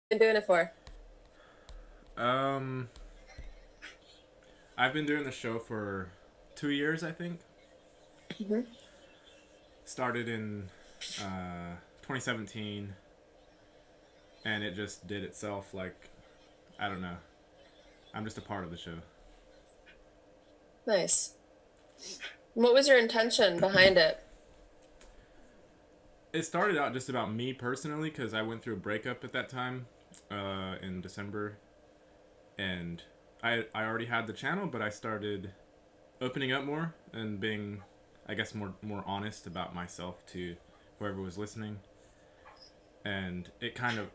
Been doing it for? Um, I've been doing the show for 2 years, I think. Hmm. Started in 2017, and it just did itself. Like, I don't know. I'm just a part of the show. Nice. What was your intention behind it? It started out just about me personally because I went through a breakup at that time in December, and I already had the channel, but I started opening up more and being, I guess, more honest about myself to whoever was listening, and it kind of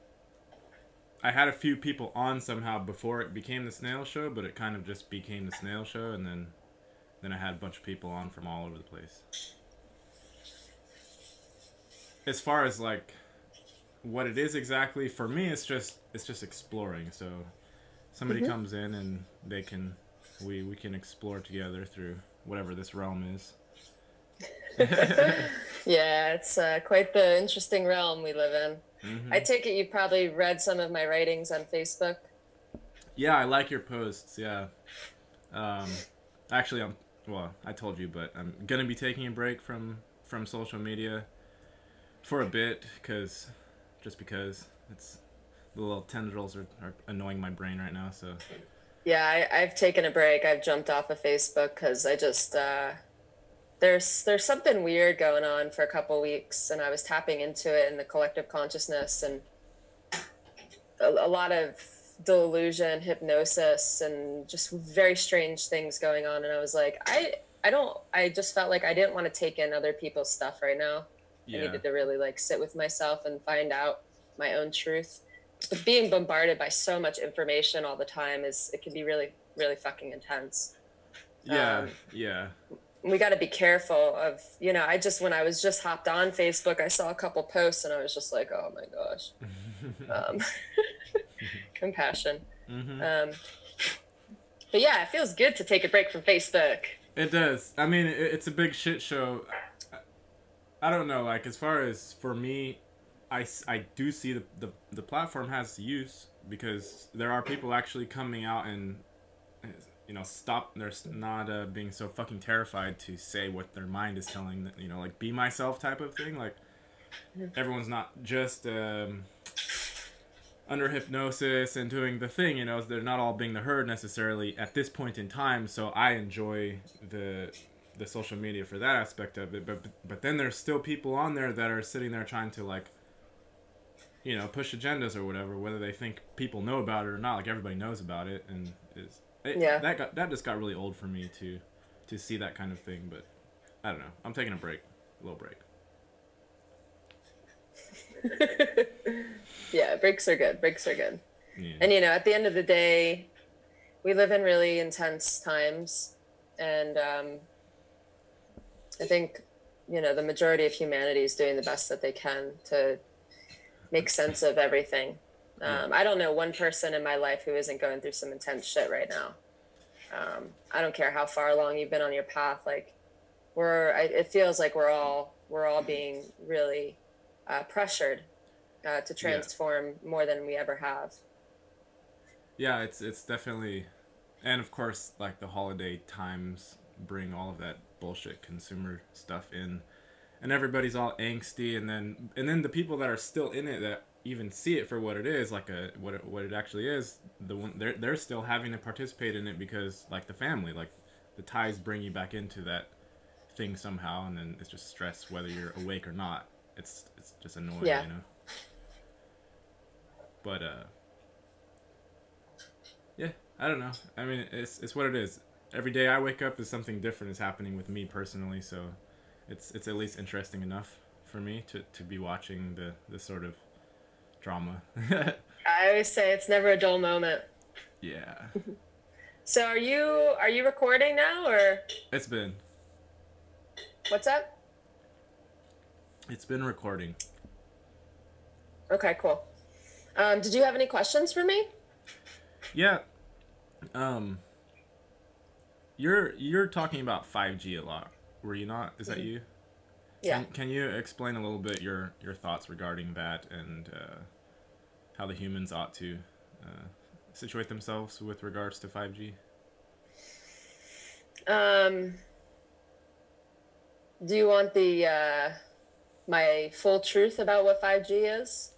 I had a few people on somehow before it became the Snail Show, but it kind of just became the Snail Show, and then I had a bunch of people on from all over the place. As far as like what it is exactly, for me, it's just exploring. So somebody Hmm. comes in and we can explore together through whatever this realm is. Yeah, it's quite the interesting realm we live in. I Hmm. take it you probably read some of my writings on Facebook. Yeah, I like your posts. Yeah. Um, actually, I told you, but I'm gonna be taking a break from social media for a bit because it's the little tendrils are annoying my brain right now. So Yeah, I've taken a break. I've jumped off of Facebook because I just there's something weird going on for a couple weeks, and I was tapping into it in the collective consciousness, and a lot of delusion, hypnosis, and just very strange things going on. And I was like, I don't. I just felt like I didn't want to take in other people's stuff right now. I yeah, needed to really like sit with myself and find out my own truth. But being bombarded by so much information all the time is it can be really really fucking intense. yeah, Um, yeah, we got to be careful of, I just, when I was just hopped on Facebook, I saw a couple posts and I was just like, oh my gosh. um, Compassion. hmm. um, but yeah, it feels good to take a break from Facebook. It does. I mean, it's a big shit show. I don't know. Like as far as for me, I do see the platform has use because there are people actually coming out and stop. They're not being so fucking terrified to say what their mind is telling. Like be myself type of thing. Like everyone's not just under hypnosis and doing the thing. They're not all being the herd necessarily at this point in time. So I enjoy the social media for that aspect of it. But then there's still people on there that are sitting there trying to like push agendas or whatever, whether they think people know about it or not. Like everybody knows about it, and Yeah. that just got really old for me to see that kind of thing. But I don't know. I'm taking a break, a little break. Yeah, breaks are good. Breaks are good. Yeah, And at the end of the day, we live in really intense times, and I think the majority of humanity is doing the best that they can to make sense of everything. yeah, I don't know one person in my life who isn't going through some intense shit right now. I don't care how far along you've been on your path. Like it feels like we're all being really pressured to yeah, transform more than we ever have. yeah. It's definitely, and of course, like the holiday times bring all of that bullshit consumer stuff in, and everybody's all angsty, and then the people that are still in it that even see it for what it is, like what it actually is, the one they're still having to participate in it because like the family, like the ties bring you back into that thing somehow, and then it's just stress whether you're awake or not. It's just annoying, Yeah. But yeah, I don't know. I mean, it's what it is. Every day I wake up is something different is happening with me personally, so it's at least interesting enough for me to be watching the sort of drama. I always say it's never a dull moment. Yeah, So are you recording now, or it's been what's up? it's been recording. Okay, cool. Did you have any questions for me? Yeah, um, you're talking about 5G a lot. Were you not? Is that Mhm. you? Yeah. Can you explain a little bit your thoughts regarding that and how the humans ought to uh, situate themselves with regards to 5G? Um, do you want the my full truth about what 5G is?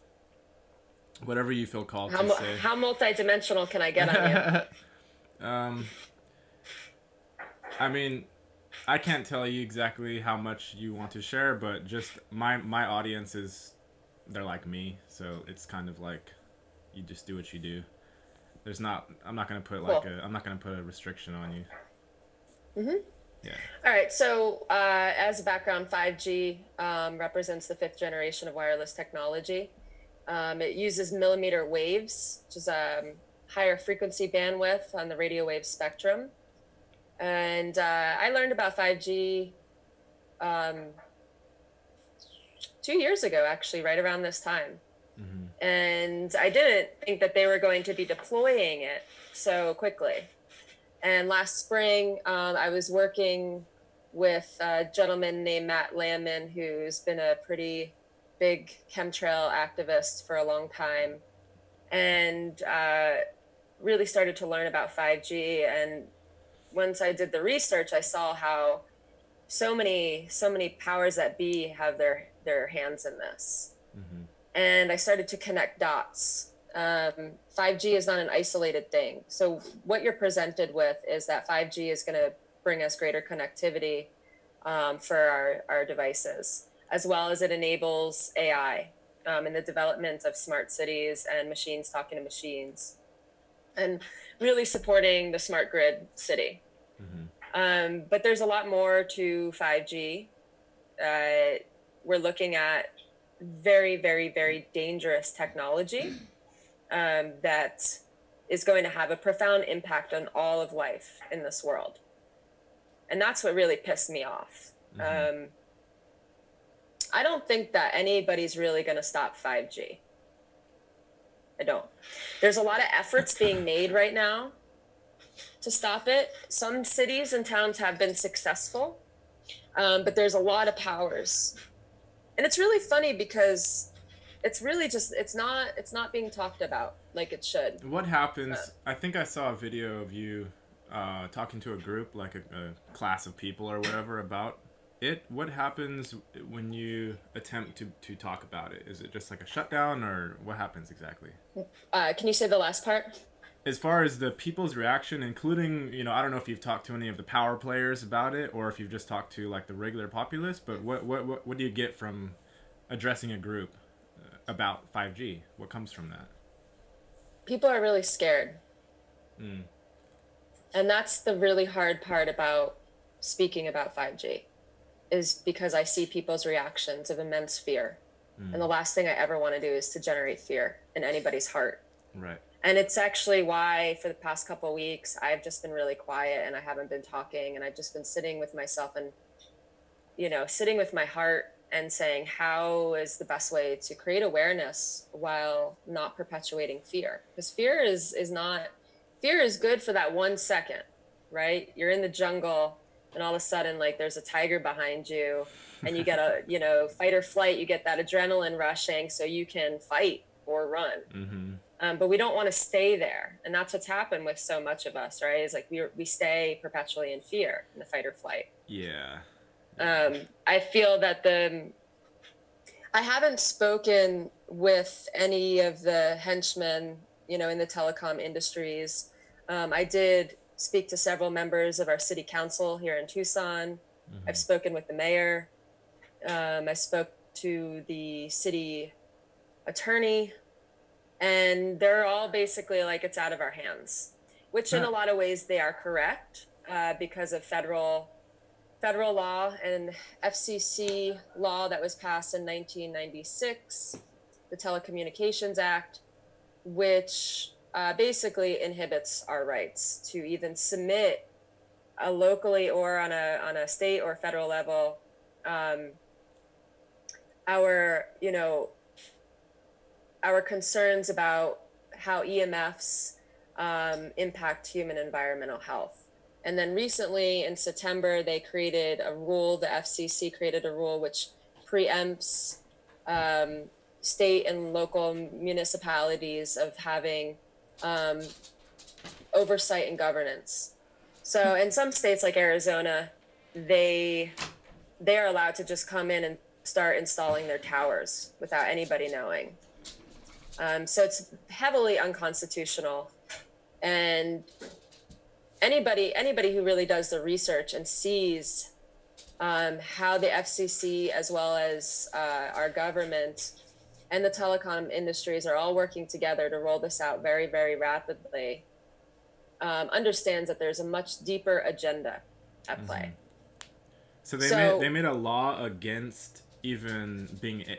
Whatever you feel called to say. How multidimensional can I get on you? um, I mean, I can't tell you exactly how much you want to share, but just my audience is they're like me, so it's kind of like you just do what you do. There's not I'm not gonna put Cool. I'm not gonna put a restriction on you. Mm-hmm. Yeah. All right. So, as a background, 5G represents the fifth generation of wireless technology. It uses millimeter waves, which is higher frequency bandwidth on the radio wave spectrum. And I learned about 5G um, 2 years ago, actually, right around this time. Mm-hmm. And I didn't think that they were going to be deploying it so quickly. And last spring, I was working with a gentleman named Matt Landman, who's been a pretty big chemtrail activist for a long time, and really started to learn about 5G. And once I did the research, I saw how so many powers that be have their hands in this, Mm-hmm. and I started to connect dots. 5G is not an isolated thing. So what you're presented with is that 5G is going to bring us greater connectivity for our devices, as well as it enables AI in the development of smart cities and machines talking to machines, and really supporting the smart grid city. Mm-hmm. But there's a lot more to 5G. We're looking at very, very, very dangerous technology that is going to have a profound impact on all of life in this world. And that's what really pissed me off. Mm-hmm. I don't think that anybody's really going to stop 5G. I don't. There's a lot of efforts being made right now to stop it. Some cities and towns have been successful, but there's a lot of powers. And it's really funny because it's really just it's not being talked about like it should. What happens? I think I saw a video of you talking to a group, like a class of people or whatever, about it. What happens when you attempt to talk about it? Is it just like a shutdown, or what happens exactly? Can you say the last part? As far as the people's reaction, including, I don't know if you've talked to any of the power players about it, or if you've just talked to like the regular populace, but what do you get from addressing a group about 5G? What comes from that? People are really scared. Mm. And that's the really hard part about speaking about 5G, is because I see people's reactions of immense fear. And the Mm. last thing I ever want to do is to generate fear in anybody's heart. Right. And it's actually why for the past couple of weeks I've just been really quiet and I haven't been talking, and I've just been sitting with myself and sitting with my heart and saying, how is the best way to create awareness while not perpetuating fear? Because fear is good for that 1 second, right? You're in the jungle and all of a sudden, like, there's a tiger behind you and you get a, fight or flight, you get that adrenaline rushing so you can fight or run. Mm-hmm. But we don't want to stay there. And that's what's happened with so much of us, right? Is like we stay perpetually in fear, in the fight or flight. Yeah. I feel that I haven't spoken with any of the henchmen, in the telecom industries. I did speak to several members of our city council here in Tucson. I've Mm-hmm. spoken with the mayor. I spoke to the city attorney, and they're all basically like, it's out of our hands, which in a lot of ways they are correct, because of federal law and FCC law that was passed in 1996, the Telecommunications Act, which basically inhibits our rights to even submit a locally or on a state or federal level our our concerns about how EMFs impact human environmental health. And then recently in September, they created a rule, the FCC created a rule which preempts state and local municipalities of having um, oversight and governance. So in some states like Arizona, they they are allowed to just come in and start installing their towers without anybody knowing. So it's heavily unconstitutional. And anybody who really does the research and sees how the FCC, as well as our government and the telecom industries, are all working together to roll this out very, very rapidly, understands that there's a much deeper agenda at play. So they So made a law against even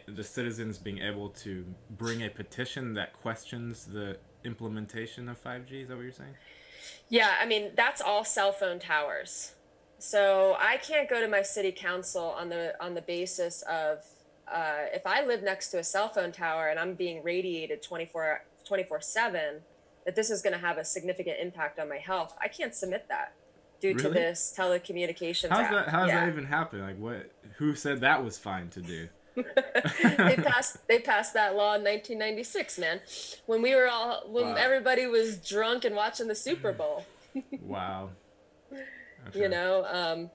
the citizens being able to bring a petition that questions the implementation of 5G. Is that what you're saying? yeah, I mean, that's all cell phone towers. So I can't go to my city council on the basis of if I live next to a cell phone tower and I'm being radiated 24/7, that this is going to have a significant impact on my health. I can't submit that due to Really? this Telecommunications How's that? Act. How does that Yeah. even happen? Like, what? Who said that was fine to do? They passed that law in 1996, man. When Wow. everybody was drunk and watching the Super Bowl, Wow. you Okay. know.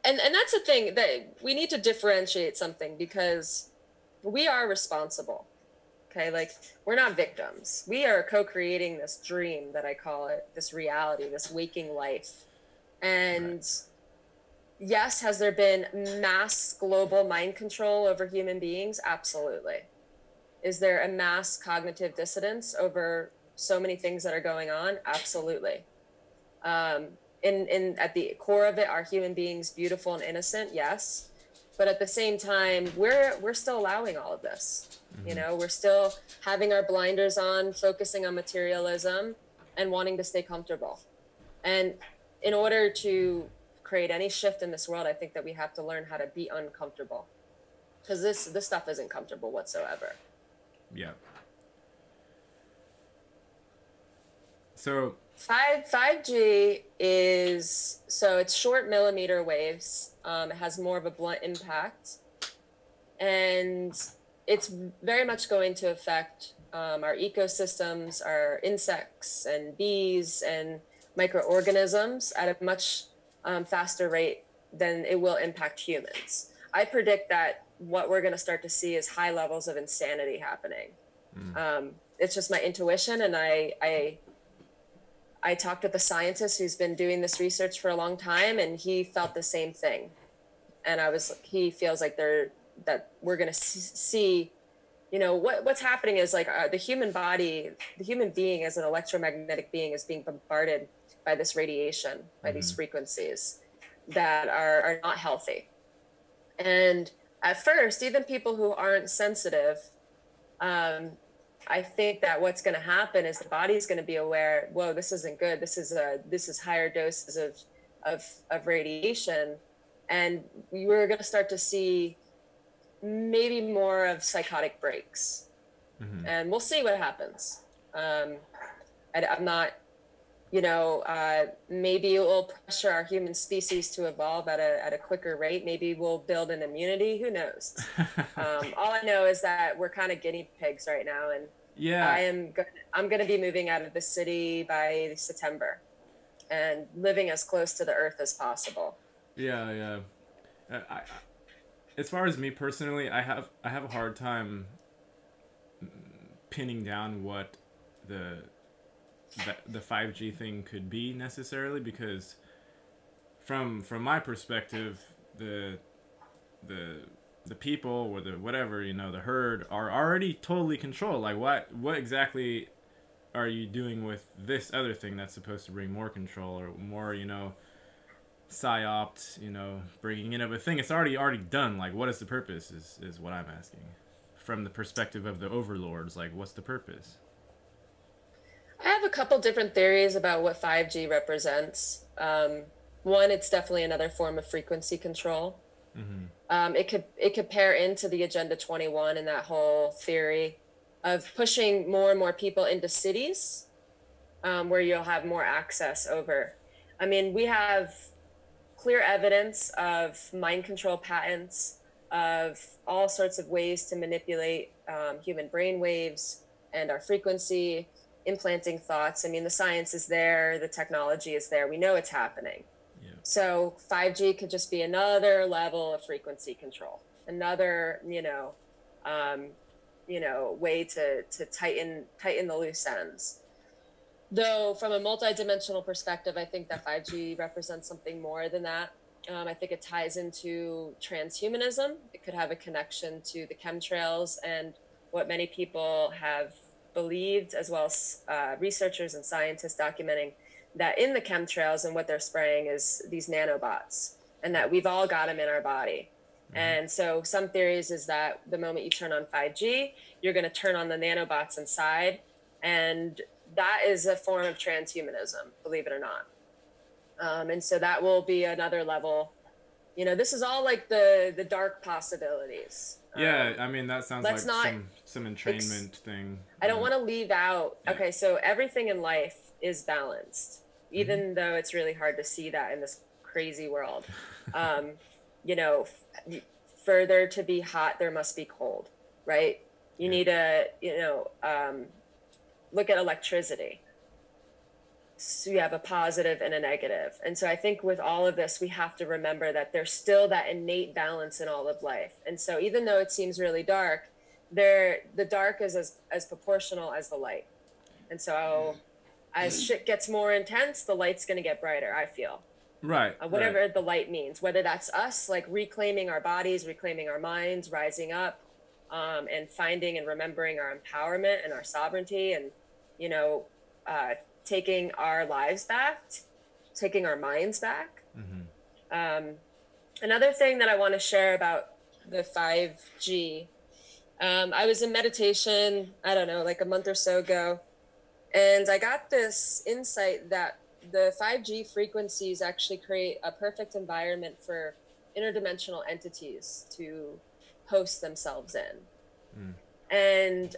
And that's the thing, that we need to differentiate something, because we are responsible. Okay, like, we're not victims. We are co-creating this dream, that I call it, this reality, this waking life. Right. And yes, has there been mass global mind control over human beings? Absolutely. Is there a mass cognitive dissonance over so many things that are going on? Absolutely. In at the core of it, are human beings beautiful and innocent? Yes. But at the same time, we're still allowing all of this. You know, we're still having our blinders on, focusing on materialism and wanting to stay comfortable. And in order to create any shift in this world, I think that we have to learn how to be uncomfortable, because this stuff isn't comfortable whatsoever. Yeah. So. 5G is, so it's short millimeter waves. It has more of a blunt impact, and it's very much going to affect our ecosystems, our insects and bees and microorganisms at a much faster rate than it will impact humans. I predict that what we're going to start to see is high levels of insanity happening. It's just my intuition, and I talked with a scientist who's been doing this research for a long time, and he felt the same thing. And he feels like that we're going to see, what's happening is, like, the human body, the human being as an electromagnetic being, is being bombarded by this radiation, by these frequencies that are not healthy. And at first, even people who aren't sensitive, um, I think that what's going to happen is the body's going to be aware. Whoa, this isn't good. This is higher doses of radiation, and we're going to start to see maybe more of psychotic breaks, and we'll see what happens. I'm not, maybe it will pressure our human species to evolve at a quicker rate. Maybe we'll build an immunity. Who knows? All I know is that we're kind of guinea pigs right now, and Yeah. I'm going to be moving out of the city by September and living as close to the earth as possible. Yeah. Yeah. As far as me personally, I have a hard time pinning down what the the 5G thing could be necessarily, because from my perspective, the the people, or the whatever, the herd, are already totally controlled. Like, what exactly are you doing with this other thing that's supposed to bring more control, or more, psyops, bringing in of a thing? It's already done. Like, what is the purpose? Is what I'm asking. From the perspective of the overlords, like, what's the purpose? I have a couple different theories about what 5G represents. One, it's definitely another form of frequency control. It could pair into the Agenda 21 and that whole theory of pushing more and more people into cities, where you'll have more access over. I mean, we have clear evidence of mind control patents, of all sorts of ways to manipulate human brain waves and our frequency, implanting thoughts. I mean, the science is there, the technology is there, we know it's happening. Yeah. So 5G could just be another level of frequency control, another, um, way to tighten the loose ends. Though from a multidimensional perspective, I think that 5G represents something more than that. I think it ties into transhumanism. It could have a connection to the chemtrails and what many people have believed, as well as researchers and scientists documenting that in the chemtrails and what they're spraying is these nanobots, and that we've all got them in our body. Mm-hmm. And so some theories is that the moment you turn on 5G, you're going to turn on the nanobots inside, and that is a form of transhumanism, believe it or not. And so that will be another level. This is all like the dark possibilities. Yeah, I mean that sounds Let's like not some ex- entrainment thing. I don't want to leave out. Yeah. Okay, so everything in life is balanced, Mm-hmm. even though it's really hard to see that in this crazy world. Um, you know, for there to be hot, there must be cold, right? You Yeah. need to, look at electricity. So you have a positive and a negative. And so I think with all of this, we have to remember that there's still that innate balance in all of life. And so even though it seems really dark, the dark is as proportional as the light. And so as shit gets more intense, the light's going to get brighter, I feel. Right. Right. Whatever the light means, whether that's us like reclaiming our bodies, reclaiming our minds, rising up, and finding and remembering our empowerment and our sovereignty, and you know, uh, taking our lives back, taking our minds back. Mm-hmm. Um, Another thing that I want to share about the 5G, I was in meditation, I don't know, like a month or so ago, and I got this insight that the 5G frequencies actually create a perfect environment for interdimensional entities to host themselves in. Mm. And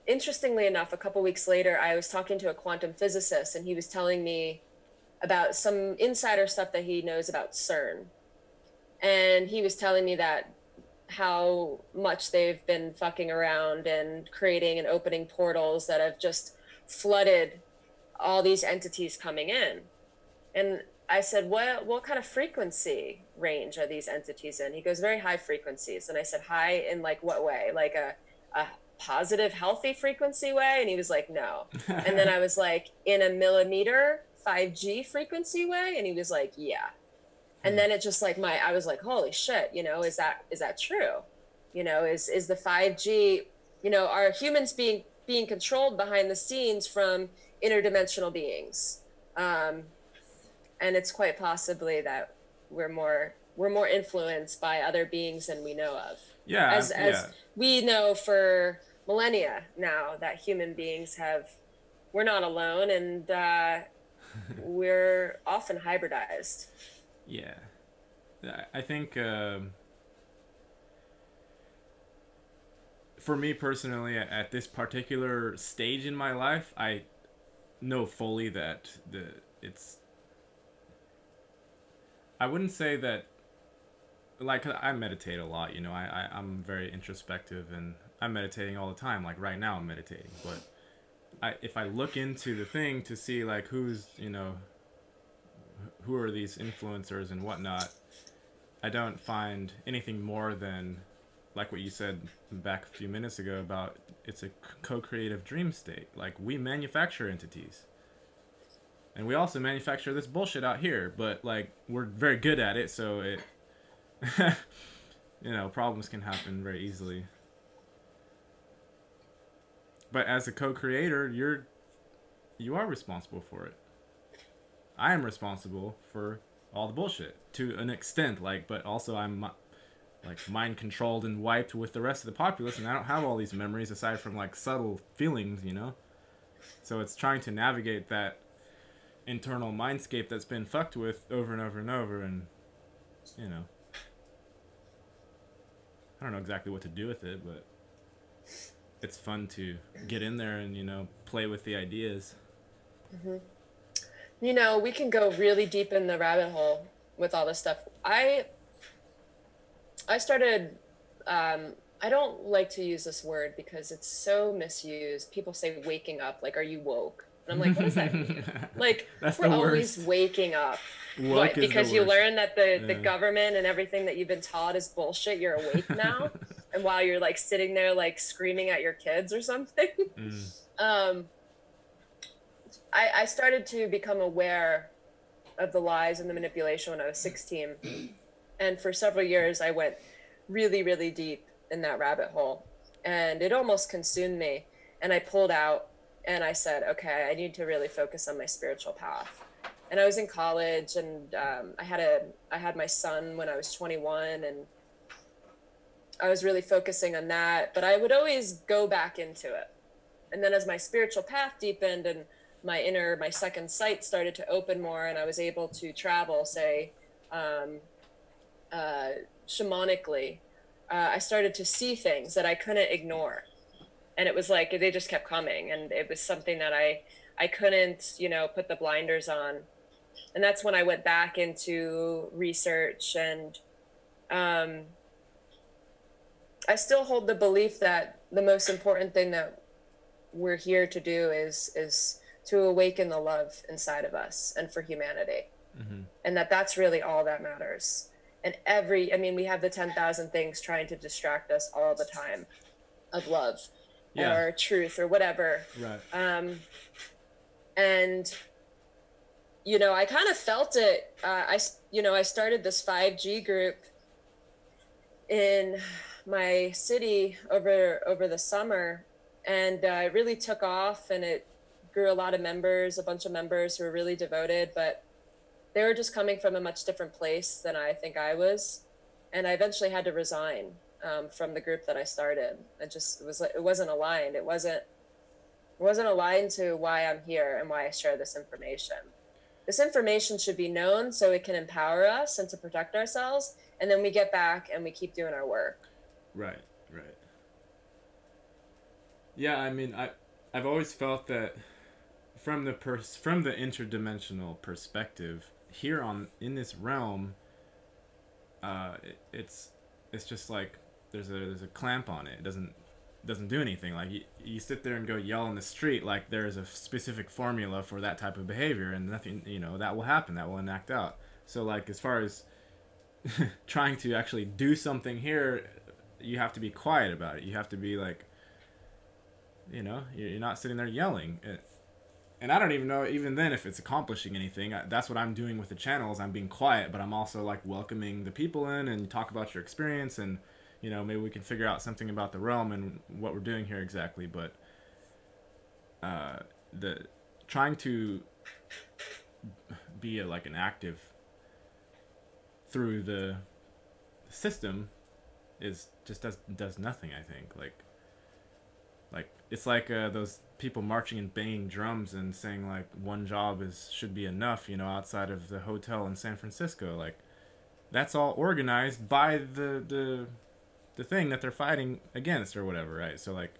interestingly enough, a couple weeks later, I was talking to a quantum physicist, and he was telling me about some insider stuff that he knows about CERN. And he was telling me that how much they've been fucking around and creating and opening portals that have just flooded all these entities coming in. And I said, what kind of frequency range are these entities in? He goes, very high frequencies. And I said, high in like what way? Like a positive, healthy frequency way? And he was like, no. And then I was like, in a millimeter 5G frequency way? And he was like, yeah. And then it just like I was like, holy shit, is that true? Is the 5G, are humans being controlled behind the scenes from interdimensional beings? And it's quite possibly that we're more influenced by other beings than we know of. Yeah. As Yeah. we know for millennia now that human beings we're not alone, and we're often hybridized. Yeah. I think for me personally, at this particular stage in my life, I know fully that it's. I wouldn't say that. Like I meditate a lot, I'm very introspective and I'm meditating all the time. Like right now, I'm meditating, but if I look into the thing to see like who are these influencers and whatnot, I don't find anything more than like what you said back a few minutes ago about it's a co-creative dream state. Like we manufacture entities. And we also manufacture this bullshit out here, but like we're very good at it, so it problems can happen very easily. But as a co-creator, you are responsible for it. I am responsible for all the bullshit to an extent, like, but also I'm like mind controlled and wiped with the rest of the populace, and I don't have all these memories aside from like subtle feelings. So it's trying to navigate that internal mindscape that's been fucked with over and over and over, and you know, I don't know exactly what to do with it, but it's fun to get in there and play with the ideas. Mm-hmm. We can go really deep in the rabbit hole with all this stuff. I started, I don't like to use this word because it's so misused. People say waking up, like, are you woke? And I'm like, what does that mean? Like, That's we're the always worst. waking up. Woke What? is the Because you worst. learn that the Yeah. government and everything that you've been taught is bullshit, you're awake now. And while you're like sitting there, like screaming at your kids or something. Mm. um, I started to become aware of the lies and the manipulation when I was 16. And for several years, I went really, really deep in that rabbit hole. And it almost consumed me. And I pulled out and I said, okay, I need to really focus on my spiritual path. And I was in college, and I had my son when I was 21, and I was really focusing on that. But I would always go back into it. And then as my spiritual path deepened and my second sight started to open more, and I was able to travel, say, um, uh, shamanically, I started to see things that I couldn't ignore. And it was like they just kept coming. And it was something that I couldn't, put the blinders on. And that's when I went back into research. And um, I still hold the belief that the most important thing that we're here to do is to awaken the love inside of us and for humanity, Mm-hmm. and that's really all that matters. And I mean, we have the 10,000 things trying to distract us all the time of love Yeah. or truth or whatever. Right. And I kind of felt it. I started this 5G group in my city over the summer, and it really took off, and it grew a lot of members, a bunch of members who were really devoted, but they were just coming from a much different place than I think I was. And I eventually had to resign from the group that I started. It wasn't aligned. It wasn't aligned to why I'm here and why I share this information. This information should be known so it can empower us and to protect ourselves. And then we get back and we keep doing our work. Right. Right. Yeah. I mean, I've always felt that from the interdimensional perspective here on in this realm, it's just like there's a clamp on it. It doesn't do anything. Like you sit there and go yell in the street like there's a specific formula for that type of behavior, and nothing, that will happen, that will enact out. So like as far as trying to actually do something here, you have to be quiet about it. You have to be like, you're not sitting there yelling. And I don't even know even then if it's accomplishing anything. That's what I'm doing with the channels. I'm being quiet, but I'm also like welcoming the people in and talk about your experience, and maybe we can figure out something about the realm and what we're doing here exactly. But the trying to be like an active through the system is just does nothing. I think like it's like those people marching and banging drums and saying like one job is should be enough, outside of the hotel in San Francisco. Like that's all organized by the thing that they're fighting against or whatever, right? So like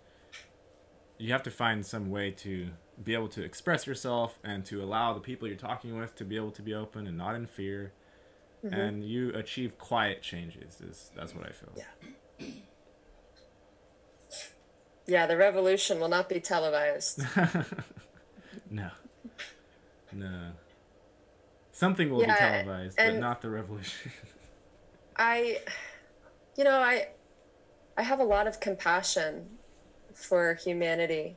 you have to find some way to be able to express yourself and to allow the people you're talking with to be able to be open and not in fear, Mm-hmm. and you achieve quiet changes. That's what I feel. Yeah. Yeah, the revolution will not be televised. No, no. Something will be Yeah, televised, but and not the revolution. I, you know, I I have a lot of compassion for humanity,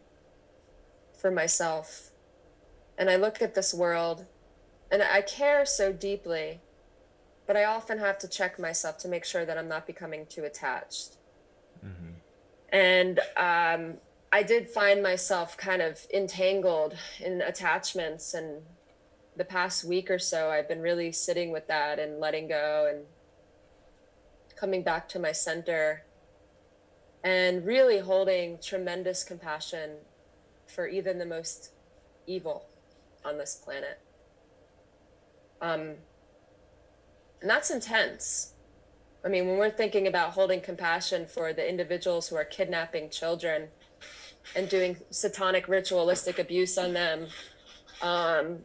for myself. And I look at this world and I care so deeply, but I often have to check myself to make sure that I'm not becoming too attached. Mm-hmm. And I did find myself kind of entangled in attachments. And the past week or so, I've been really sitting with that and letting go and coming back to my center and really holding tremendous compassion for even the most evil on this planet. Um, and that's intense. I mean, when we're thinking about holding compassion for the individuals who are kidnapping children and doing satanic ritualistic abuse on them, um,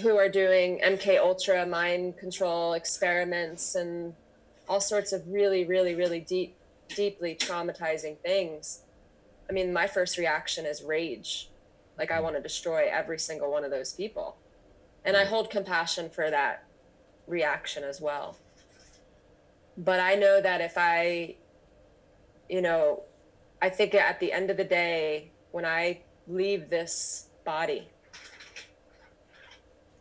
who are doing MK Ultra mind control experiments and all sorts of really, really, really deeply traumatizing things. I mean, my first reaction is rage. Like, I Mm. want to destroy every single one of those people. And I Right. hold compassion for that reaction as well. But I know that if you know, I think at the end of the day, when I leave this body,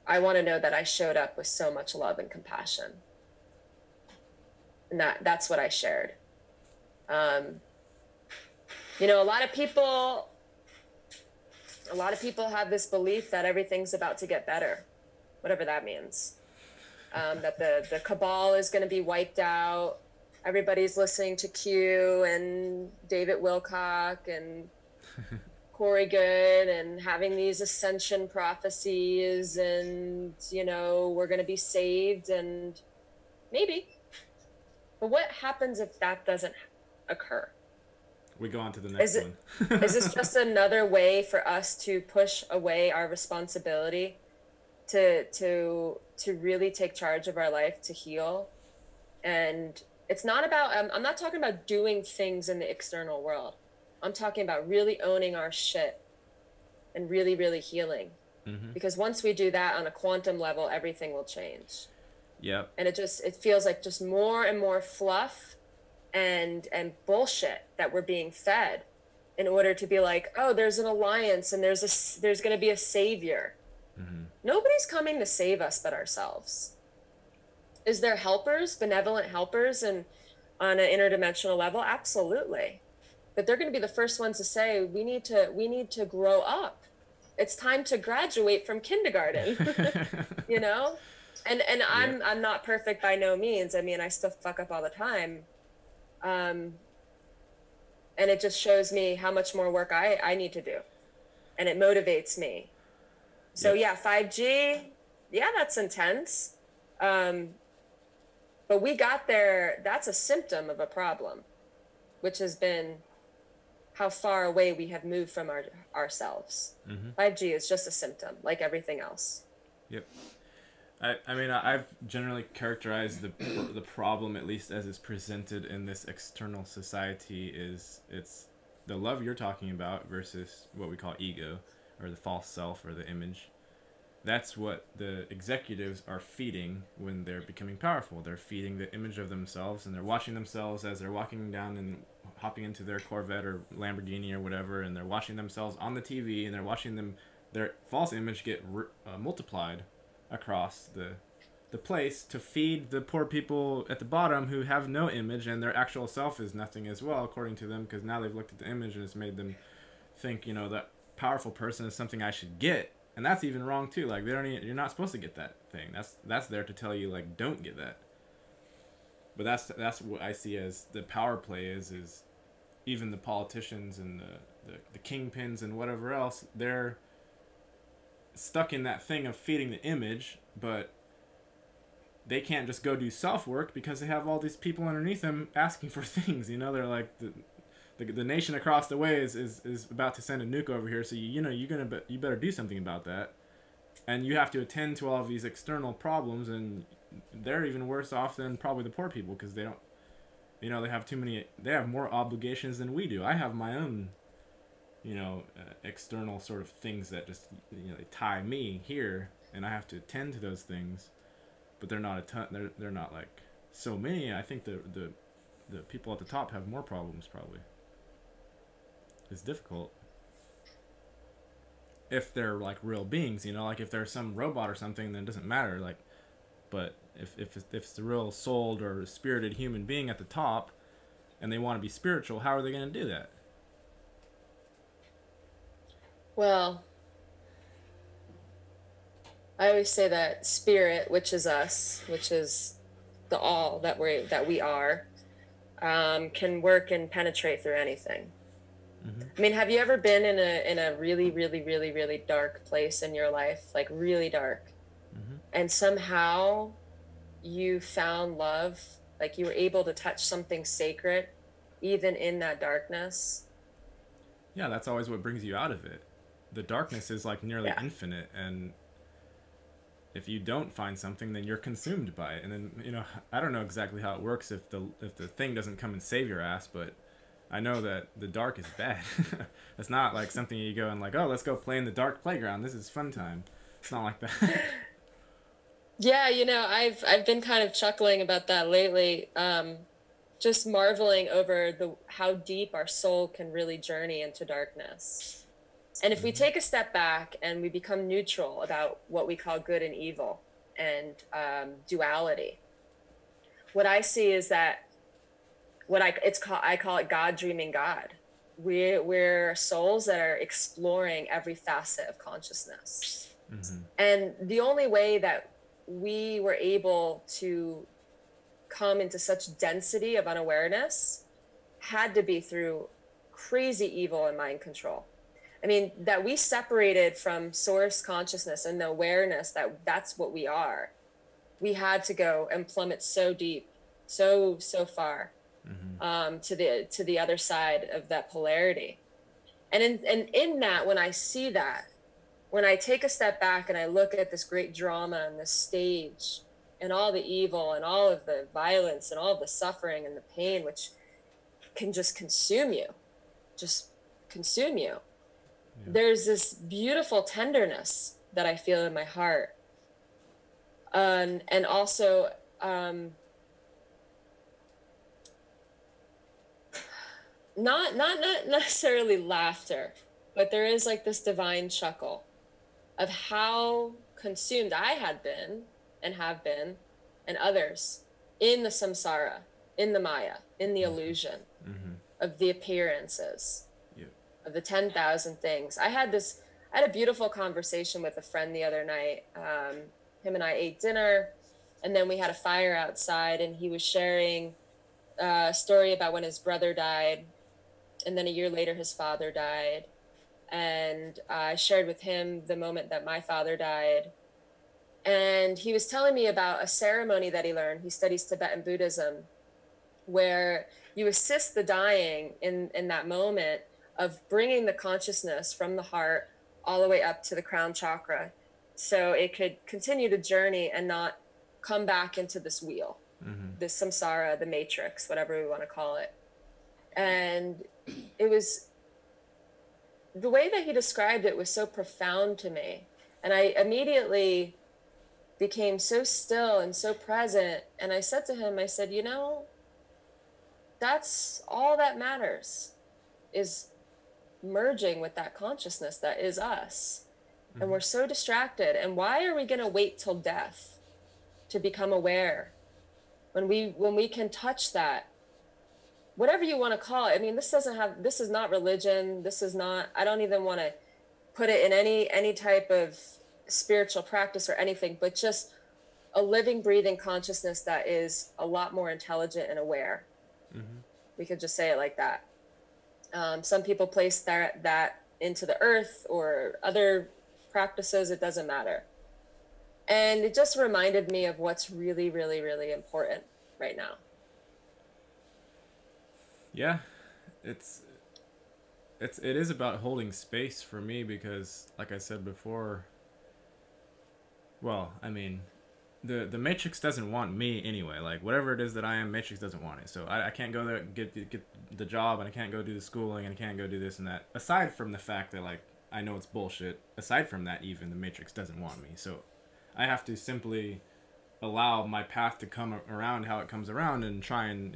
I want to know that I showed up with so much love and compassion. And that's what I shared. Um, a lot of people have this belief that everything's about to get better, whatever that means. That the cabal is going to be wiped out. Everybody's listening to Q and David Wilcock and Corey Good and having these ascension prophecies, and we're going to be saved, and maybe. But what happens if that doesn't occur? We go on to the Is next one. it is this just another way for us to push away our responsibility to really take charge of our life, to heal? And it's not about, I'm not talking about doing things in the external world. I'm talking about really owning our shit and really, really healing. Mm-hmm. Because once we do that on a quantum level, everything will change. Yep. And it feels like just more and more fluff and bullshit that we're being fed in order to be like, oh, there's an alliance and there's going to be a savior. Mm-hmm. Nobody's coming to save us but ourselves. Is there helpers, benevolent helpers, and on an interdimensional level? Absolutely. But they're going to be the first ones to say, we need to grow up. It's time to graduate from kindergarten. you know? And Yep. I'm not perfect by no means. I mean, I still fuck up all the time. Um, and it just shows me how much more work I need to do. And it motivates me. So Yep. yeah, 5G, yeah, that's intense. Um, but we got there, that's a symptom of a problem, which has been how far away we have moved from ourselves. Mm-hmm. 5G is just a symptom, like everything else. Yep. I mean, I've generally characterized the problem, at least as it's presented in this external society, is it's the love you're talking about versus what we call ego, or the false self, or the image. That's what the executives are feeding when they're becoming powerful. They're feeding the image of themselves, and they're watching themselves as they're walking down and hopping into their Corvette or Lamborghini or whatever, and they're watching themselves on the TV, and they're watching their false image get multiplied across the place to feed the poor people at the bottom who have no image, and their actual self is nothing as well, according to them, because now they've looked at the image and it's made them think, that powerful person is something I should get. And that's even wrong too. Like, they don't even, you're not supposed to get that thing. That's there to tell you, like, don't get that. But that's what I see as the power play is even the politicians and the kingpins and whatever else, they're stuck in that thing of feeding the image, but they can't just go do self work because they have all these people underneath them asking for things. They're like, the nation across the way is about to send a nuke over here, so you better do something about that, and you have to attend to all of these external problems, and they're even worse off than probably the poor people because they don't, they have more obligations than we do. I have my own, external sort of things that just, they tie me here, and I have to attend to those things, but they're not a ton. They're not like so many. I think the people at the top have more problems probably. It's difficult if they're like real beings, like if they're some robot or something, then it doesn't matter. Like, but if it's the real souled or spirited human being at the top, and they want to be spiritual, how are they going to do that? Well, I always say that spirit, which is us, which is the all that we are, can work and penetrate through anything. Mm-hmm. I mean, have you ever been in a really, really, really, really dark place in your life, like really dark, Mm-hmm. and somehow you found love, like you were able to touch something sacred, even in that darkness? Yeah, that's always what brings you out of it. The darkness is like nearly Yeah. infinite, and if you don't find something, then you're consumed by it. And then, I don't know exactly how it works if the thing doesn't come and save your ass, but I know that the dark is bad. It's not like something you go and like, oh, let's go play in the dark playground. This is fun time. It's not like that. Yeah, I've been kind of chuckling about that lately. Just marveling over the how deep our soul can really journey into darkness. And if we Hmm. take a step back and we become neutral about what we call good and evil and duality, what I see is that I call it God dreaming God. We're souls that are exploring every facet of consciousness. Hmm. And the only way that we were able to come into such density of unawareness had to be through crazy evil and mind control. I mean, that we separated from source consciousness and the awareness that that's what we are. We had to go and plummet so deep, so far, Hmm. to the other side of that polarity. And in that, when I see that, when I take a step back and I look at this great drama and this stage and all the evil and all of the violence and all of the suffering and the pain, which can just just consume you. Yeah. There's this beautiful tenderness that I feel in my heart. And also, um, not necessarily laughter, but there is like this divine chuckle of how consumed I had been and have been, and others, in the samsara, in the maya, in the illusion Hmm. of the appearances, Yeah. of the 10,000 things. I had a beautiful conversation with a friend the other night. Him and I ate dinner, and then we had a fire outside, and he was sharing a story about when his brother died, and then a year later his father died. And I shared with him the moment that my father died. And he was telling me about a ceremony that he learned. He studies Tibetan Buddhism, where you assist the dying in that moment of bringing the consciousness from the heart all the way up to the crown chakra, so it could continue to journey and not come back into this wheel, Hmm. this samsara, the matrix, whatever we want to call it. And it was the way that he described it was so profound to me, and I immediately became so still and so present. And I said to him, I said, that's all that matters, is merging with that consciousness that is us. And we're Hmm. so distracted. And why are we going to wait till death to become aware when we can touch that, whatever you want to call it? I mean, this is not religion. This is not, I don't even want to put it in any type of spiritual practice or anything, but just a living, breathing consciousness that is a lot more intelligent and aware. Hmm. We could just say it like that. Some people place that into the earth or other practices. It doesn't matter. And it just reminded me of what's really, really, really important right now. Yeah. It's it is about holding space for me because, like I said before, well, I mean, the Matrix doesn't want me anyway. Like whatever it is that I am, Matrix doesn't want it. So I can't go there get the job, and I can't go do the schooling, and I can't go do this and that. Aside from the fact that like I know it's bullshit. Aside from that, even the Matrix doesn't want me. So I have to simply allow my path to come around how it comes around and try and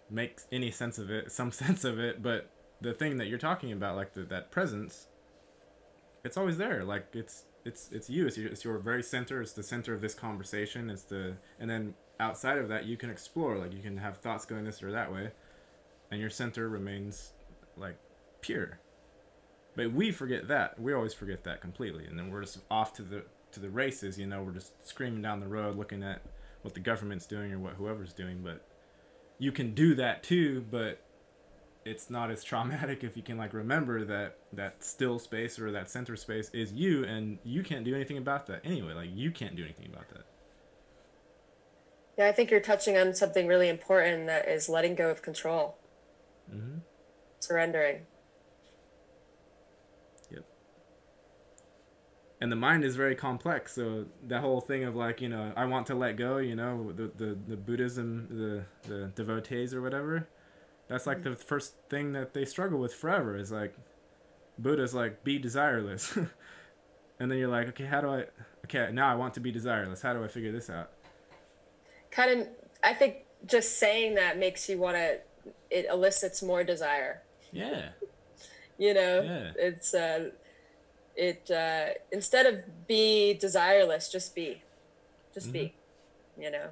make any sense of it, some sense of it. But the thing that you're talking about, like that presence, it's always there. Like it's you. It's your very center. It's the center of this conversation. And then outside of that, you can explore. Like you can have thoughts going this or that way, and your center remains like pure. But we forget that. We always forget that completely, and then we're just off to the races. We're just screaming down the road, looking at what the government's doing or what whoever's doing. But you can do that too, but it's not as traumatic if you can like remember that still space or that center space is you, and you can't do anything about that anyway. Like you can't do anything about that. Yeah, I think you're touching on something really important, that is letting go of control, Mm-hmm. surrendering. Yep. And the mind is very complex. So that whole thing of like, I want to let go, the Buddhism, the devotees or whatever, that's like Mhm. the first thing that they struggle with forever is like, Buddha's like, be desireless. And then you're like, okay, how do I, okay, now I want to be desireless. How do I figure this out? Kind of, I think just saying that makes you want to, it elicits more desire. Yeah. You know, Yeah. it's, instead of be desireless, just Mm-hmm. be, you know.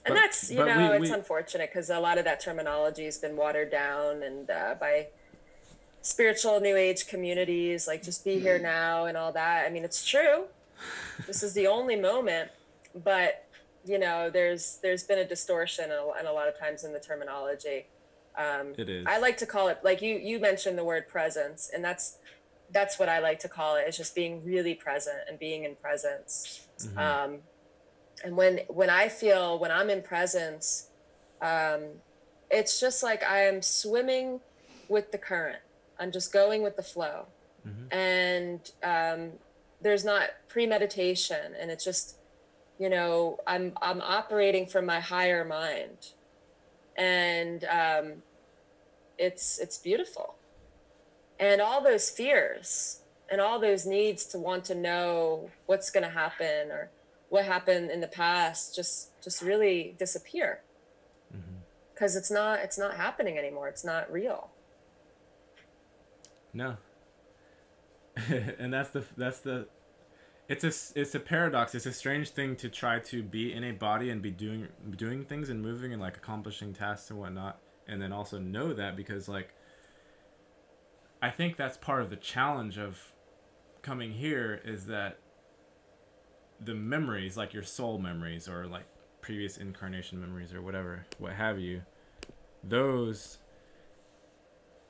And But that's, but it's we unfortunate because a lot of that terminology has been watered down and by spiritual new age communities, like just be here now and all that. I mean, it's true. This is the only moment, but there's been a distortion and a lot of times in the terminology. it I is. like to call it, like you mentioned the word presence, and that's what I like to call it. It's just being really present and being in presence. Mm-hmm. Um, and when I'm in presence, um, it's just like I am swimming with the current. I'm just going with the flow, Mm-hmm. and there's not premeditation, and it's just I'm operating from my higher mind, and it's beautiful, and all those fears and all those needs to want to know what's going to happen or what happened in the past just really disappear Mm-hmm. because it's not happening anymore. It's not real. No. And that's the it's a paradox. It's a strange thing to try to be in a body and be doing things and moving and like accomplishing tasks and whatnot, and then also know that because like I think that's part of the challenge of coming here is that the memories, like your soul memories or like previous incarnation memories or whatever, what have you, those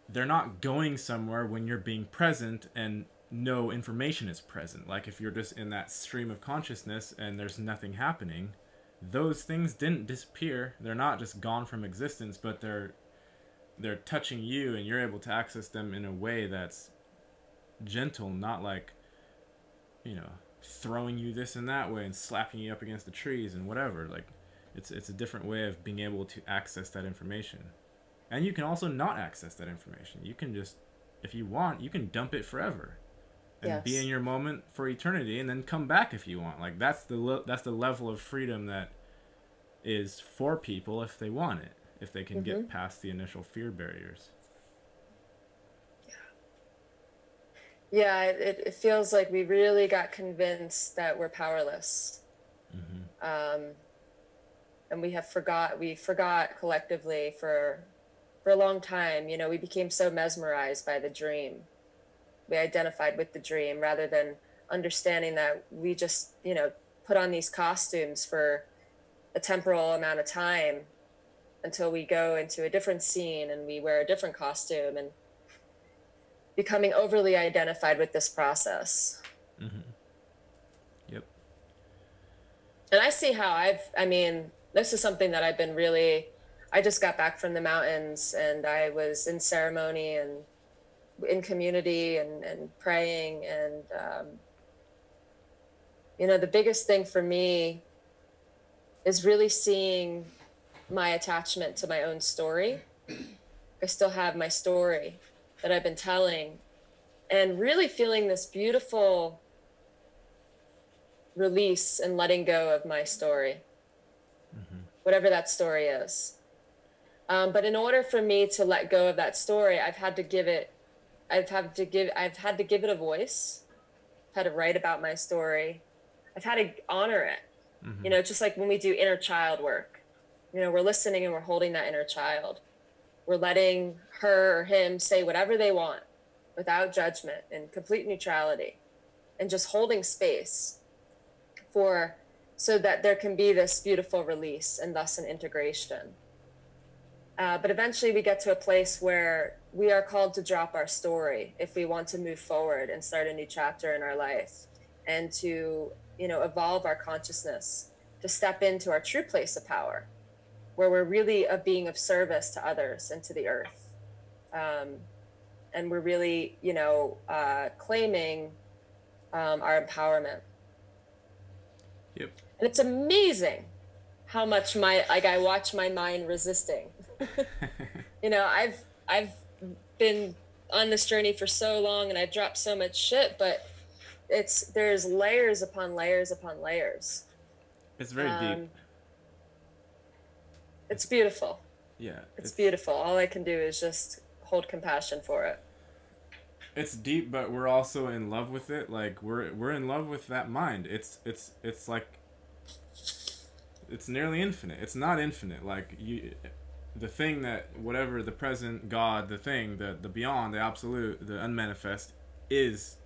they're not going somewhere when you're being present and no information is present. Like if you're just in that stream of consciousness and there's nothing happening, those things didn't disappear. They're not just gone from existence, but they're touching you and you're able to access them in a way that's gentle, not like, you know, throwing you this and that way and slapping you up against the trees and whatever. Like it's a different way of being able to access that information. And you can also not access that information. You can just, if you want, you can dump it forever and be in Yes. your moment for eternity and then come back if you want. Like that's the level of freedom that is for people if they want it, if they can Mm-hmm. get past the initial fear barriers. Yeah, it feels like we really got convinced that we're powerless. Mm-hmm. um, and we forgot collectively for a long time. We became so mesmerized by the dream. We identified with the dream rather than understanding that we just put on these costumes for a temporal amount of time until we go into a different scene and we wear a different costume, and becoming overly identified with this process. Mm-hmm. Yep. And I see how I mean, this is something that I've been really, I just got back from the mountains and I was in ceremony and in community and praying. And, the biggest thing for me is really seeing my attachment to my own story. I still have my story that I've been telling, and really feeling this beautiful release and letting go of my story, Mm-hmm. whatever that story is. But in order for me to let go of that story, I've had to give it a voice. I've had to write about my story. I've had to honor it. Mm-hmm. Just like when we do inner child work, we're listening and we're holding that inner child. We're letting her or him say whatever they want without judgment and complete neutrality, and just holding space for, so that there can be this beautiful release and thus an integration. But eventually we get to a place where we are called to drop our story if we want to move forward and start a new chapter in our life, and to, evolve our consciousness, to step into our true place of power, where we're really a being of service to others and to the earth. And we're really, claiming our empowerment. Yep. And it's amazing how much I watch my mind resisting. I've been on this journey for so long and I've dropped so much shit, but there's layers upon layers upon layers. It's very deep. Um, it's It's beautiful. yeah. It's beautiful. All I can do is just hold compassion for it. It's deep, but we're also in love with it. Like we're in love with that mind. It's like it's nearly infinite. It's not infinite. Like you, the thing that whatever the present God, the thing, the beyond, the absolute, the unmanifest is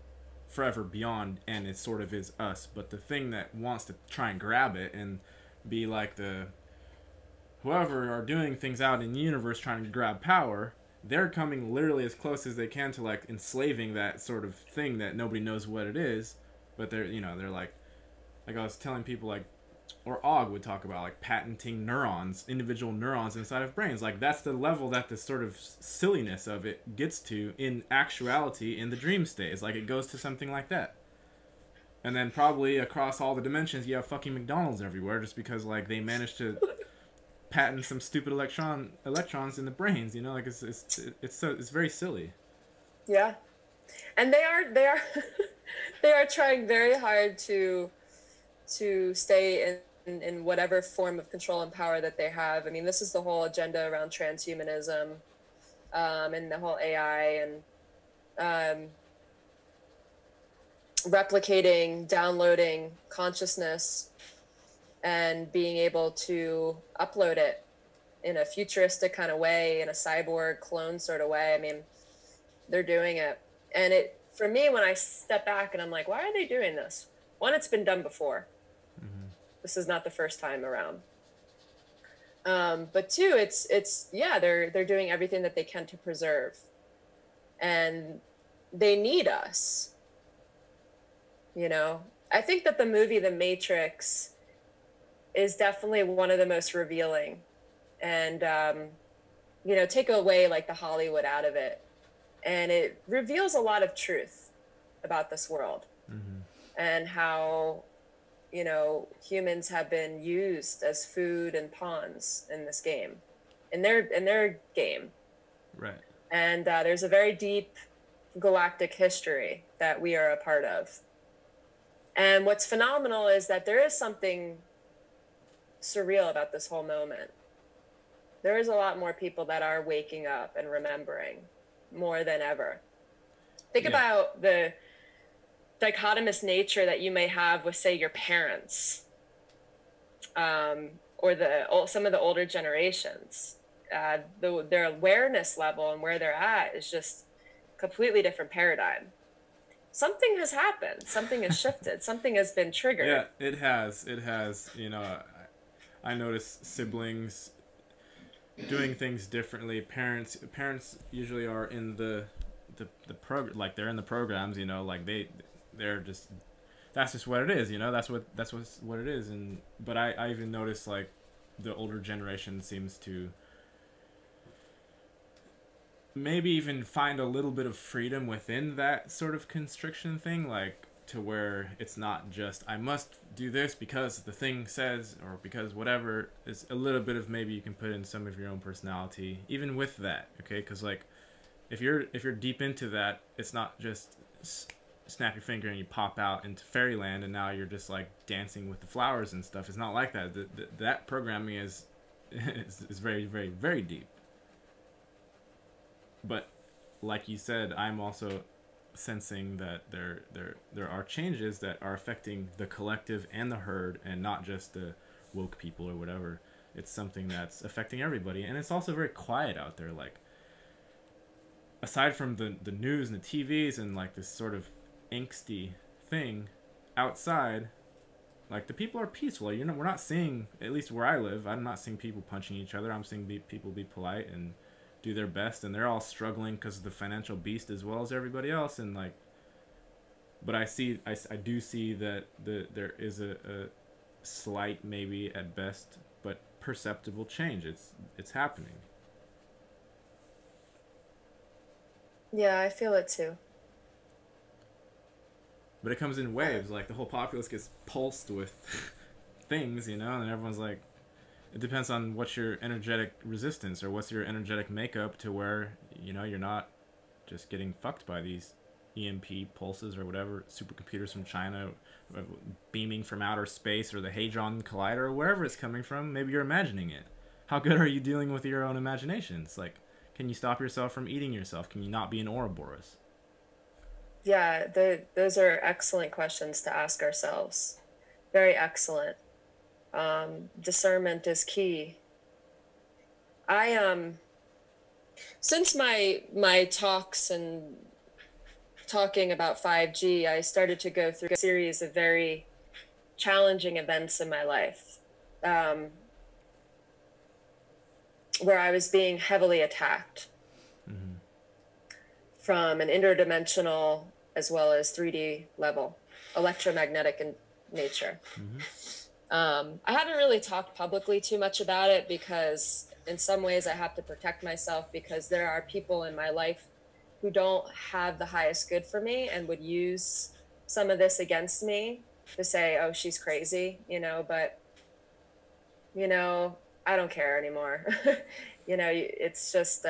forever beyond, and it sort of is us. But the thing that wants to try and grab it and be like the whoever are doing things out in the universe trying to grab power, they're coming literally as close as they can to like enslaving that sort of thing that nobody knows what it is. But they're like I was telling people like, or Og would talk about like patenting neurons, individual neurons inside of brains. Like that's the level that the sort of silliness of it gets to in actuality in the dream state. It's like it goes to something like that. And then probably across all the dimensions, you have fucking McDonald's everywhere, just because like they managed to patent some stupid electrons in the brains. Like it's very silly. Yeah. And they are they are trying very hard to stay in whatever form of control and power that they have. I mean, this is the whole agenda around transhumanism, and the whole AI and um, replicating, downloading consciousness and being able to upload it in a futuristic kind of way, in a cyborg clone sort of way. I mean, they're doing it. And it, for me, when I step back and I'm like, why are they doing this? One, it's been done before. Mm-hmm. This is not the first time around. But two, yeah, they're doing everything that they can to preserve, and they need us. I think that the movie The Matrix is definitely one of the most revealing, and take away like the Hollywood out of it, and it reveals a lot of truth about this world Mm-hmm. and how humans have been used as food and pawns in this game, in their game. Right. And there's a very deep galactic history that we are a part of. And what's phenomenal is that there is something surreal about this whole moment. There is a lot more people that are waking up and remembering more than ever. Think Yeah. about the dichotomous nature that you may have with, say, your parents, or some of the older generations. Their awareness level and where they're at is just completely different paradigm. Something has happened. Something has shifted. Something has been Yeah, triggered. it has. It has. I notice siblings doing things differently. Parents usually are in the program, like they're in the programs. Like they're just that's just what it is. What it is. And but I even notice like the older generation seems to maybe even find a little bit of freedom within that sort of constriction thing, like to where it's not just I must do this because the thing says or because whatever. It's a little bit of maybe you can put in some of your own personality even with that, okay? Because like if you're deep into that, it's not just snap your finger and you pop out into fairyland and now you're just like dancing with the flowers and stuff. It's not like that. That programming is very, very, very deep. But like you said, I'm also sensing that there are changes that are affecting the collective and the herd, and not just the woke people or whatever. It's something that's affecting everybody, and it's also very quiet out there. Like aside from the news and the TVs and like this sort of angsty thing outside, like the people are peaceful. We're not seeing, at least where I live, I'm not seeing people punching each other. I'm seeing people be polite and do their best, and they're all struggling because of the financial beast as well as everybody else. And like, but I do see that there is a slight, maybe at best, but perceptible change. It's happening. Yeah, I feel it too. But it comes in waves. Like the whole populace gets pulsed with things, and everyone's like, it depends on what's your energetic resistance or what's your energetic makeup to where you're not just getting fucked by these EMP pulses or whatever supercomputers from China beaming from outer space or the Hadron Collider or wherever it's coming from. Maybe you're imagining it. How good are you dealing with your own imaginations? Like, can you stop yourself from eating yourself? Can you not be an Ouroboros? Yeah, those are excellent questions to ask ourselves. Very excellent. Discernment is key. I since my talks and talking about 5G, I started to go through a series of very challenging events in my life, um, where I was being heavily attacked Mm-hmm. from an interdimensional as well as 3D level, electromagnetic in nature. Mm-hmm. I haven't really talked publicly too much about it because in some ways I have to protect myself because there are people in my life who don't have the highest good for me and would use some of this against me to say, oh, she's crazy, but, you know, I don't care anymore. It's just,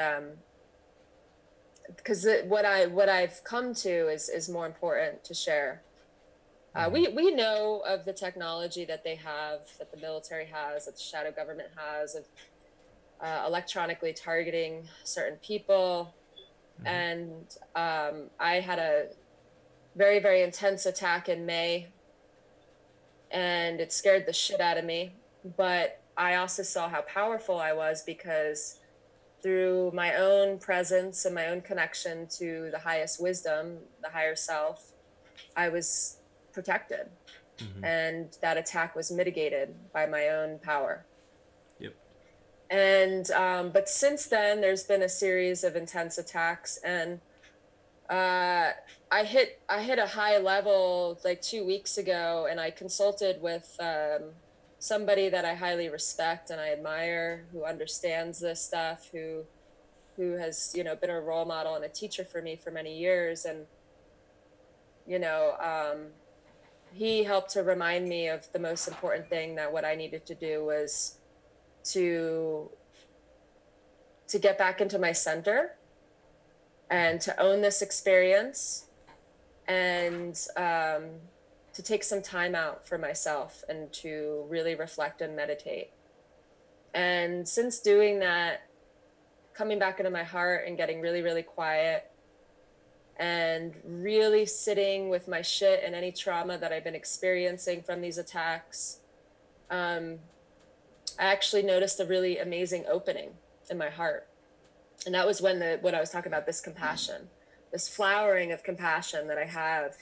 because what I've come to is more important to share. Mm-hmm. We know of the technology that they have, that the military has, that the shadow government has, of electronically targeting certain people. Mm-hmm. And I had a very, very intense attack in May, and it scared the shit out of me. But I also saw how powerful I was because through my own presence and my own connection to the highest wisdom, the higher self, I was protected. Mm-hmm. And that attack was mitigated by my own power. Yep. And but since then, there's been a series of intense attacks, and uh, I hit a high level like 2 weeks ago, and I consulted with somebody that I highly respect and I admire, who understands this stuff, who has been a role model and a teacher for me for many years, and you know um, he helped to remind me of the most important thing, that what I needed to do was to get back into my center and to own this experience, and to take some time out for myself and to really reflect and meditate. And since doing that, coming back into my heart and getting really, really quiet and really sitting with my shit and any trauma that I've been experiencing from these attacks, um, I actually noticed a really amazing opening in my heart. And that was when what I was talking about, this compassion, this flowering of compassion that I have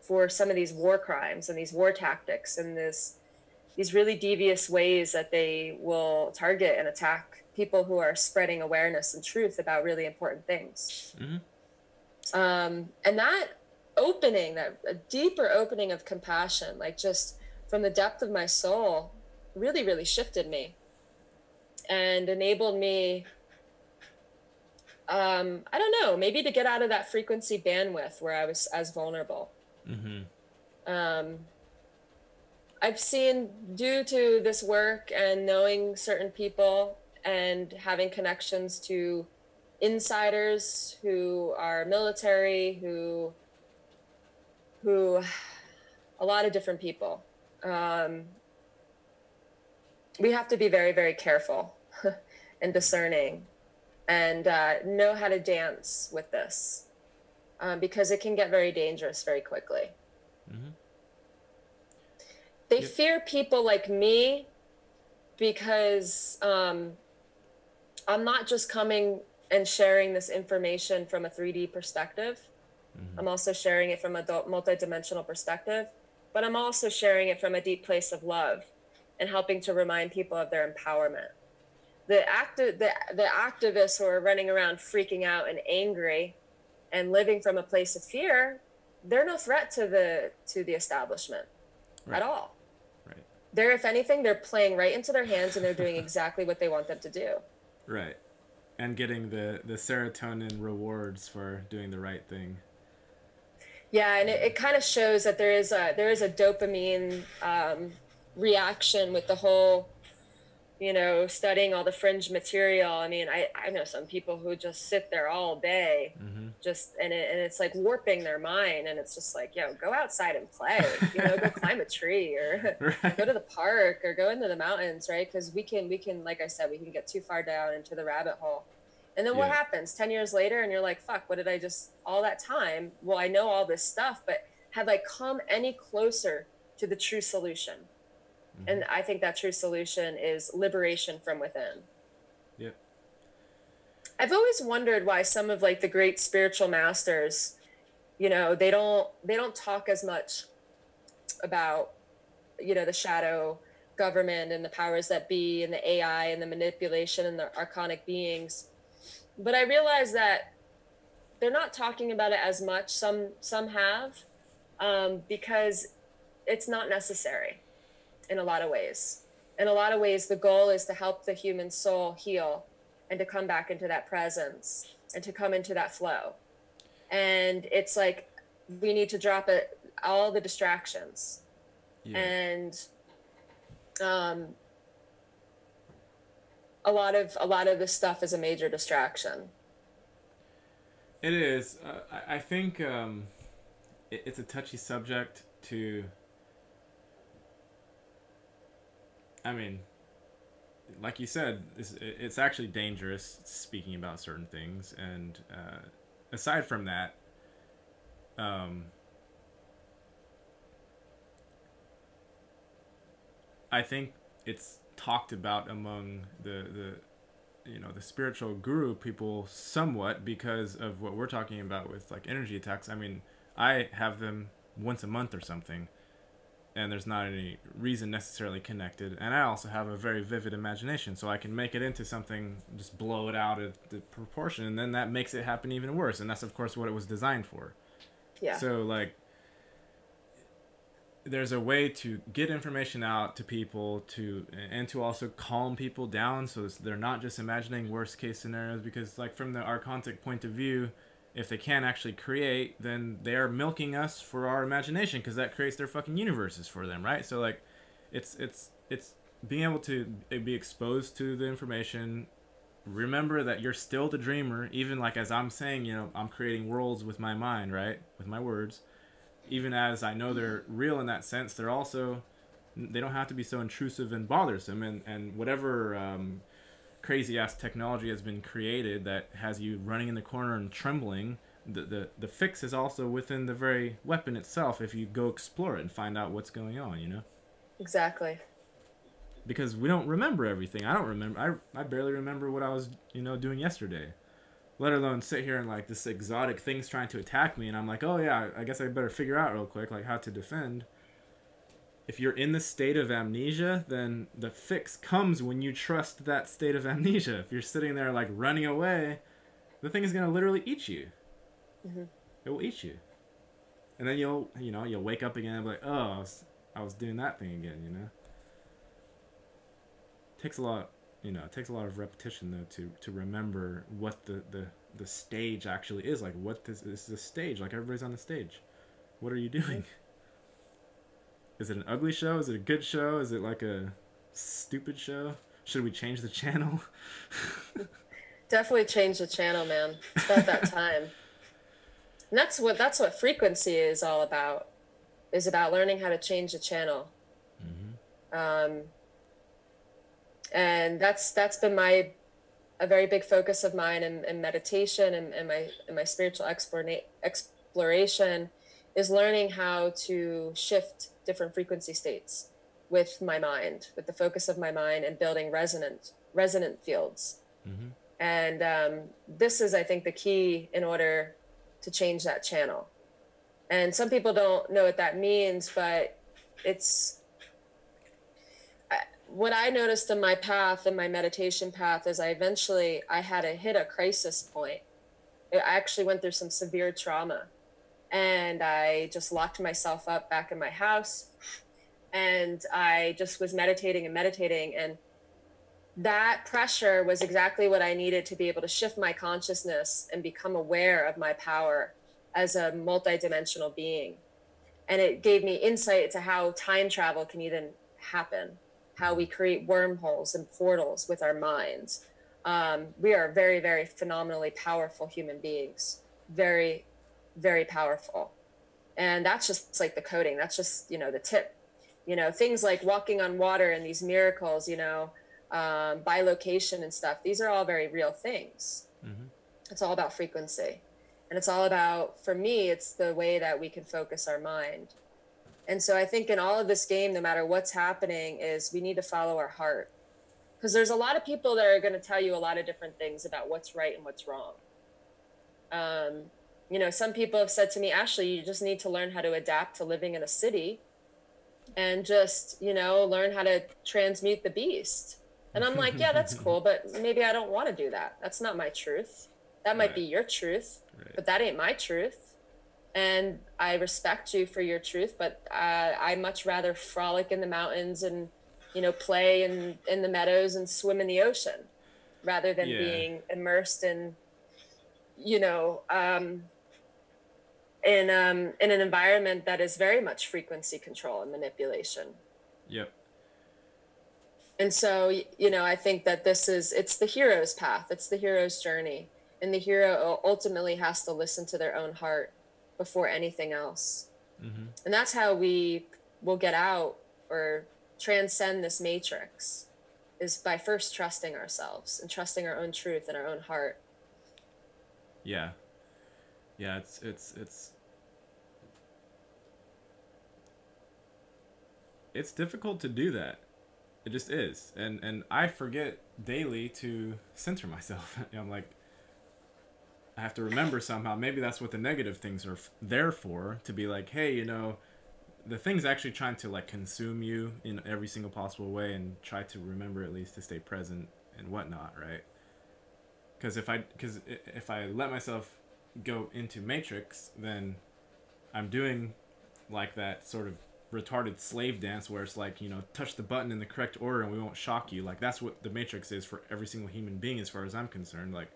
for some of these war crimes and these war tactics and these really devious ways that they will target and attack people who are spreading awareness and truth about really important things. Mm-hmm. And that opening, that a deeper opening of compassion, like just from the depth of my soul, really, really shifted me and enabled me, I don't know, maybe to get out of that frequency bandwidth where I was as vulnerable. Mm-hmm. Um, I've seen, due to this work and knowing certain people and having connections to insiders who are military, who a lot of different people. We have to be very, very careful and discerning, and know how to dance with this, because it can get very dangerous very quickly. Mm-hmm. They Yep. fear people like me because I'm not just coming and sharing this information from a 3D perspective. Mm-hmm. I'm also sharing it from a multidimensional perspective, but I'm also sharing it from a deep place of love and helping to remind people of their empowerment. The activists who are running around freaking out and angry and living from a place of fear, they're no threat to the establishment at Right. all. Right. They're, if anything, they're playing right into their hands, and they're doing exactly what they want them to do. Right. And getting the serotonin rewards for doing the right thing. Yeah, and it kind of shows that there is a dopamine reaction with the whole, studying all the fringe material. I mean, I know some people who just sit there all day, Mm-hmm. just and it's like warping their mind, and it's just like, yo, go outside and play, go climb a tree or go Right. to the park or go into the mountains, right? Because we can, like I said, we can get too far down into the rabbit hole. And then what Yeah. happens 10 years later and you're like, fuck, what did I just all that time? Well, I know all this stuff, but have I come any closer to the true solution? Mm-hmm. And I think that true solution is liberation from within. Yep. I've always wondered why some of like the great spiritual masters, they don't talk as much about, the shadow government and the powers that be and the AI and the manipulation and the archonic beings. But I realize that they're not talking about it as much. Some have, because it's not necessary in a lot of ways. In a lot of ways, the goal is to help the human soul heal and to come back into that presence and to come into that flow. And it's like we need to drop it, all the distractions. Yeah. And um, a lot of this stuff is a major distraction. It is. I think it's a touchy subject to. I mean, like you said, it's actually dangerous speaking about certain things, and aside from that, um, I think it's talked about among the spiritual guru people somewhat because of what we're talking about with like energy attacks. I mean, I have them once a month or something, and there's not any reason necessarily connected. And I also have a very vivid imagination, so I can make it into something, just blow it out of the proportion, and then that makes it happen even worse. And that's of course what it was designed for. Yeah, So like, there's a way to get information out to people and to also calm people down so they're not just imagining worst case scenarios, because like from the archontic point of view, if they can't actually create, then they are milking us for our imagination because that creates their fucking universes for them, right? So like, it's being able to be exposed to the information. Remember that you're still the dreamer, even like as I'm saying, I'm creating worlds with my mind, right, with my words. Even as I know they're real in that sense, they're also, they don't have to be so intrusive and bothersome. And whatever crazy ass technology has been created that has you running in the corner and trembling, the fix is also within the very weapon itself if you go explore it and find out what's going on. exactly. Because we don't remember everything. I don't remember. I barely remember what I was doing yesterday, let alone sit here and like this exotic thing's trying to attack me, and I'm like, oh yeah, I guess I better figure out real quick like how to defend. If you're in the state of amnesia, then the fix comes when you trust that state of amnesia. If you're sitting there like running away, the thing is gonna literally eat you. Hmm. It will eat you, and then you'll wake up again and be like, oh, I was doing that thing again. It takes a lot. It takes a lot of repetition though to remember what the stage actually is. Like, what this is the stage. Like, everybody's on the stage. What are you Hmm. doing? Is it an ugly show? Is it a good show? Is it like a stupid show? Should we change the channel? Definitely change the channel, man. It's about that time. And that's what frequency is all about. Is about learning how to change the channel. Mm-hmm. Um, and that's been a very big focus of mine in meditation and my spiritual exploration is learning how to shift different frequency states with my mind, with the focus of my mind, and building resonant fields. Mm-hmm. And this is, I think, the key in order to change that channel. And some people don't know what that means, but it's what I noticed in my path, in my meditation path, is I had to hit a crisis point. I actually went through some severe trauma, and I just locked myself up back in my house, and I just was meditating and meditating, and that pressure was exactly what I needed to be able to shift my consciousness and become aware of my power as a multidimensional being. And it gave me insight into how time travel can even happen, how we create wormholes and portals with our minds. We are very, very phenomenally powerful human beings, very, very powerful. And that's just like the coding. That's just, the tip. Things like walking on water and these miracles, bilocation and stuff. These are all very real things. Mm-hmm. It's all about frequency. And it's all about, for me, it's the way that we can focus our mind. And so I think in all of this game, no matter what's happening, is we need to follow our heart. Because there's a lot of people that are going to tell you a lot of different things about what's right and what's wrong. Some people have said to me, Ashley, you just need to learn how to adapt to living in a city and just, learn how to transmute the beast. And I'm like, yeah, that's cool, but maybe I don't want to do that. That's not my truth. That might be Right. your truth, Right. but that ain't my truth. And I respect you for your truth, but I much rather frolic in the mountains and, play in the meadows and swim in the ocean rather than Yeah. being immersed in, you know, in an environment that is very much frequency control and manipulation. Yep. And so, I think that it's the hero's path, it's the hero's journey. And the hero ultimately has to listen to their own heart before anything else. Mm-hmm. And that's how we will get out or transcend this matrix, is by first trusting ourselves and trusting our own truth and our own heart. Yeah. Yeah. It's difficult to do that. It just is, and I forget daily to center myself. I'm like, I have to remember somehow. Maybe that's what the negative things are there for, to be like, hey, the thing's actually trying to like consume you in every single possible way, and try to remember at least to stay present and whatnot, right? Because if I let myself go into Matrix, then I'm doing like that sort of retarded slave dance where it's like, touch the button in the correct order and we won't shock you. Like that's what the Matrix is for every single human being, as far as I'm concerned. Like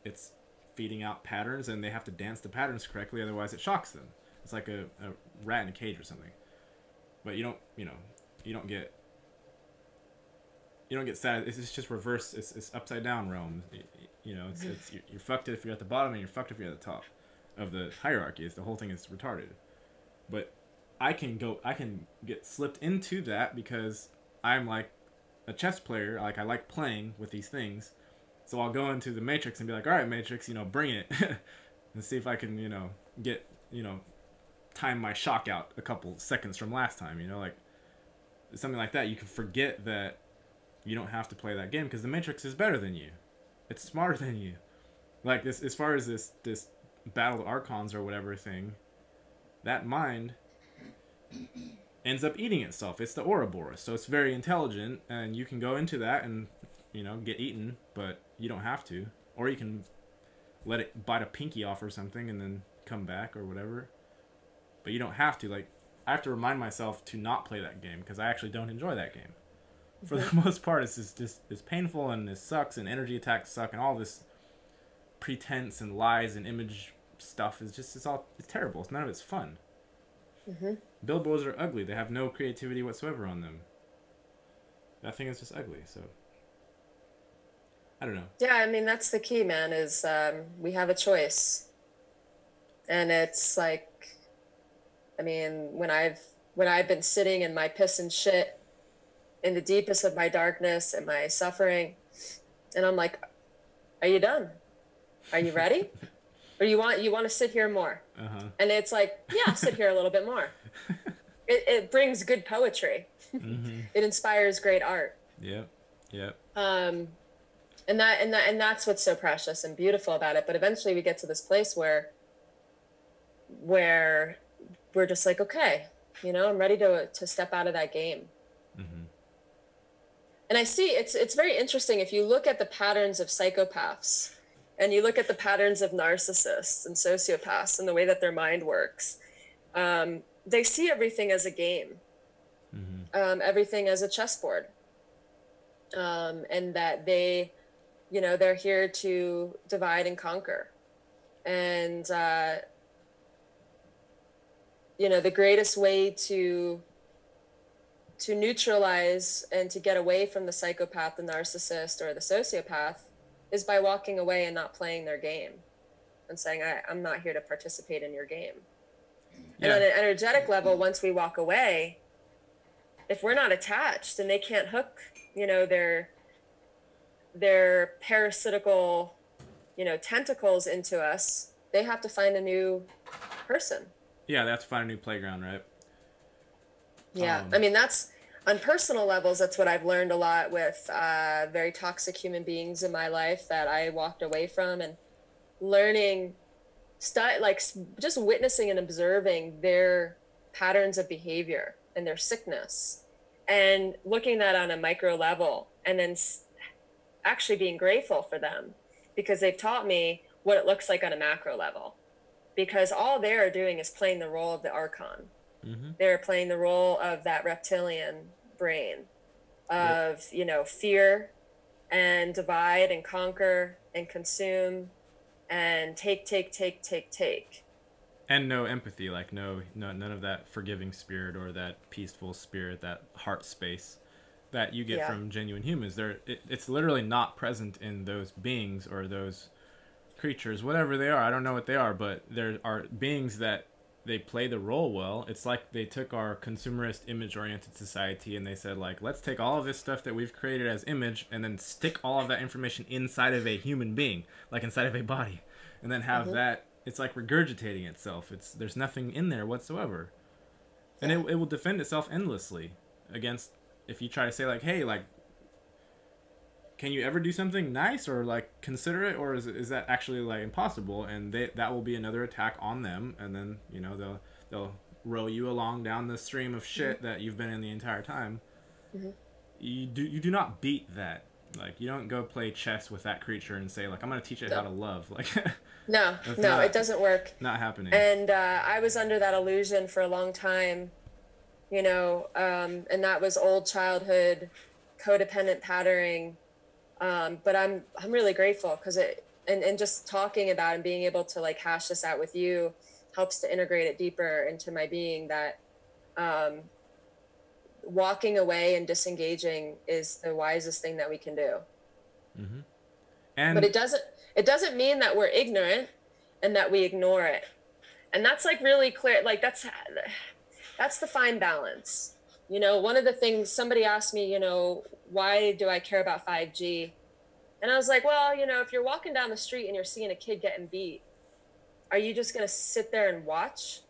it's feeding out patterns and they have to dance the patterns correctly, otherwise it shocks them. It's like a rat in a cage or something. But you don't get sad. It's just reverse. It's upside down realm. It's you're fucked if you're at the bottom and you're fucked if you're at the top of the hierarchy. It's the whole thing is retarded. But I can get slipped into that because I'm like a chess player. Like I like playing with these things, so I'll go into the Matrix and be like, all right, Matrix, bring it, and see if I can, get, time my shock out a couple seconds from last time. Like something like that. You can forget that you don't have to play that game because the Matrix is better than you. It's smarter than you. Like this, as far as this battle of archons or whatever thing, that mind ends up eating itself. It's the Ouroboros, so it's very intelligent, and you can go into that and get eaten, but you don't have to, or you can let it bite a pinky off or something and then come back or whatever. But you don't have to. Like I have to remind myself to not play that game because I actually don't enjoy that game. For the most part, just it's painful and it sucks and energy attacks suck and all this pretense and lies and image stuff is just it's terrible. It's none of it's fun. Mm-hmm. Billboards are ugly. They have no creativity whatsoever on them. That thing is just ugly. So I don't know. Yeah, I mean that's the key, man. Is we have a choice, and it's like, I mean, when I've been sitting in my piss and shit in the deepest of my darkness and my suffering, and I'm like, are you done? Are you ready? Or you want to sit here more? Uh-huh. And it's like, yeah, I'll sit here a little bit more. It brings good poetry. Mm-hmm. It inspires great art. Yep. Yep. And that's what's so precious and beautiful about it. But eventually we get to this place where we're just like, okay, I'm ready to step out of that game. Mm-hmm. And I see it's very interesting if you look at the patterns of psychopaths and you look at the patterns of narcissists and sociopaths and the way that their mind works. They see everything as a game, Mm-hmm. everything as a chessboard, and that they're here to divide and conquer. And the greatest way to neutralize and to get away from the psychopath, the narcissist, or the sociopath is by walking away and not playing their game and saying, I'm not here to participate in your game. And Yeah. on an energetic level, once we walk away, if we're not attached and they can't hook, their parasitical, tentacles into us, they have to find a new person. Yeah, that's find a new playground, right? Yeah. I mean, that's on personal levels, that's what I've learned a lot with very toxic human beings in my life that I walked away from, and learning, like just witnessing and observing their patterns of behavior and their sickness, and looking at that on a micro level, and then actually being grateful for them because they've taught me what it looks like on a macro level. Because all they're doing is playing the role of the archon. Mm-hmm. They're playing the role of that reptilian brain Yep. of, fear and divide and conquer and consume and take, take, take, take, take. And no empathy, like none of that forgiving spirit or that peaceful spirit, that heart space that you get Yeah. from genuine humans. It's literally not present in those beings or those creatures, whatever they are. I don't know what they are, but there are beings that they play the role well. It's like they took our consumerist image oriented society and they said, like, let's take all of this stuff that we've created as image and then stick all of that information inside of a human being, like inside of a body, and then have Mm-hmm. that. It's like regurgitating itself. There's nothing in there whatsoever, and Yeah. it will defend itself endlessly against, if you try to say, like, hey, like, can you ever do something nice or like consider it, or is that actually like impossible, and that will be another attack on them, and then they'll row you along down the stream of Mm-hmm. shit that you've been in the entire time. Mm-hmm. You do not beat that. Like, you don't go play chess with that creature and say, like, I'm gonna teach it how No, to love. Like, no, that's no, it not doesn't work. not happening. And I was under that illusion for a long time, and that was old childhood codependent patterning. But I'm really grateful because and just talking about and being able to like hash this out with you helps to integrate it deeper into my being, that um, walking away and disengaging is the wisest thing that we can do. Mm-hmm. But And it doesn't mean that we're ignorant and that we ignore it. And that's like really clear. Like that's the fine balance. One of the things somebody asked me, why do I care about 5G? And I was like, well, if you're walking down the street and you're seeing a kid getting beat, are you just going to sit there and watch?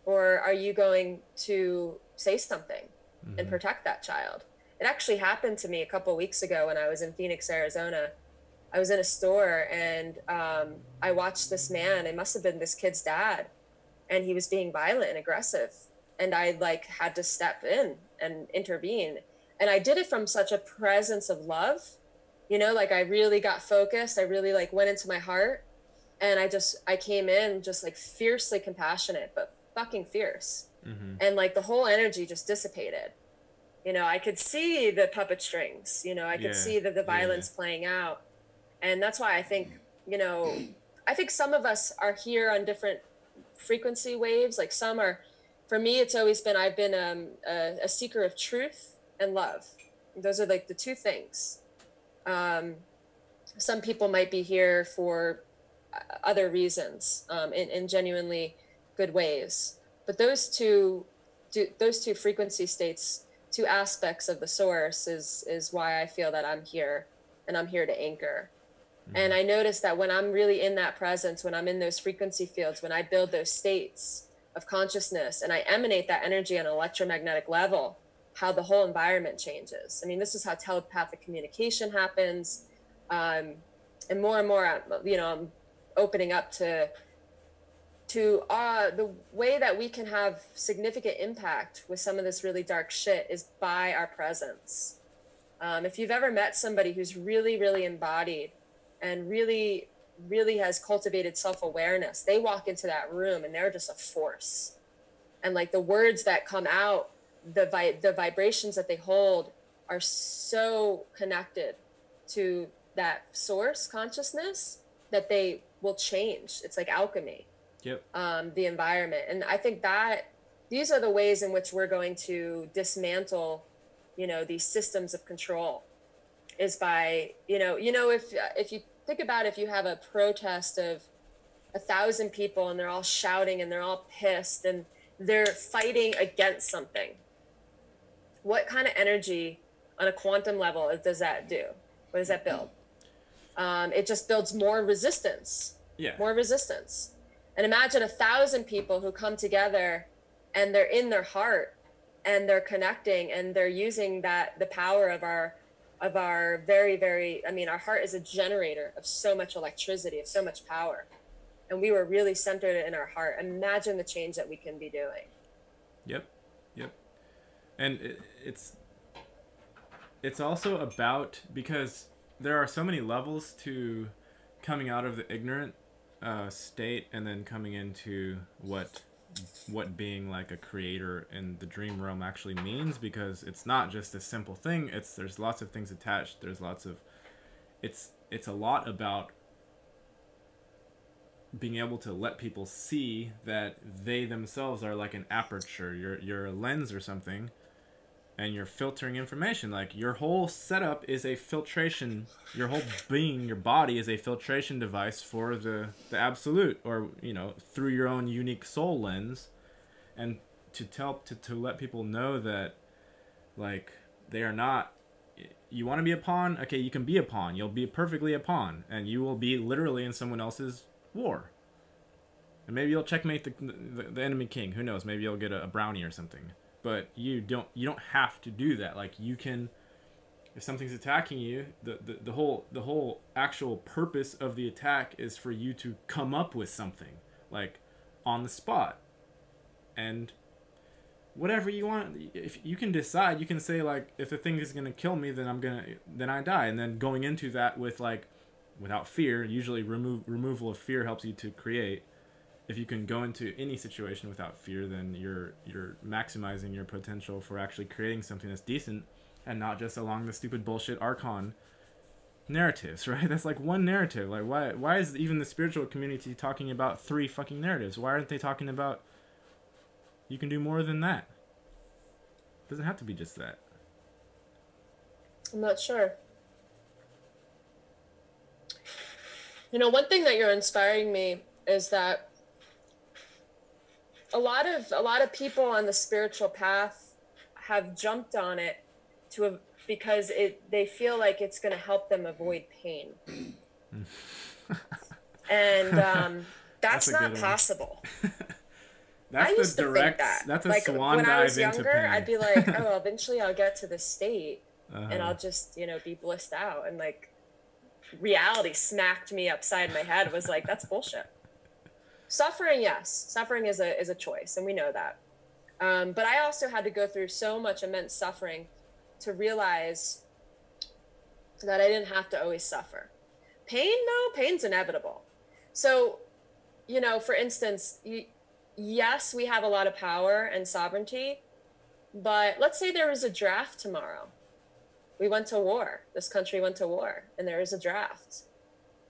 Or are you going to say something and mm-hmm. protect that child? It actually happened to me a couple of weeks ago when I was in Phoenix, Arizona. I was in a store and I watched this man. It must have been this kid's dad, and he was being violent and aggressive. And I like had to step in and intervene. And I did it from such a presence of love, like I really got focused. I really like went into my heart, and I came in just like fiercely compassionate, but fucking fierce. Mm-hmm. And like the whole energy just dissipated. I could see the puppet strings, I could Yeah, see the yeah, violence playing out. And that's why I think, some of us are here on different frequency waves. Like some are, for me, it's always been, I've been a seeker of truth and love. Those are like the two things. Um, some people might be here for other reasons, in genuinely good ways. But those two frequency states, two aspects of the source is why I feel that I'm here, and I'm here to anchor. mm-hmm. And I notice that when I'm really in that presence, when I'm in those frequency fields, when I build those states of consciousness and I emanate that energy on an electromagnetic level, how the whole environment changes. I mean, this is how telepathic communication happens. Um, and more, I'm opening up to the way that we can have significant impact with some of this really dark shit is by our presence. If you've ever met somebody who's really, really embodied and really, really has cultivated self-awareness, they walk into that room and they're just a force. And like the words that come out, the vibrations that they hold are so connected to that source consciousness that they will change. It's like alchemy. Yep. the environment. And I think that these are the ways in which we're going to dismantle, these systems of control, is by, if you think about, if you have a protest of 1,000 people and they're all shouting and they're all pissed and they're fighting against something, what kind of energy on a quantum level does that do? What does that build? It just builds more resistance, Yeah. more resistance. And imagine 1,000 people who come together and they're in their heart and they're connecting and they're using the power of our very, very, I mean, our heart is a generator of so much electricity, of so much power. And we were really centered in our heart. Imagine the change that we can be doing. Yep. Yep. And it's also about, because there are so many levels to coming out of the ignorant state and then coming into what being like a creator in the dream realm actually means, because it's not just a simple thing. There's lots of things attached. There's lots of it's a lot about being able to let people see that they themselves are like an aperture. You're a lens or something, and you're filtering information. Like, your whole setup is a filtration. Your whole being, your body, is a filtration device for the absolute, or through your own unique soul lens. And to let people know that, like, they are not. You want to be a pawn? Okay, you can be a pawn. You'll be perfectly a pawn, and you will be literally in someone else's war. And maybe you'll checkmate the enemy king. Who knows? Maybe you'll get a brownie or something. But you don't have to do that. Like, you can, if something's attacking you, the whole actual purpose of the attack is for you to come up with something, like, on the spot. And whatever you want, if you can decide, you can say, like, if the thing is going to kill me, then I die. And then going into that with, like, without fear, usually removal of fear helps you to create. If you can go into any situation without fear, then you're maximizing your potential for actually creating something that's decent, and not just along the stupid bullshit Archon narratives, right? That's like one narrative. Like, why is even the spiritual community talking about 3 fucking narratives? Why aren't they talking about you can do more than that? It doesn't have to be just that. I'm not sure. One thing that you're inspiring me is that a lot of people on the spiritual path have jumped on it because they feel like it's going to help them avoid pain. And That's that's a not good one. possible. I That's the used to think direct. that. That's a Like, swan when I was dive into younger, I'd pain. be like, oh, well, eventually I'll get to this state and Uh-huh. I'll just, be blissed out. And, like, reality smacked me upside my head. Was like, that's bullshit. Suffering, yes. Suffering is a choice, and we know that. But I also had to go through so much immense suffering to realize that I didn't have to always suffer. Pain, no, pain's inevitable. So, for instance, yes, we have a lot of power and sovereignty, but let's say there was a draft tomorrow. We went to war. This country went to war, and there is a draft.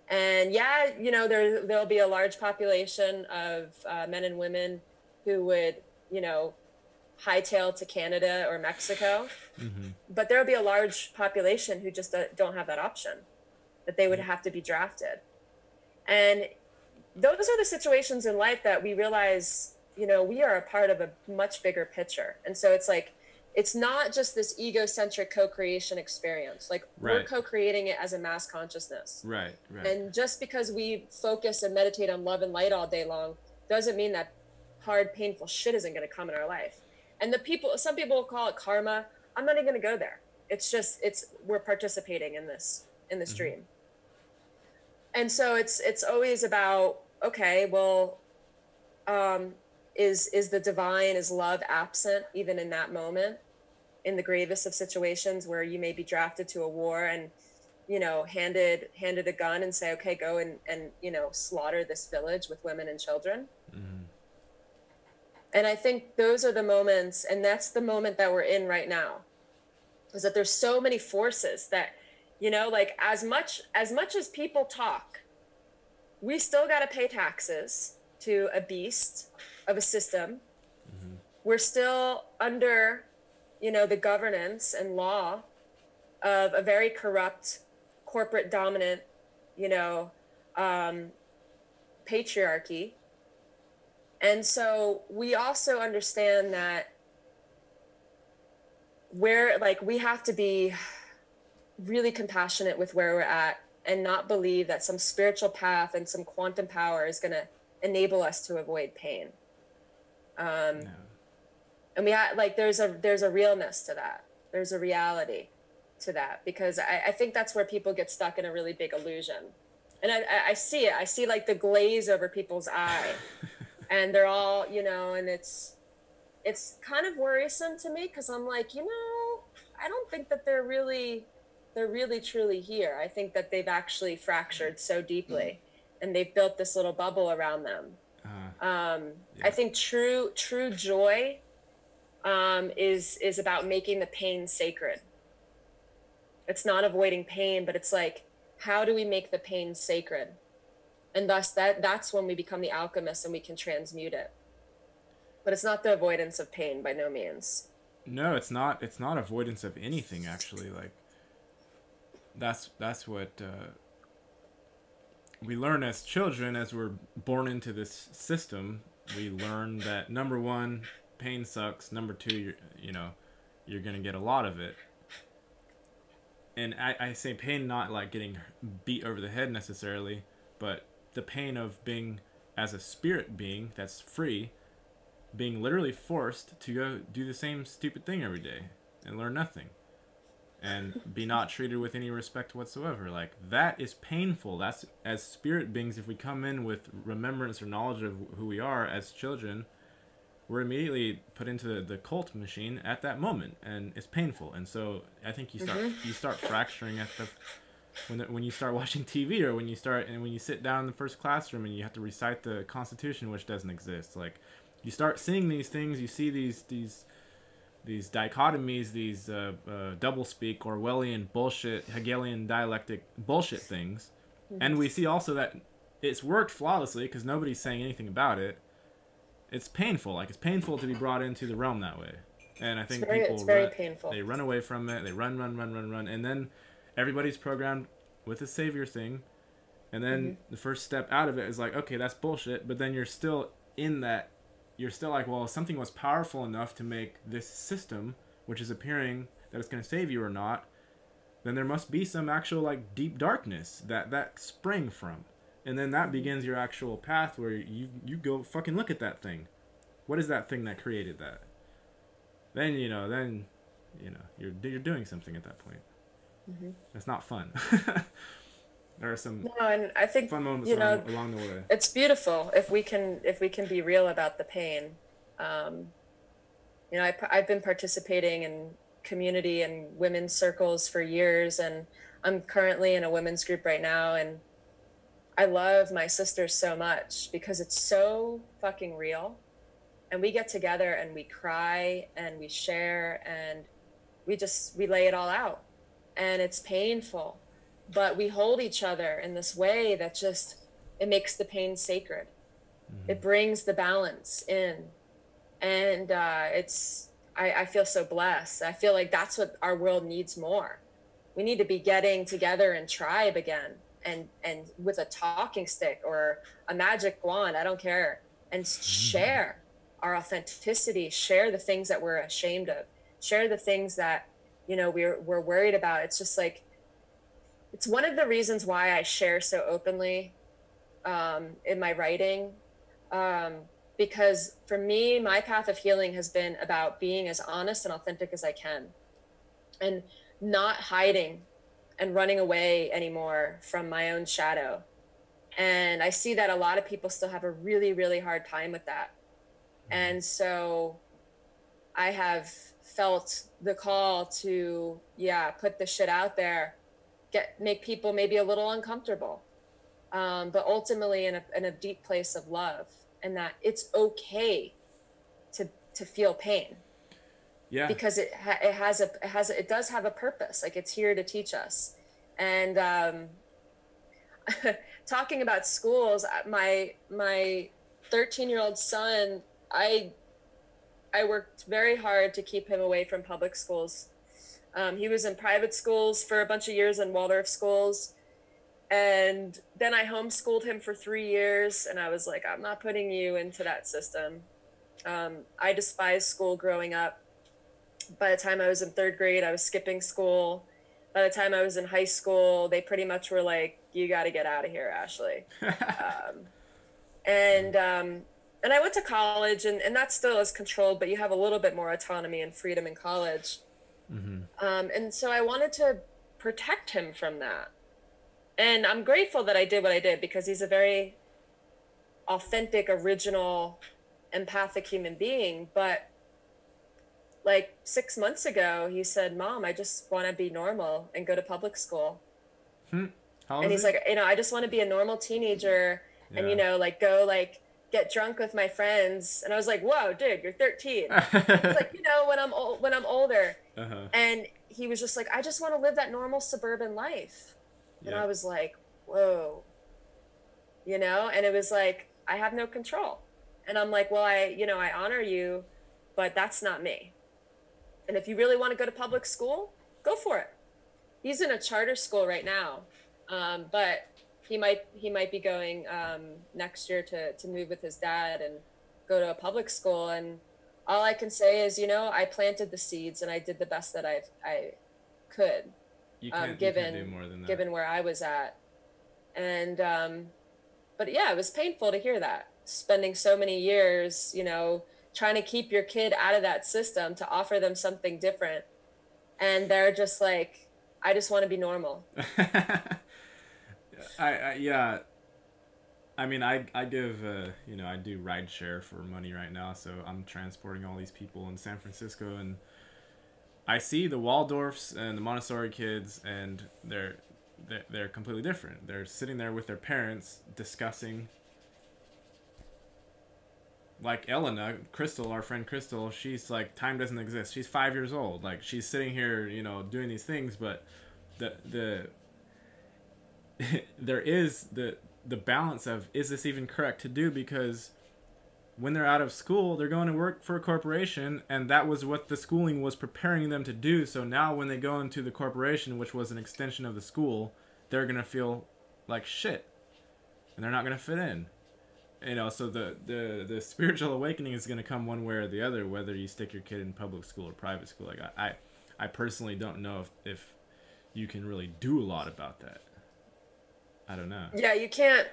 And yeah, there'll be a large population of men and women who would, hightail to Canada or Mexico, Mm-hmm. but there'll be a large population who just don't have that option, that they would Yep. have to be drafted. And those are the situations in life that we realize, we are a part of a much bigger picture. And so it's like, it's not just this egocentric co-creation experience. Like, we're Right. co-creating it as a mass consciousness. Right. Right. And just because we focus and meditate on love and light all day long doesn't mean that hard, painful shit isn't going to come in our life. And some people call it karma. I'm not even going to go there. It's just, we're participating in this Mm-hmm. dream. And so it's always about, okay, well, is the divine, is love absent even in that moment, in the gravest of situations where you may be drafted to a war and, handed a gun and say, okay, go and slaughter this village with women and children. Mm-hmm. And I think those are the moments, and that's the moment that we're in right now, is that there's so many forces that, like, as much as people talk, we still got to pay taxes to a beast of a system. Mm-hmm. We're still under, the governance and law of a very corrupt, corporate dominant, you know, um, patriarchy. And so we also understand that we have to be really compassionate with where we're at and not believe that some spiritual path and some quantum power is going to enable us to avoid pain. Um, No. and there's a realness to that. There's a reality to that, because I think that's where people get stuck in a really big illusion. And I see it. I see like the glaze over people's eye, and they're all, and it's kind of worrisome to me, because I'm like, I don't think that they're really truly here. I think that they've actually fractured so deeply, and they've built this little bubble around them. Uh, I yeah. think true joy is about making the pain sacred. It's not avoiding pain, but it's like, how do we make the pain sacred? And thus that's when we become the alchemist and we can transmute it. But it's not the avoidance of pain, by no means. No, it's not. It's not avoidance of anything. Actually, like that's what we learn as children, as we're born into this system. We learn that number one, pain sucks. Number two, you're gonna get a lot of it. And I say pain not like getting beat over the head necessarily, but the pain of being as a spirit being that's free, being literally forced to go do the same stupid thing every day and learn nothing and be not treated with any respect whatsoever. Like that is painful. That's, as spirit beings, if we come in with remembrance or knowledge of who we are as children, we're immediately put into the cult machine at that moment, and it's painful. And so I think you start fracturing at the when you start watching TV, or when you sit down in the first classroom and you have to recite the Constitution, which doesn't exist. Like you start seeing these things, you see these dichotomies, these doublespeak, Orwellian bullshit, Hegelian dialectic bullshit things, and we see also that it's worked flawlessly because nobody's saying anything about it. It's painful. Like it's painful to be brought into the realm that way, and I think It's people very run. painful. They run away from it. They run, and then everybody's programmed with the savior thing, and then the first step out of it is like, okay, that's bullshit. But then you're still in that. You're still like, well, if something was powerful enough to make this system, which is appearing that it's going to save you or not, then there must be some actual like deep darkness that sprang from, and then that begins your actual path where you go fucking look at that thing. What is that thing that created that? Then you're doing something at that point. It's not fun. There are some No, and I think, fun moments you know, along the way. it's beautiful if we can be real about the pain. Um, I've been participating in community and women's circles for years, and I'm currently in a women's group right now, and I love my sisters so much because it's so fucking real. And we get together and we cry and we share and we lay it all out. And it's painful, but we hold each other in this way that just, it makes the pain sacred. Mm-hmm. It brings the balance in. And I feel so blessed. I feel like that's what our world needs more. We need to be getting together in tribe again, and with a talking stick or a magic wand, I don't care, and share our authenticity, share the things that we're ashamed of, share the things that we're worried about. It's just like, it's one of the reasons why I share so openly in my writing, um, because for me, my path of healing has been about being as honest and authentic as I can, and not hiding and running away anymore from my own shadow. And I see that a lot of people still have a really, really hard time with that. And so I have felt the call to, yeah, put the shit out there, make people maybe a little uncomfortable, but ultimately in a deep place of love, and that it's okay to feel pain, Yeah. because it does have a purpose. Like, it's here to teach us. And talking about schools, my 13-year-old son, I I worked very hard to keep him away from public schools. He was in private schools for a bunch of years in Waldorf schools. And then I homeschooled him for 3 years. And I was like, I'm not putting you into that system. I despised school growing up. By the time I was in third grade, I was skipping school. By the time I was in high school, they pretty much were like, you got to get out of here, Ashley. Um, and and I went to college, and that still is controlled, but you have a little bit more autonomy and freedom in college. Mm-hmm. And so I wanted to protect him from that. And I'm grateful that I did what I did because he's a very authentic, original, empathic human being. But like 6 months ago, he said, Mom, I just want to be normal and go to public school. Hmm. How And old is he's he? like, I just want to be a normal teenager and, Yeah. like go like get drunk with my friends. And I was like, whoa, dude, you're 13. He's like, when I'm older. Uh-huh. And he was just like, I just want to live that normal suburban life. And I Yep. was like, whoa, and it was like, I have no control. And I'm like, well, I honor you, but that's not me. And if you really want to go to public school, go for it. He's in a charter school right now, but he might be going next year to move with his dad and go to a public school. And all I can say is, I planted the seeds and I did the best that I could, You can't do given more than that. given where I was at. And but yeah, it was painful to hear that. Spending so many years, trying to keep your kid out of that system to offer them something different, and they're just like, I just want to be normal. Yeah. I mean, I give I do ride share for money right now, so I'm transporting all these people in San Francisco, and I see the Waldorfs and the Montessori kids, and they're completely different. They're sitting there with their parents discussing, like Elena, Crystal, our friend Crystal. She's like, time doesn't exist. She's 5 years old. Like, she's sitting here, doing these things, but the there is the balance of, is this even correct to do, because when they're out of school, they're going to work for a corporation, and that was what the schooling was preparing them to do. So now when they go into the corporation, which was an extension of the school, they're going to feel like shit, and they're not going to fit in. So the spiritual awakening is going to come one way or the other, whether you stick your kid in public school or private school. Like, I personally don't know if you can really do a lot about that. I don't know. Yeah, you can't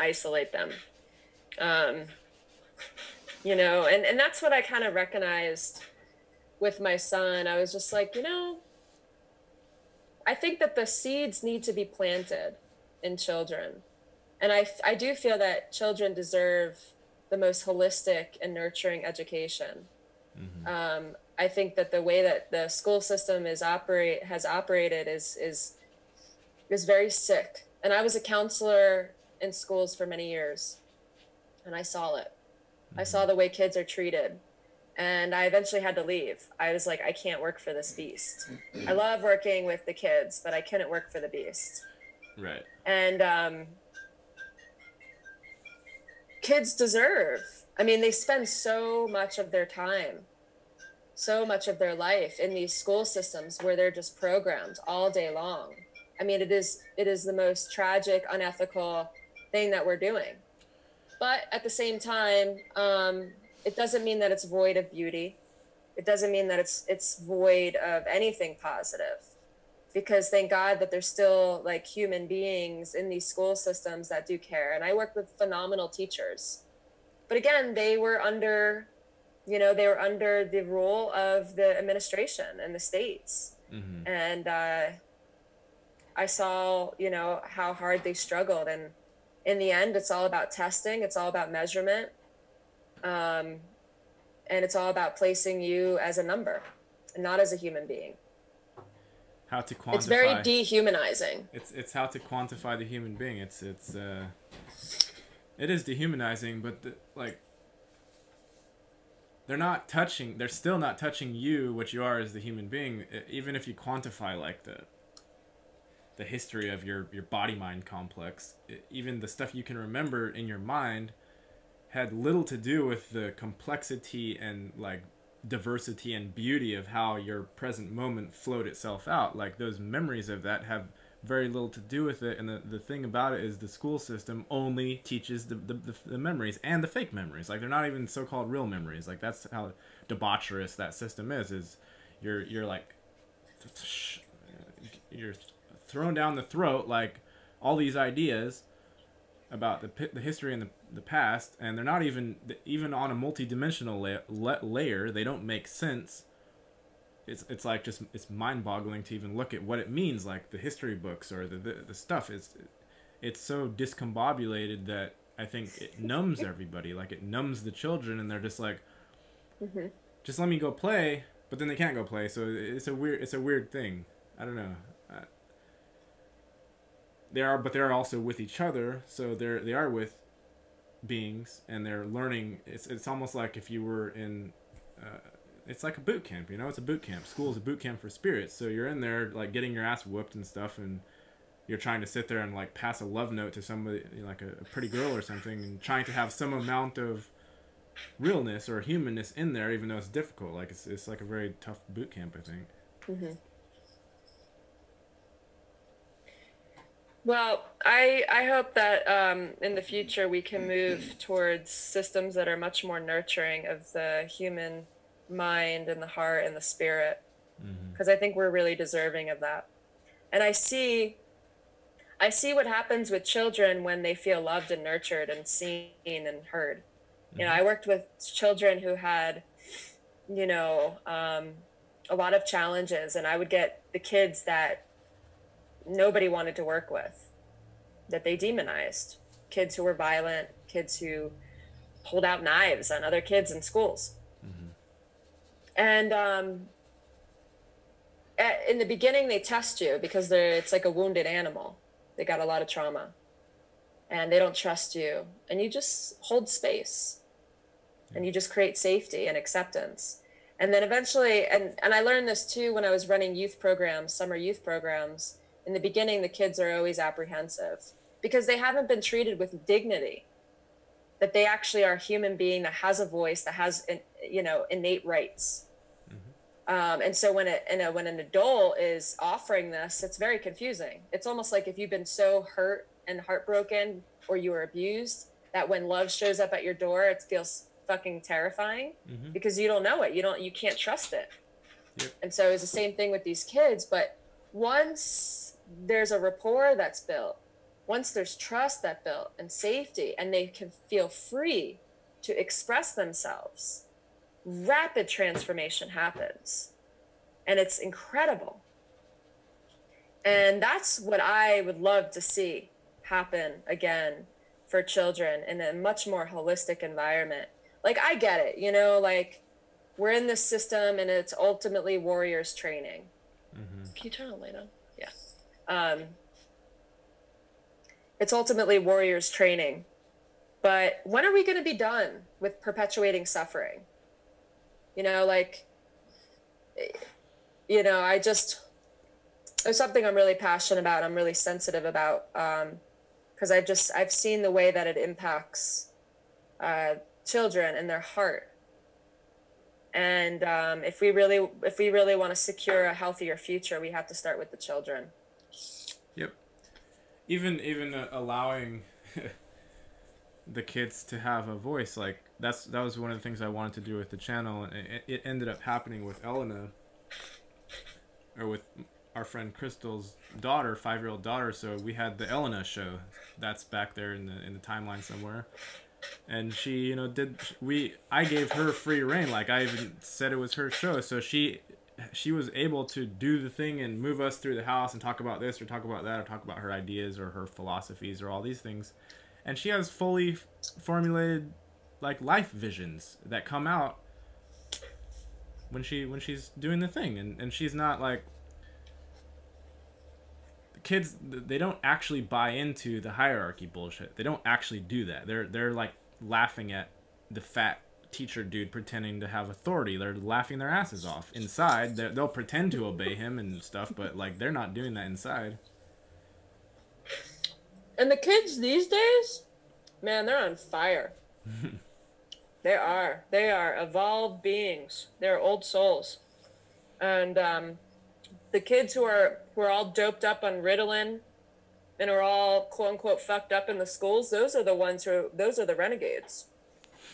isolate them. Um, and that's what I kind of recognized with my son. I was just like, I think that the seeds need to be planted in children. And I do feel that children deserve the most holistic and nurturing education. Mm-hmm. I think that the way that the school system has operated is very sick. And I was a counselor in schools for many years, and I saw it. I Mm-hmm. saw the way kids are treated, and I eventually had to leave. I was like, I can't work for this beast. I love working with the kids, but I couldn't work for the beast. Right. And kids deserve. I mean, they spend so much of their time, so much of their life in these school systems where they're just programmed all day long. I mean, it is the most tragic, unethical thing that we're doing. But at the same time, it doesn't mean that it's void of beauty. It doesn't mean that it's void of anything positive. Because thank God that there's still like human beings in these school systems that do care. And I work with phenomenal teachers. But again, they were under the rule of the administration and the states. Mm-hmm. And I saw, how hard they struggled. And in the end, it's all about testing. It's all about measurement. Um, and it's all about placing you as a number and not as a human being. How to It's very quantify. dehumanizing. It's how to quantify the human being. It is dehumanizing, but like, they're still not touching you, what you are as the human being. Even if you quantify, like, the history of your body mind complex, even the stuff you can remember in your mind had little to do with the complexity and like diversity and beauty of how your present moment flowed itself out. Like those memories of that have very little to do with it. And the thing about it is the school system only teaches the memories and the fake memories. Like they're not even so-called real memories. Like that's how debaucherous that system is you're like you're thrown down the throat like all these ideas about the history and the past, and they're not even on a multi-dimensional layer. They don't make sense. It's like just it's mind-boggling to even look at what it means. Like the history books or the stuff it's so discombobulated that I think it numbs everybody. Like it numbs the children, and they're just like, Mm-hmm. just let me go play, but then they can't go play. So it's a weird thing. I don't know. But they are also with each other. So they are with beings, and they're learning. It's almost like if you were in. It's like a boot camp, you know. It's a boot camp. School is a boot camp for spirits. So you're in there like getting your ass whooped and stuff, and you're trying to sit there and like pass a love note to somebody, like a pretty girl or something, and trying to have some amount of realness or humanness in there, even though it's difficult. Like it's like a very tough boot camp, I think. Mm-hmm. Well, I hope that in the future we can move towards systems that are much more nurturing of the human mind and the heart and the spirit, Mm-hmm. because I think we're really deserving of that. And I see what happens with children when they feel loved and nurtured and seen and heard. You know, Mm-hmm. I worked with children who had, you know, a lot of challenges, and I would get the kids that nobody wanted to work with, that they demonized, kids who were violent, kids who pulled out knives on other kids in schools. Mm-hmm. And in the beginning, they test you because it's like a wounded animal. They got a lot of trauma and they don't trust you. And you just hold space and you just create safety and acceptance. And then eventually, and I learned this too when I was running youth programs, summer youth programs. In the beginning, the kids are always apprehensive because they haven't been treated with dignity, that they actually are a human being that has a voice, that has, you know, innate rights. And so when an adult is offering this, it's very confusing. It's almost like if you've been so hurt and heartbroken or you were abused, that when love shows up at your door, it feels fucking terrifying Mm-hmm. because you don't know it. You can't trust it. Yep. And so it's the same thing with these kids. But once there's a rapport that's built, once there's trust that built and safety, and they can feel free to express themselves, rapid transformation happens. And it's incredible. And that's what I would love to see happen again for children in a much more holistic environment. Like, I get it, you know, like we're in this system and it's ultimately warriors training. Mm-hmm. Can you turn on light on? Yeah. It's ultimately warriors training. But when are we going to be done with perpetuating suffering? You know, like, you know, it's something I'm really passionate about. I'm really sensitive about, because I've seen the way that it impacts children and their heart. And if we really want to secure a healthier future, we have to start with the children. Yep. Even allowing the kids to have a voice, like that was one of the things I wanted to do with the channel, and it ended up happening with Elena, or with our friend Crystal's daughter, 5-year-old daughter. So we had the Elena show that's back there in the timeline somewhere, and she, you know, I gave her free reign. Like I even said it was her show, so she was able to do the thing and move us through the house and talk about this or talk about that or talk about her ideas or her philosophies or all these things. And she has fully formulated like life visions that come out when she's doing the thing, and she's not like, kids, they don't actually buy into the hierarchy bullshit. They don't actually do that. They're like laughing at the fat teacher dude pretending to have authority. They're laughing their asses off. Inside, they'll pretend to obey him and stuff, but like they're not doing that inside. And the kids these days, man, they're on fire. They are evolved beings. They're old souls. And the kids who are all doped up on Ritalin and are all quote unquote fucked up in the schools, those are the renegades.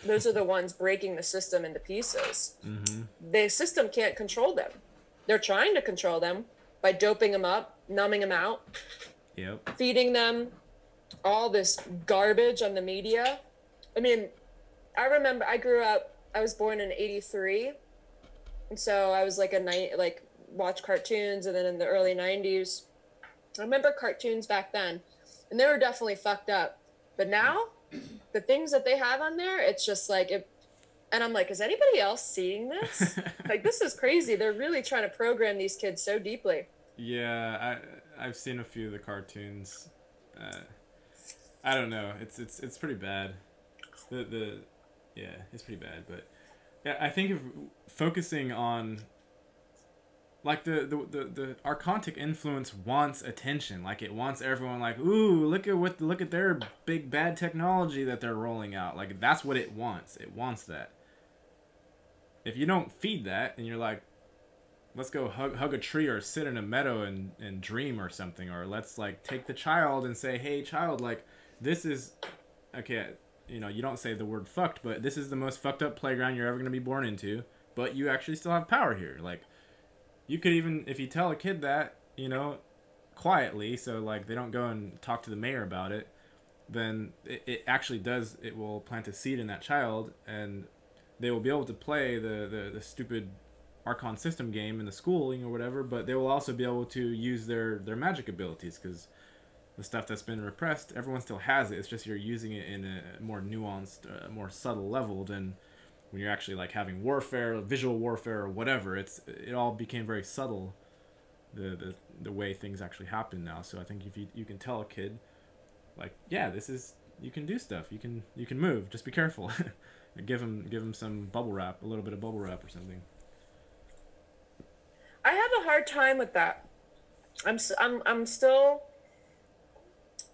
Those are the ones breaking the system into pieces. Mm-hmm. The system can't control them. They're trying to control them by doping them up, numbing them out, Yep. feeding them all this garbage on the media. I mean, I remember I grew up, I was born in 83. And so I was like a night, like watch cartoons. And then in the early 90s, I remember cartoons back then, and they were definitely fucked up. But now, the things that they have on there, it's just like, and I'm like, is anybody else seeing this? Like, this is crazy. They're really trying to program these kids so deeply. Yeah, I've seen a few of the cartoons. Uh, I don't know. It's pretty bad. The yeah, it's pretty bad. But yeah, I think of focusing on like the archontic influence wants attention. Like it wants everyone like, ooh, look at their big bad technology that they're rolling out. Like that's what it wants. It wants that. If you don't feed that and you're like, let's go hug a tree or sit in a meadow and dream or something, or let's like take the child and say, hey child, like this is okay, you know, you don't say the word fucked, but this is the most fucked up playground you're ever going to be born into, but you actually still have power here. Like you could even, if you tell a kid that, you know, quietly, so like they don't go and talk to the mayor about it, then it actually does, it will plant a seed in that child, and they will be able to play the stupid Archon system game in the schooling or whatever, but they will also be able to use their magic abilities, because the stuff that's been repressed, everyone still has it. It's just you're using it in a more nuanced, more subtle level than when you're actually like having warfare, visual warfare, or whatever. It all became very subtle, the way things actually happen now. So I think if you can tell a kid like, yeah, this is, you can do stuff, you can move, just be careful. Give him some bubble wrap, a little bit of bubble wrap or something. I have a hard time with that. I'm still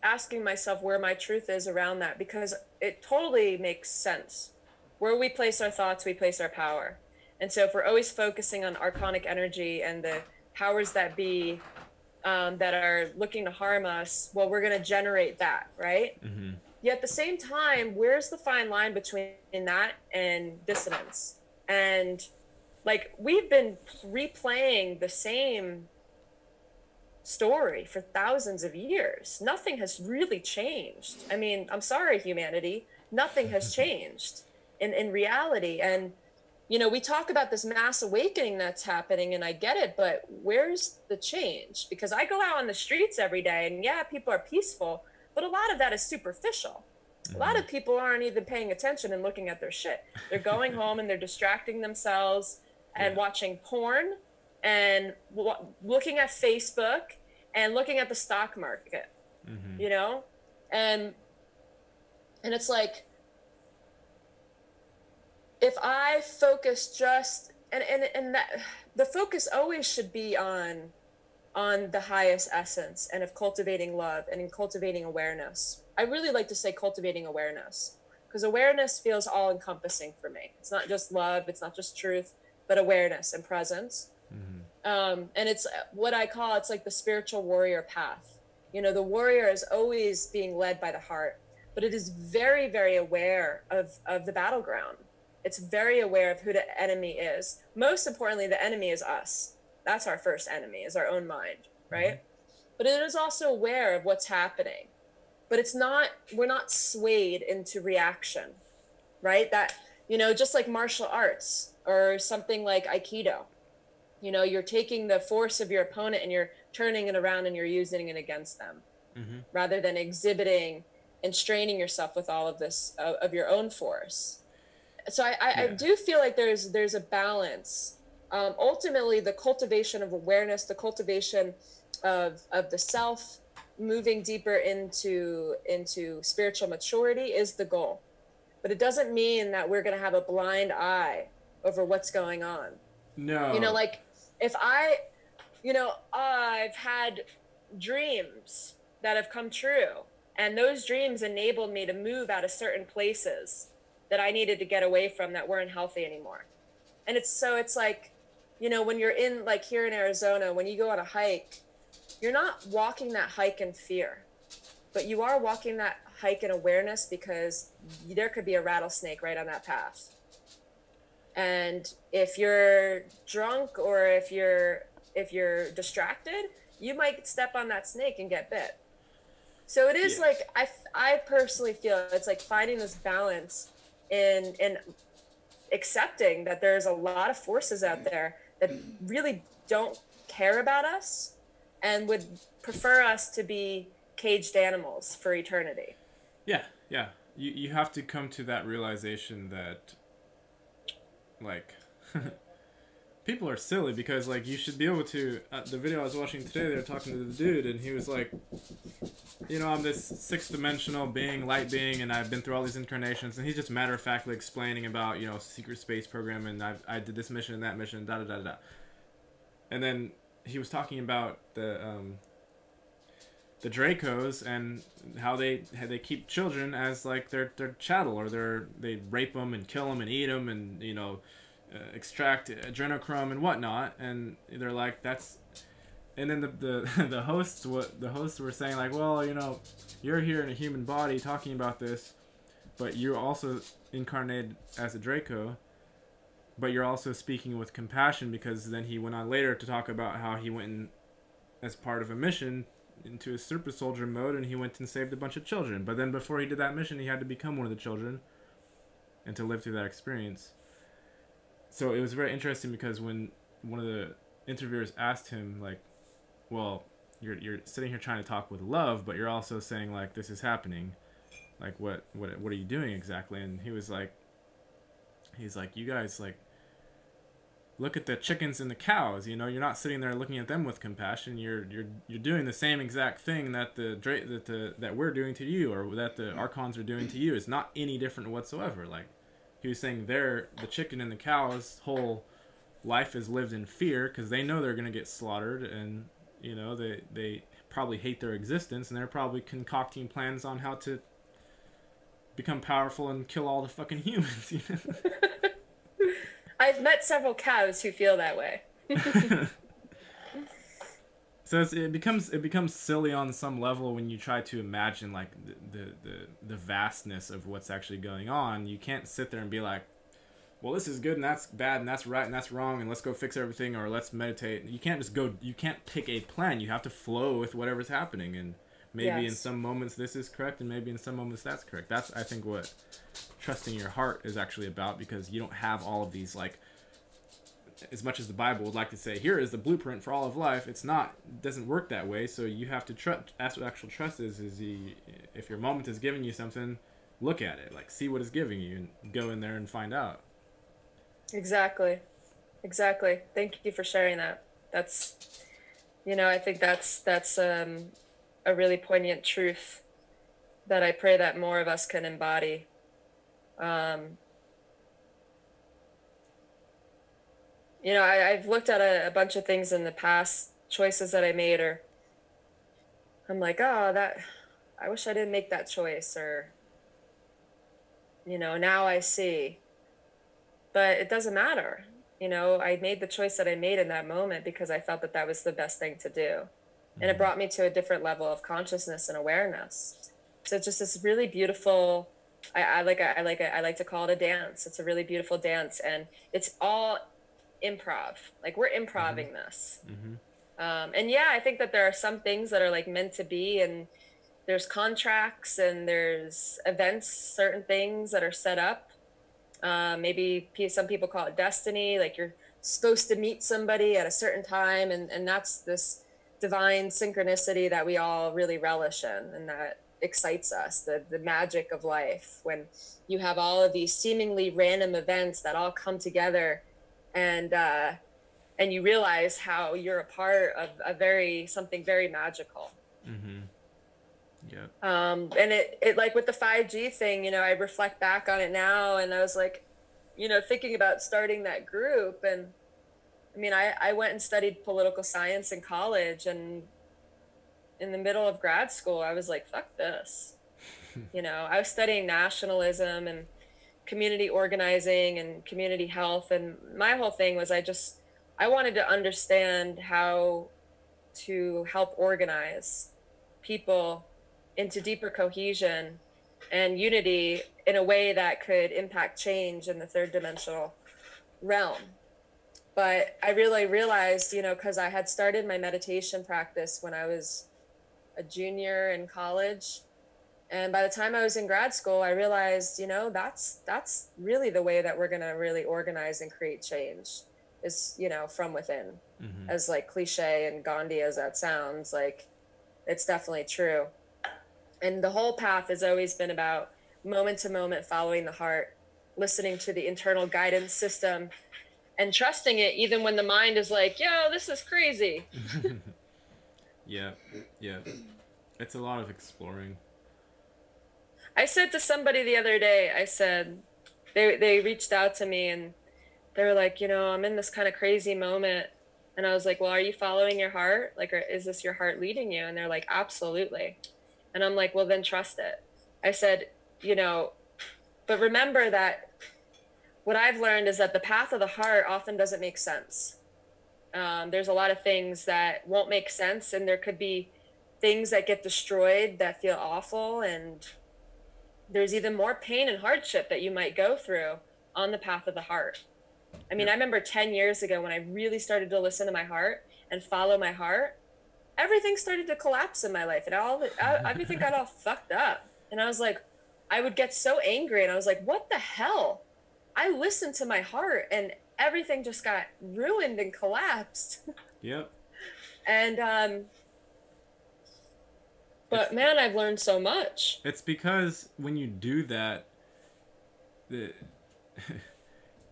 asking myself where my truth is around that, because it totally makes sense. Where we place our thoughts, we place our power. And so if we're always focusing on archonic energy and the powers that be, that are looking to harm us, well, we're going to generate that, right? Mm-hmm. Yet at the same time, where's the fine line between that and dissonance? And like we've been replaying the same story for thousands of years. Nothing has really changed. I mean, I'm sorry, humanity, nothing has changed in reality. And, you know, we talk about this mass awakening that's happening, and I get it, but where's the change? Because I go out on the streets every day, and yeah, people are peaceful, but a lot of that is superficial. A lot Mm-hmm. of people aren't even paying attention and looking at their shit. They're going home and they're distracting themselves and Yeah. watching porn and looking at Facebook and looking at the stock market, Mm-hmm. you know? And it's like, if I focus just and that the focus always should be on the highest essence and of cultivating love and in cultivating awareness. I really like to say cultivating awareness, because awareness feels all encompassing for me. It's not just love, it's not just truth, but awareness and presence. Mm-hmm. And it's what I call, it's like the spiritual warrior path. You know, the warrior is always being led by the heart, but it is very, very aware of the battleground. It's very aware of who the enemy is. Most importantly, the enemy is us. That's our first enemy, is our own mind, Mm-hmm. right? But it is also aware of what's happening. But it's not, we're not swayed into reaction, right? That, you know, just like martial arts or something like Aikido, you know, you're taking the force of your opponent and you're turning it around and you're using it against them, Mm-hmm. rather than exhibiting and straining yourself with all of this of your own force. So I Yeah. do feel like there's a balance. Ultimately, the cultivation of awareness, the cultivation of the self, moving deeper into spiritual maturity is the goal. But it doesn't mean that we're going to have a blind eye over what's going on. You know, No. like if I, you know, I've had dreams that have come true, and those dreams enabled me to move out of certain places. that I needed to get away from that weren't healthy anymore. And it's like, when you're in, like, here in Arizona, when you go on a hike, you're not walking that hike in fear, but you are walking that hike in awareness, because there could be a rattlesnake right on that path. And if you're drunk, or if you're distracted, you might step on that snake and get bit. So it is Yeah. like, I personally feel it's like finding this balance in accepting that there's a lot of forces out there that really don't care about us and would prefer us to be caged animals for eternity. Yeah, yeah. You have to come to that realization that, like, people are silly, because like you should be able to. The video I was watching today, they were talking to the dude, and he was like, I'm this sixth dimensional being, light being, and I've been through all these incarnations, and he's just matter of factly explaining about secret space program, and I did this mission and that mission, da da da da. And then he was talking about the Dracos and how they keep children as like their chattel, or they rape them and kill them and eat them, and extract adrenochrome and whatnot, and they're like, that's. And then the hosts were saying, like, well, you're here in a human body talking about this, but you're also incarnated as a Draco, but you're also speaking with compassion, because then he went on later to talk about how he went in as part of a mission into a super soldier mode, and he went and saved a bunch of children. But then before he did that mission, he had to become one of the children and to live through that experience. So it was very interesting, because when one of the interviewers asked him, like, well, you're sitting here trying to talk with love, but you're also saying, like, this is happening, like, what are you doing exactly? And he's like, you guys, like, look at the chickens and the cows. You're not sitting there looking at them with compassion. You're doing the same exact thing that that we're doing to you, or that the archons are doing to you. It's not any different whatsoever. Like, he was saying, the chicken and the cow's whole life is lived in fear, because they know they're gonna get slaughtered, and they probably hate their existence, and they're probably concocting plans on how to become powerful and kill all the fucking humans. I've met several cows who feel that way. So it becomes silly on some level when you try to imagine, like, the vastness of what's actually going on. You can't sit there and be like, well, this is good and that's bad and that's right and that's wrong, and let's go fix everything, or let's meditate. You can't just go. You can't pick a plan. You have to flow with whatever's happening, and maybe in Yes. some moments this is correct, and maybe in some moments that's correct. That's, I think, what trusting your heart is actually about, because you don't have all of these, like, as much as the Bible would like to say, here is the blueprint for all of life. It's not. It doesn't work that way. So you have to trust. That's what actual trust is. If your moment is giving you something, look at it. Like, see what it's giving you, and go in there and find out. Exactly. Exactly. Thank you for sharing that. I think that's a really poignant truth that I pray that more of us can embody. Um, I've looked at a bunch of things in the past, choices that I made, or I'm like, oh, that I wish I didn't make that choice, or now I see. But it doesn't matter. I made the choice that I made in that moment because I felt that that was the best thing to do. And it Mm-hmm. brought me to a different level of consciousness and awareness. So it's just this really beautiful, I like to call it a dance. It's a really beautiful dance, and it's all improv. Like, we're Mm-hmm. improving this. Mm-hmm. And yeah, I think that there are some things that are like meant to be, and there's contracts and there's events, certain things that are set up. Maybe some people call it destiny, like you're supposed to meet somebody at a certain time, and that's this divine synchronicity that we all really relish in, and that excites us, the magic of life, when you have all of these seemingly random events that all come together, and and you realize how you're a part of something very magical. Mm-hmm. Yep. And it like with the 5G thing, I reflect back on it now, and I was like, thinking about starting that group. And I mean, I went and studied political science in college, and in the middle of grad school, I was like, fuck this. I was studying nationalism, and community organizing and community health. And my whole thing was I wanted to understand how to help organize people into deeper cohesion and unity in a way that could impact change in the third dimensional realm. But I really realized, because I had started my meditation practice when I was a junior in college. And by the time I was in grad school, I realized, that's really the way that we're going to really organize and create change is, from within. Mm-hmm. As like cliche and Gandhi as that sounds, like it's definitely true. And the whole path has always been about moment to moment following the heart, listening to the internal guidance system and trusting it even when the mind is like, yo, this is crazy. Yeah, yeah. It's a lot of exploring. I said to somebody the other day, I said, they reached out to me and they were like, I'm in this kind of crazy moment. And I was like, well, are you following your heart? Like, is this your heart leading you? And they're like, absolutely. And I'm like, well, then trust it. I said, you know, but remember that what I've learned is that the path of the heart often doesn't make sense. There's a lot of things that won't make sense, and there could be things that get destroyed that feel awful. And there's even more pain and hardship that you might go through on the path of the heart. I mean, Yep. I remember 10 years ago when I really started to listen to my heart and follow my heart, everything started to collapse in my life and everything got all fucked up. And I was like, I would get so angry and I was like, what the hell? I listened to my heart and everything just got ruined and collapsed. Yep. And, It's but man, I've learned so much. it's because when you do that, the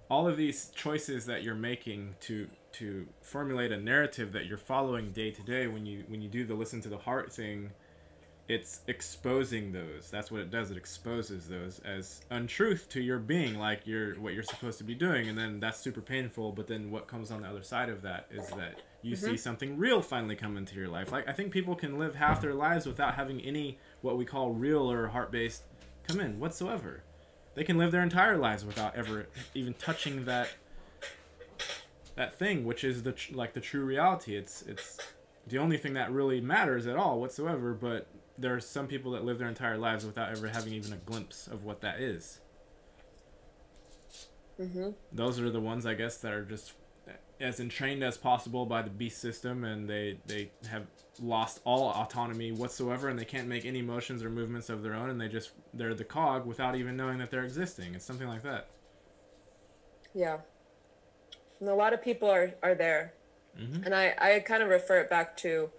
all of these choices that you're making to formulate a narrative that you're following day to day, when you do the listen to the heart thing, it's exposing those. That's what it does. It exposes those as untruth to your being, like what you're supposed to be doing, and then that's super painful. But then what comes on the other side of that is that you see something real finally come into your life. Like I think people can live half their lives without having any what we call real or heart based come in whatsoever. They can live their entire lives without ever even touching that thing, which is the true reality. It's the only thing that really matters at all whatsoever. But there are some people that live their entire lives without ever having even a glimpse of what that is. Those are the ones, I guess, that are just as entrained as possible by the beast system, and they have lost all autonomy whatsoever, and they can't make any motions or movements of their own, and they're the cog without even knowing that they're existing. It's something like that. Yeah. And a lot of people are there. And I kind of refer it back to,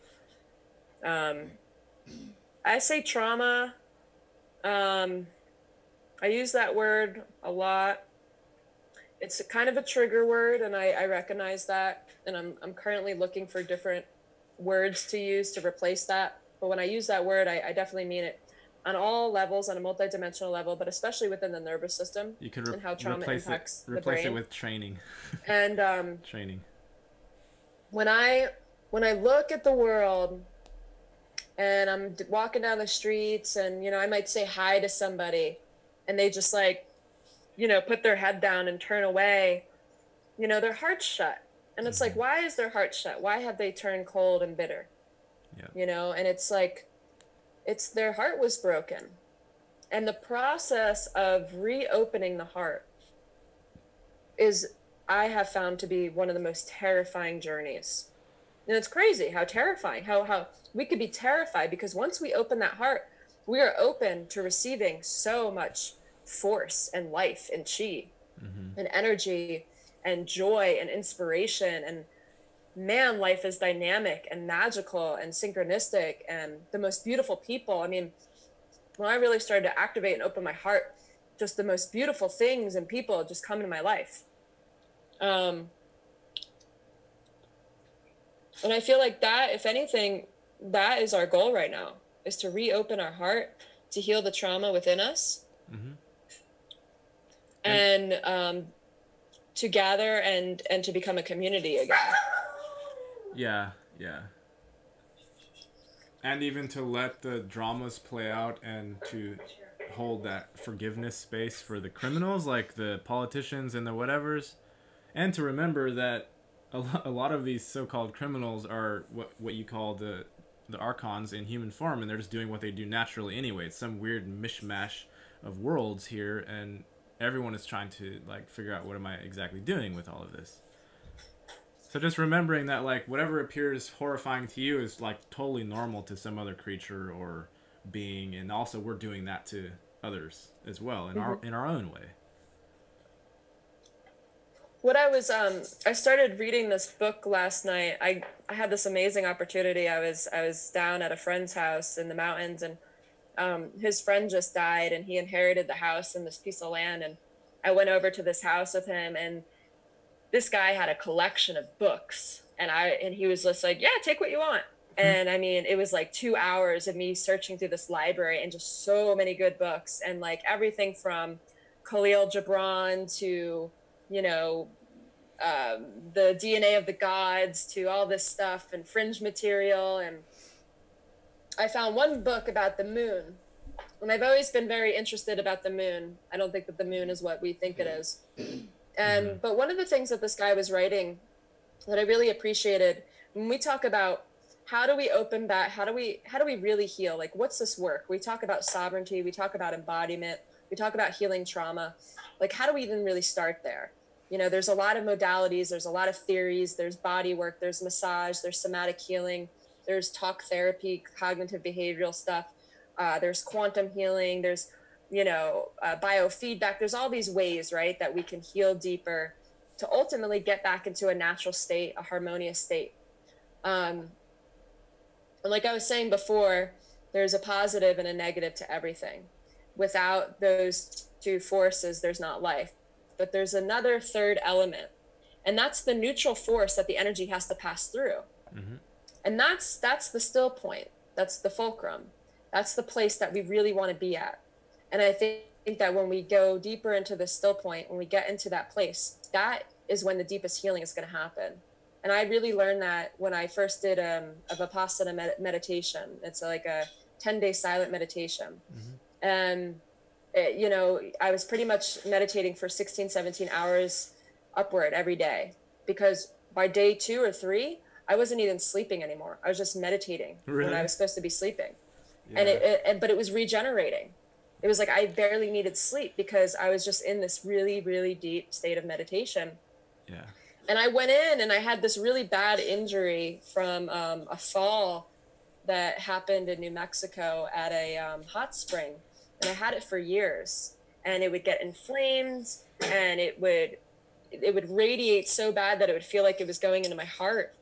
I say trauma. I use that word a lot. It's kind of a trigger word, and I recognize that. And I'm currently looking for different words to use to replace that. But when I use that word, I definitely mean it on all levels, on a multidimensional level, but especially within the nervous system You could and how trauma impacts the replace it brain. with training. And Training. when I look at the world and I'm walking down the streets and I might say hi to somebody and they just like put their head down and turn away, their heart's shut. And it's like, why is their heart shut? Why have they turned cold and bitter? Yeah. And it's like it's their heart was broken. And the process of reopening the heart is, I have found, to be one of the most terrifying journeys. And it's crazy how terrifying, how we could be terrified, because once we open that heart, we are open to receiving so much force and life and chi and energy and joy and inspiration. And man, life is dynamic and magical and synchronistic and the most beautiful people. I mean, when I really started to activate and open my heart, just the most beautiful things and people just come into my life. And I feel like that, if anything, that is our goal right now, is to reopen our heart, to heal the trauma within us, and to gather and to become a community again. Yeah, yeah. And even to let the dramas play out and to hold that forgiveness space for the criminals, like the politicians and the whatevers, and to remember that a lot of these so-called criminals are what you call the archons in human form, and they're just doing what they do naturally anyway. It's some weird mishmash of worlds here, and everyone is trying to like figure out what am I exactly doing with all of this. So just remembering that like whatever appears horrifying to you is like totally normal to some other creature or being, and also we're doing that to others as well in Mm-hmm. our own way. What I started reading this book last night. I had this amazing opportunity. I was down at a friend's house in the mountains, and his friend just died, and he inherited the house and this piece of land. And I went over to this house with him, and this guy had a collection of books, and he was just like, yeah, take what you want. And I mean, it was like 2 hours of me searching through this library and just so many good books, and like everything from Khalil Gibran to, you know, the DNA of the gods to all this stuff and fringe material. And I found one book about the moon, and I've always been very interested about the moon. I don't think that the moon is what we think it is. Mm-hmm. And but one of the things that this guy was writing that I really appreciated, when we talk about how do we open back, how do we really heal? Like, what's this work? We talk about sovereignty, we talk about embodiment, we talk about healing trauma. Like, how do we even really start there? You know, there's a lot of modalities, there's a lot of theories, there's body work, there's massage, there's somatic healing, there's talk therapy, cognitive behavioral stuff, there's quantum healing, there's, biofeedback. There's all these ways, right, that we can heal deeper to ultimately get back into a natural state, a harmonious state. Um, and like I was saying before, there's a positive and a negative to everything. Without those two forces, there's not life. But there's another third element, and that's the neutral force that the energy has to pass through. Mm-hmm. And that's the still point. That's the fulcrum. That's the place that we really want to be at. And I think that when we go deeper into the still point, when we get into that place, that is when the deepest healing is going to happen. And I really learned that when I first did a Vipassana meditation. It's like a 10-day silent meditation. Mm-hmm. And, I was pretty much meditating for 16, 17 hours upward every day, because by day 2 or 3, I wasn't even sleeping anymore. I was just meditating when I Really? was supposed to be sleeping. And Yeah. but it was regenerating. It was like I barely needed sleep because I was just in this really, really deep state of meditation. Yeah. And I went in and I had this really bad injury from a fall that happened in New Mexico at a hot spring. And I had it for years, and it would get inflamed, and it would radiate so bad that it would feel like it was going into my heart.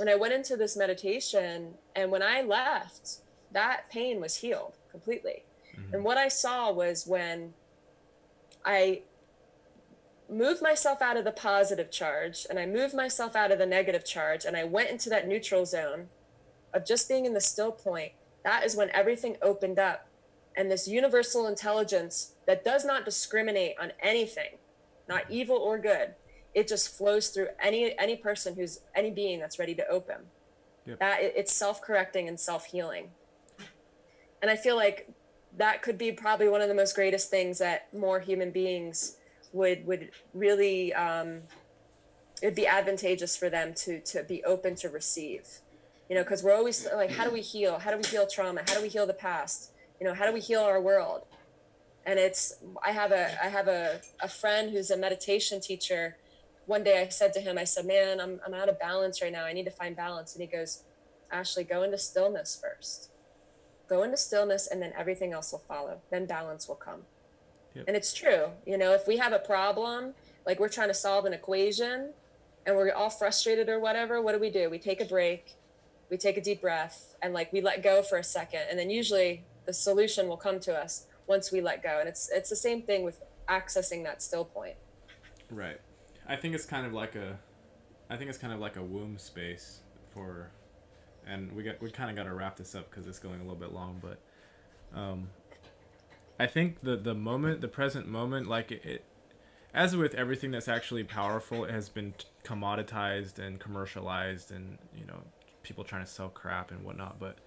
And I went into this meditation, and when I left, that pain was healed completely. Mm-hmm. And what I saw was when I moved myself out of the positive charge and I moved myself out of the negative charge and I went into that neutral zone of just being in the still point, that is when everything opened up. And this universal intelligence that does not discriminate on anything, not evil or good, it just flows through any person, who's any being that's ready to open. Yep. That it's self-correcting and self-healing. And I feel like that could be probably one of the most greatest things that more human beings would really it'd be advantageous for them to be open to receive. Because we're always like, how do we heal? How do we heal trauma? How do we heal the past? How do we heal our world? And I have a friend who's a meditation teacher. One day I said to him, I said, man, I'm out of balance right now. I need to find balance. And he goes, Ashley, go into stillness first. Go into stillness, and then everything else will follow. Then balance will come. Yep. And it's true. If we have a problem, like we're trying to solve an equation and we're all frustrated or whatever, what do? We take a break, we take a deep breath, and like we let go for a second. And then usually the solution will come to us once we let go. And it's the same thing with accessing that still point. Right. I think it's kind of like a womb space for, and we kind of got to wrap this up because it's going a little bit long, but I think the present moment, like it, as with everything that's actually powerful, it has been commoditized and commercialized, and people trying to sell crap and whatnot. But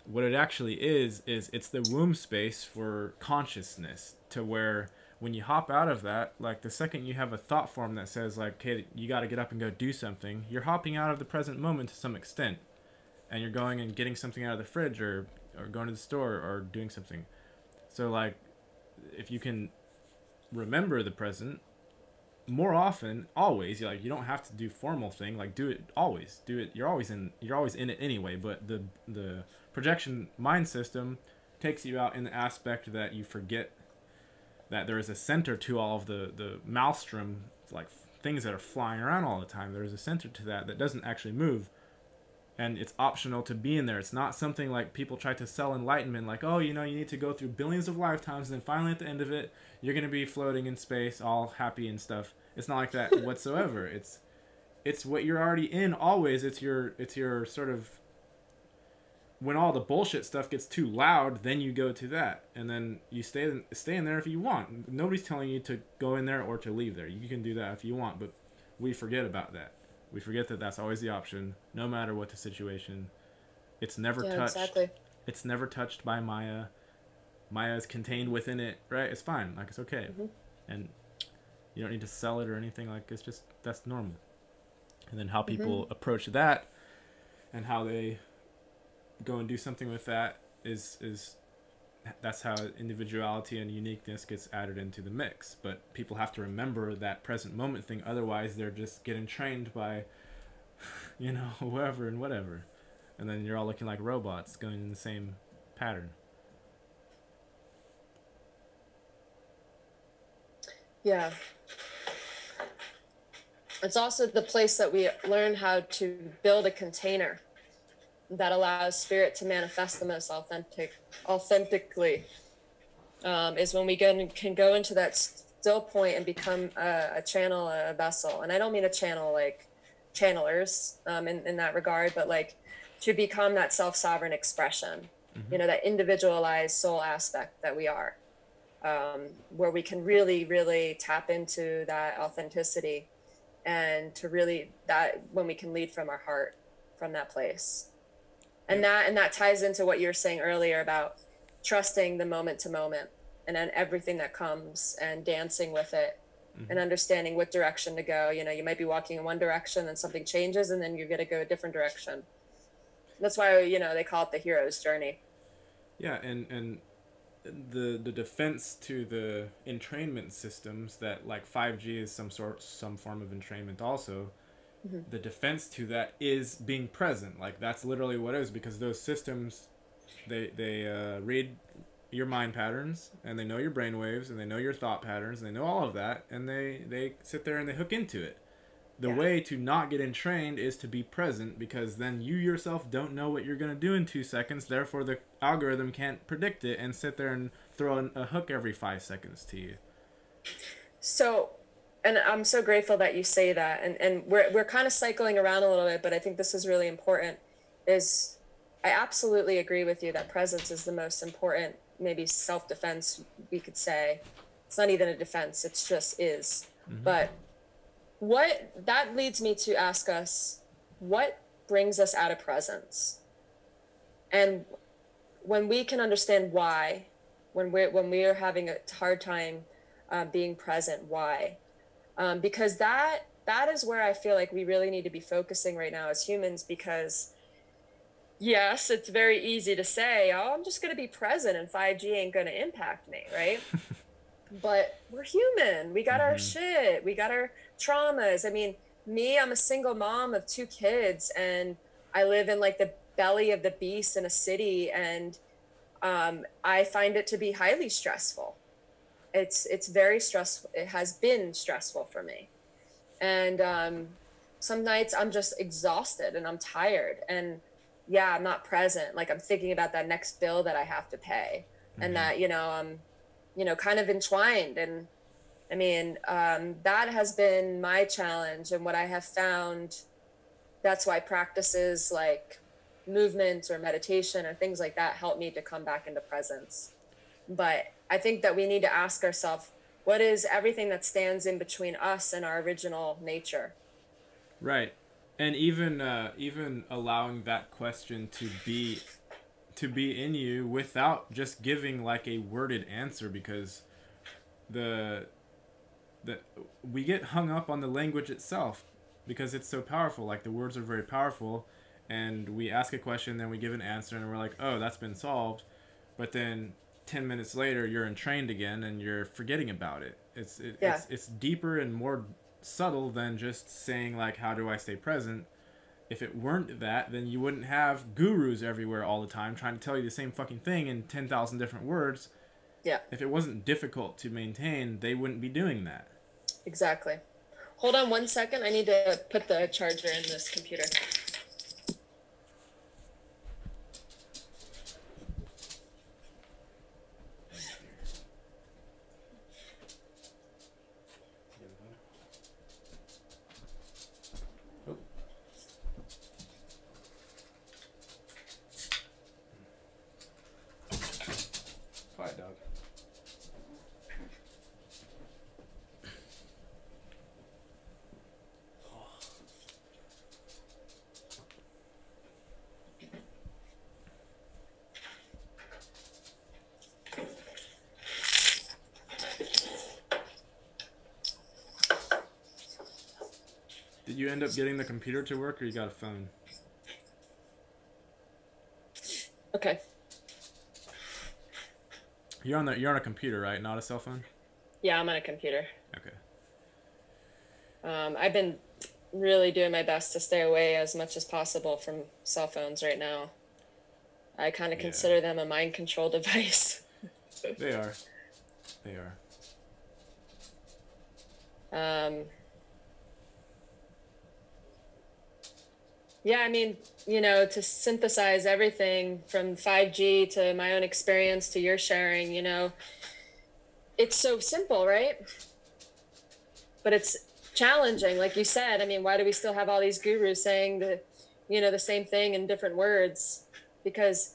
what it actually is it's the womb space for consciousness, to where when you hop out of that, like the second you have a thought form that says like, okay, you got to get up and go do something, you're hopping out of the present moment to some extent, and you're going and getting something out of the fridge, or going to the store or doing something. So like, if you can remember the present more often, always, like, you don't have to do formal thing, like do it always, do it, you're always in it anyway, but the projection mind system takes you out in the aspect that you forget that there is a center to all of the maelstrom, like things that are flying around all the time. There's a center to that that doesn't actually move, and it's optional to be in there. It's not something like people try to sell enlightenment, like, oh, you know, you need to go through billions of lifetimes, and then finally at the end of it, you're gonna be floating in space, all happy and stuff. It's not like that whatsoever. It's what you're already in always. It's your sort of, when all the bullshit stuff gets too loud, then you go to that, and then you stay in there if you want. Nobody's telling you to go in there or to leave there. You can do that if you want, but we forget about that. We forget that that's always the option, no matter what the situation. It's never Yeah, touched. exactly. It's never touched by Maya. Maya is contained within it, right? It's fine. Like, it's okay, Hmm. and you don't need to sell it or anything. Like, it's just, that's normal. And then how Hmm. people approach that, and how they go and do something with that, is that's how individuality and uniqueness gets added into the mix. But people have to remember that present moment thing, otherwise they're just getting trained by, whoever and whatever, and then you're all looking like robots going in the same pattern. Yeah. It's also the place that we learn how to build a container that allows spirit to manifest the most authentically. Is when we can go into that still point and become a channel, a vessel. And I don't mean a channel like channelers, in that regard, but like to become that self-sovereign expression, Mm-hmm. that individualized soul aspect that we are, where we can really, really tap into that authenticity, and to really, that when we can lead from our heart, from that place. Yeah. And that ties into what you were saying earlier about trusting the moment to moment, and then everything that comes, and dancing with it, Mm-hmm. and understanding what direction to go. You might be walking in one direction, and something changes, and then you're going to go a different direction. That's why, they call it the hero's journey. Yeah, and the defense to the entrainment systems, that like 5G is some form of entrainment also. Mm-hmm. The defense to that is being present. Like, that's literally what it is, because those systems, they read your mind patterns, and they know your brain waves, and they know your thought patterns, and they know all of that, and they sit there and they hook into it. The Yeah. way to not get entrained is to be present, because then you yourself don't know what you're going to do in 2 seconds. Therefore, the algorithm can't predict it and sit there and throw a hook every 5 seconds to you. So, and I'm so grateful that you say that. And we're kind of cycling around a little bit, but I think this is really important. Is I absolutely agree with you that presence is the most important, maybe self-defense, we could say. It's not even a defense, it's just is. Mm-hmm. But what that leads me to ask us, what brings us out of presence? And when we can understand why, when we are having a hard time, being present, why? Because that is where I feel like we really need to be focusing right now as humans. Because yes, it's very easy to say, oh, I'm just going to be present and 5G ain't going to impact me, right? But we're human. We got our Mm-hmm. shit. We got our traumas. I mean, me, I'm a single mom of 2 kids, and I live in like the belly of the beast in a city, and I find it to be highly stressful. It's very stressful. It has been stressful for me, and some nights I'm just exhausted and I'm tired, and yeah, I'm not present. Like, I'm thinking about that next bill that I have to pay, and Mm-hmm. that, I'm kind of entwined. And I mean, that has been my challenge, and what I have found. That's why practices like movement or meditation or things like that help me to come back into presence. But I think that we need to ask ourselves, what is everything that stands in between us and our original nature? Right, and even allowing that question to be in you without just giving like a worded answer, because the the we get hung up on the language itself because it's so powerful. Like the words are very powerful, and we ask a question, then we give an answer, and we're like, oh, that's been solved. But then 10 minutes later, you're entrained again, and you're forgetting about it. Yeah, It's deeper and more subtle than just saying like, how do I stay present? If it weren't that, then you wouldn't have gurus everywhere all the time trying to tell you the same fucking thing in 10,000 different words. yeah, If it wasn't difficult to maintain, they wouldn't be doing that. exactly. Hold on 1 second. I need to put the charger in this computer. Quiet dog. Did you end up getting the computer to work, or you got a phone? Okay. You're on a computer, right? Not a cell phone? Yeah, I'm on a computer. Okay. I've been really doing my best to stay away as much as possible from cell phones right now. I kind of Yeah. consider them a mind control device. They are. They are. Um, yeah, I mean, to synthesize everything from 5G to my own experience to your sharing, it's so simple, right? But it's challenging, like you said. I mean, why do we still have all these gurus saying the same thing in different words? Because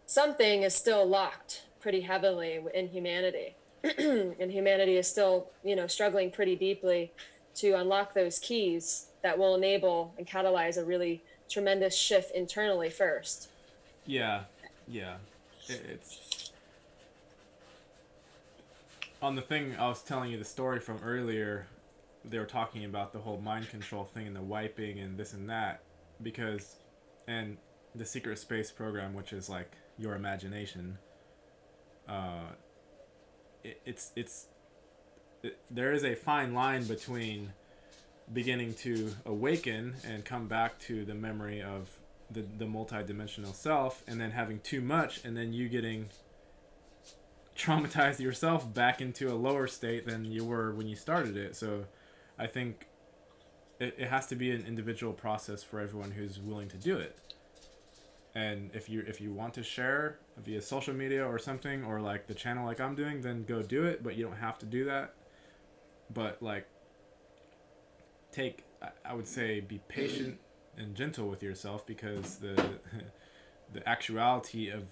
something is still locked pretty heavily in humanity. And humanity is still, struggling pretty deeply to unlock those keys that will enable and catalyze a really tremendous shift internally first. Yeah. Yeah. It's on the thing I was telling you the story from earlier. They were talking about the whole mind control thing and the wiping and this and that, because, and the secret space program, which is like your imagination. Uh, there is a fine line between beginning to awaken and come back to the memory of the multi-dimensional self, and then having too much, and then you getting traumatized yourself back into a lower state than you were when you started it. So I think it has to be an individual process for everyone who's willing to do it. And if you want to share via social media or something, or like the channel like I'm doing, then go do it, but you don't have to do that. But like, I would say, be patient and gentle with yourself, because the actuality of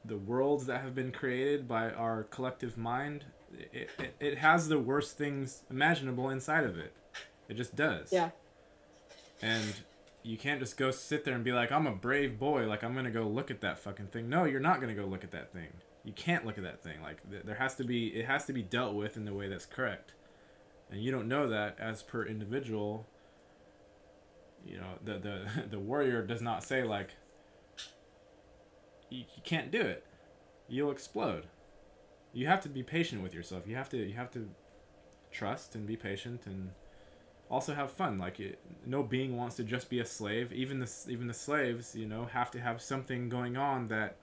the worlds that have been created by our collective mind, it has the worst things imaginable inside of it. It just does. Yeah. And you can't just go sit there and be like, I'm a brave boy, like I'm gonna go look at that fucking thing. No, you're not gonna go look at that thing. You can't look at that thing. Like there has to be, it has to be dealt with in the way that's correct. And you don't know that as per individual. The warrior does not say like, you can't do it. You'll explode. You have to be patient with yourself. You have to trust and be patient, and also have fun. Like no being wants to just be a slave. Even the slaves, have to have something going on, that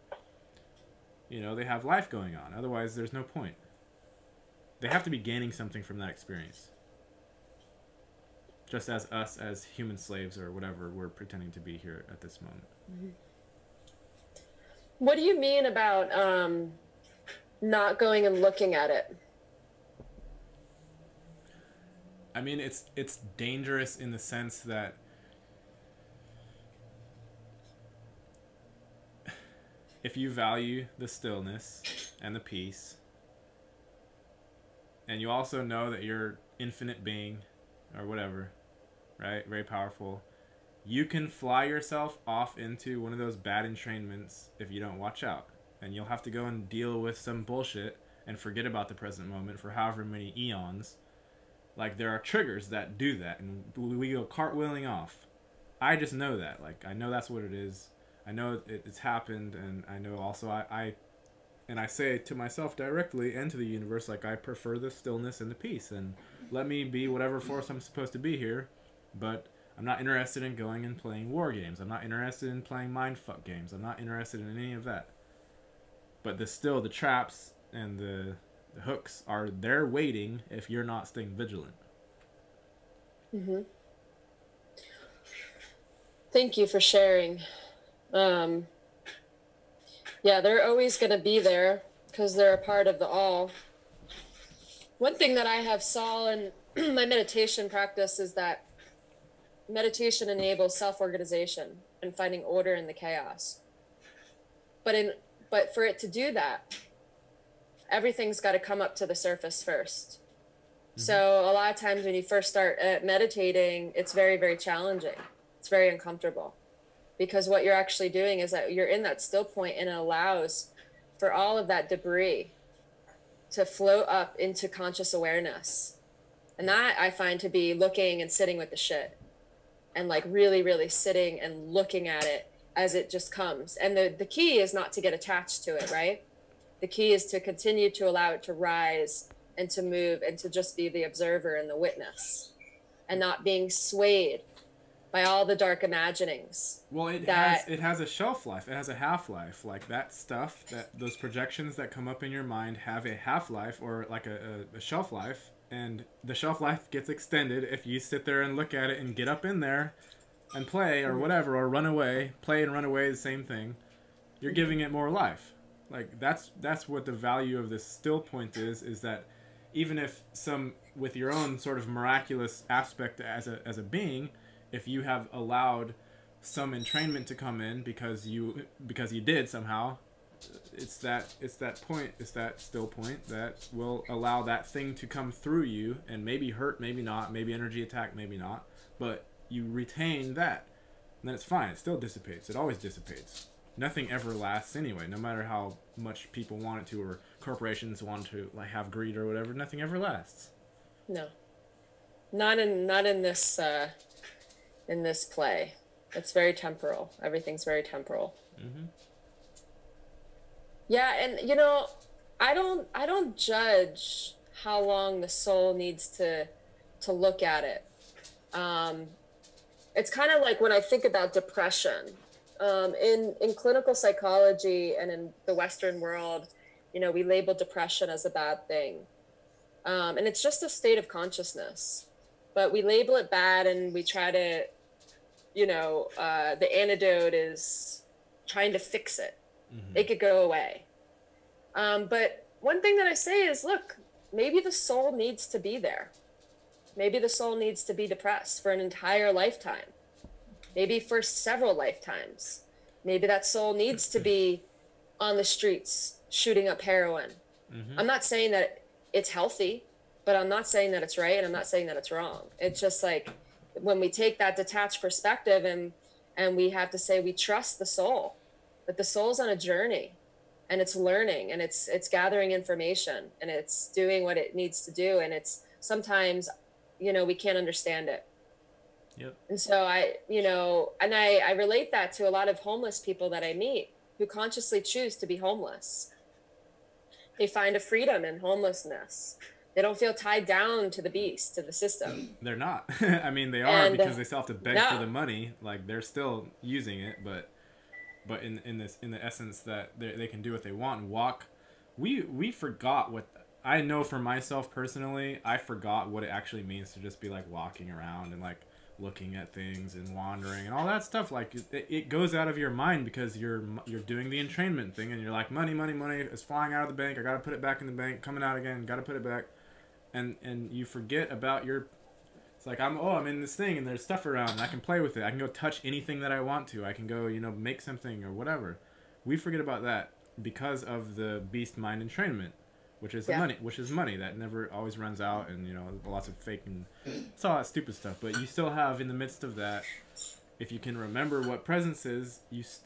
they have life going on. Otherwise, there's no point. They have to be gaining something from that experience. Just as us as human slaves, or whatever we're pretending to be here at this moment. What do you mean about not going and looking at it? I mean, it's dangerous in the sense that if you value the stillness and the peace, and you also know that you're infinite being or whatever, right? Very powerful. you can fly yourself off into one of those bad entrainments if you don't watch out. And you'll have to go and deal with some bullshit and forget about the present moment for however many eons. Like, there are triggers that do that, and we go cartwheeling off. I just know that. Like, I know that's what it is. I know it's happened, and I know also and I say to myself directly and to the universe, like, I prefer the stillness and the peace, and let me be whatever force I'm supposed to be here, but I'm not interested in going and playing war games. I'm not interested in playing mindfuck games. I'm not interested in any of that. But the traps and the hooks are there waiting if you're not staying vigilant. Mm-hmm. Thank you for sharing. Um, yeah, they're always going to be there because they're a part of the all. One thing that I have saw in my meditation practice is that meditation enables self-organization and finding order in the chaos. But for it to do that, everything's got to come up to the surface first. Mm-hmm. So a lot of times when you first start meditating, it's very, very challenging. It's very uncomfortable because what you're actually doing is that you're in that still point, and it allows for all of that debris to float up into conscious awareness. And that I find to be looking and sitting with the shit, and like really, really sitting and looking at it as it just comes. And the key is not to get attached to it, right? The key is to continue to allow it to rise and to move and to just be the observer and the witness, and not being swayed by all the dark imaginings. Well, it has a shelf life. It has a half life. Like, that stuff, that those projections that come up in your mind have a half life, or like a shelf life, and the shelf life gets extended if you sit there and look at it and get up in there and play or whatever, or run away. Play and run away, the same thing. You're giving it more life. Like, that's what the value of this still point is that even if with your own sort of miraculous aspect as a being, if you have allowed some entrainment to come in because you did somehow, it's that still point that will allow that thing to come through you and maybe hurt, maybe not, maybe energy attack, maybe not, but you retain that, and then it's fine. It still dissipates. It always dissipates. Nothing ever lasts anyway, no matter how much people want it to, or corporations want to, like, have greed or whatever. Nothing ever lasts. No, not in this play. It's very temporal. Everything's very temporal. Mm-hmm. Yeah, and I don't judge how long the soul needs to look at it. It's kind of like when I think about depression. In clinical psychology and in the Western world, we label depression as a bad thing. And it's just a state of consciousness. But we label it bad, and we try to, the antidote is trying to fix it, make it go away. But one thing that I say is, look, maybe the soul needs to be there. Maybe the soul needs to be depressed for an entire lifetime. Maybe for several lifetimes. Maybe that soul needs to be on the streets shooting up heroin. Mm-hmm. I'm not saying that it's healthy, but I'm not saying that it's right, and I'm not saying that it's wrong. It's just like when we take that detached perspective and we have to say we trust the soul, that the soul's on a journey, and it's learning, and it's gathering information, and it's doing what it needs to do, and it's sometimes we can't understand it. Yep. And so I relate that to a lot of homeless people that I meet who consciously choose to be homeless. They find a freedom in homelessness. They don't feel tied down to the beast, to the system. They're not. I mean, they are, because they still have to beg for the money. Like, they're still using it, but in the essence that they can do what they want and walk. We forgot what. I know for myself personally, I forgot what it actually means to just be like walking around and like looking at things and wandering and all that stuff. Like, it goes out of your mind because you're doing the entrainment thing, and you're like, money is flying out of the bank. I gotta put it back in the bank, coming out again, gotta put it back, and you forget about your. It's like, I'm in this thing, and there's stuff around, and I can play with it. I can go touch anything that I want to. I can go make something or whatever. We forget about that because of the beast mind entrainment, which is money that never always runs out, and lots of fake and it's all that stupid stuff. But you still have, in the midst of that, if you can remember what presence is,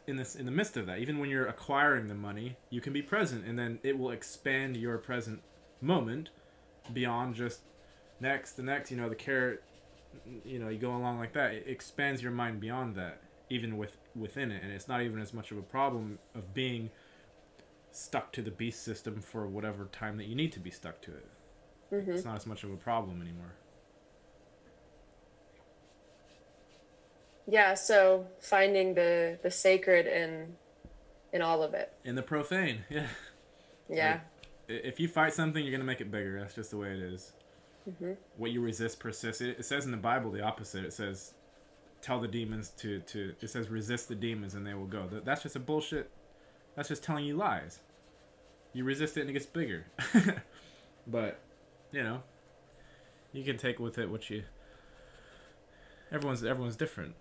in the midst of that, even when you're acquiring the money, you can be present, and then it will expand your present moment beyond just next, the next. You know, the carrot. You know, you go along like that. It expands your mind beyond that, even within it, and it's not even as much of a problem of being stuck to the beast system for whatever time that you need to be stuck to it. Mm-hmm. It's not as much of a problem anymore. Yeah, so finding the sacred in all of it. In the profane, yeah. Yeah. Like, if you fight something, you're gonna make it bigger. That's just the way it is. Mm-hmm. What you resist persists. It says in the Bible the opposite. It says, tell the demons to. It says resist the demons and they will go. That's just a bullshit. That's just telling you lies. You resist it and it gets bigger. But, you know, you can take with it what you. Everyone's different.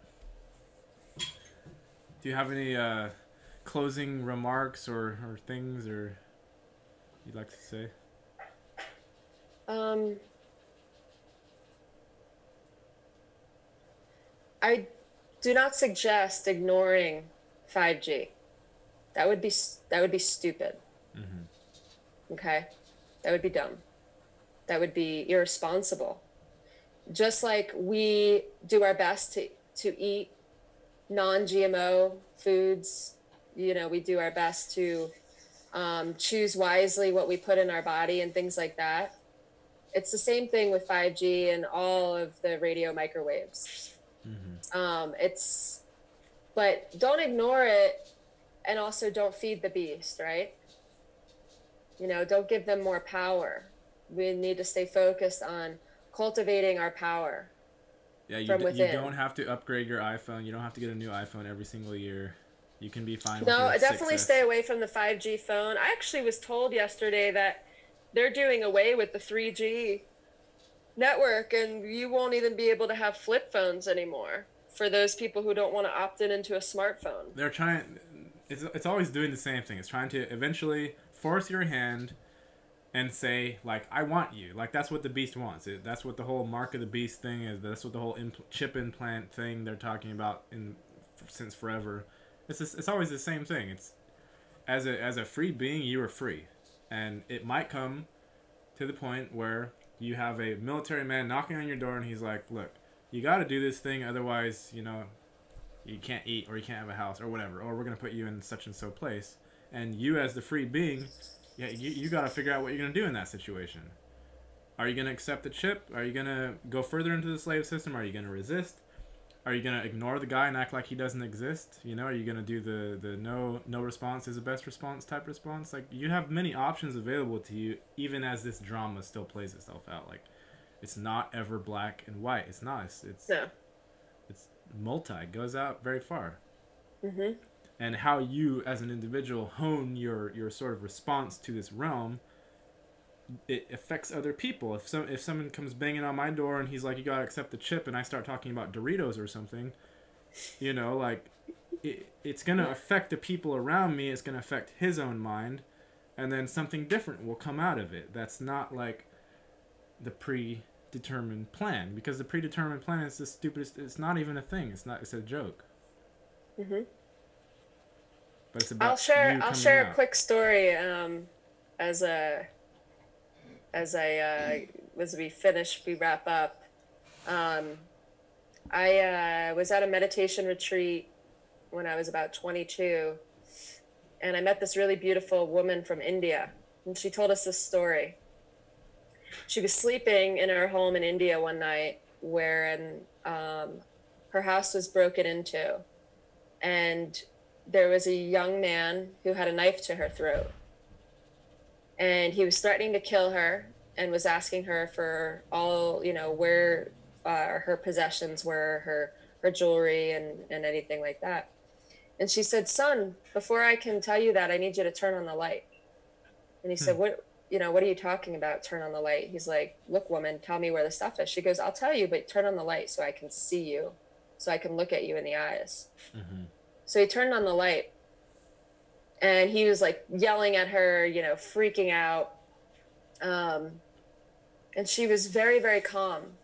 Do you have any closing remarks or things or you'd like to say? Um, I do not suggest ignoring 5G. That would be stupid. Mm-hmm. Okay? That would be dumb. That would be irresponsible. Just like we do our best to eat non-GMO foods, you know, we do our best to choose wisely what we put in our body and things like that. It's the same thing with 5G and all of the radio microwaves. Mm-hmm. It's, but don't ignore it, and also don't feed the beast, right? You know, don't give them more power. We need to stay focused on cultivating our power Yeah, from you within. don't have to upgrade your iPhone. You don't have to get a new iPhone every single year. You can be fine with No, your definitely stay 6S. away from the 5G phone. I actually was told yesterday that they're doing away with the 3G network, and you won't even be able to have flip phones anymore for those people who don't want to opt in into a smartphone. They're trying. It's always doing the same thing. It's trying to eventually force your hand and say like I want you. Like that's what the beast wants. That's what the whole mark of the beast thing is. That's what the whole chip implant thing they're talking about since forever. It's always the same thing. It's as a free being, you are free, and it might come to the point where you have a military man knocking on your door and he's like, look, you got to do this thing, otherwise, you know, you can't eat or you can't have a house or whatever, or we're going to put you in such and so place. And you as the free being, yeah, you got to figure out what you're going to do in that situation. Are you going to accept the chip? Are you going to go further into the slave system? Are you going to resist? Are you going to ignore the guy and act like he doesn't exist? You know, are you going to do the no response is the best response type response? Like, you have many options available to you, even as this drama still plays itself out. Like, it's not ever black and white. It's not. No. It's multi. It goes out very far. Mm-hmm. And how you, as an individual, hone your sort of response to this realm, it affects other people. If someone comes banging on my door and he's like, "You gotta accept the chip," and I start talking about Doritos or something, you know, like it's gonna affect the people around me. It's gonna affect his own mind, and then something different will come out of it. That's not like the predetermined plan, because the predetermined plan is the stupidest. It's not even a thing. It's not. It's a joke. Mm-hmm. But it's about you I'll coming share a out. quick story as a as we wrap up. Um, I was at a meditation retreat when I was about 22, and I met this really beautiful woman from India, and she told us this story. She was sleeping in her home in India one night, wherein her house was broken into, and there was a young man who had a knife to her throat, and he was threatening to kill her and was asking her for all, you know, where her possessions were, her jewelry and anything like that. And she said, "Son, before I can tell you that, I need you to turn on the light." And he Hmm. said, "What, you know, what are you talking about? Turn on the light." He's like, "Look, woman, tell me where the stuff is." She goes, "I'll tell you, but turn on the light so I can see you, so I can look at you in the eyes." Mm-hmm. So he turned on the light, and he was like yelling at her, you know, freaking out. And she was very, very calm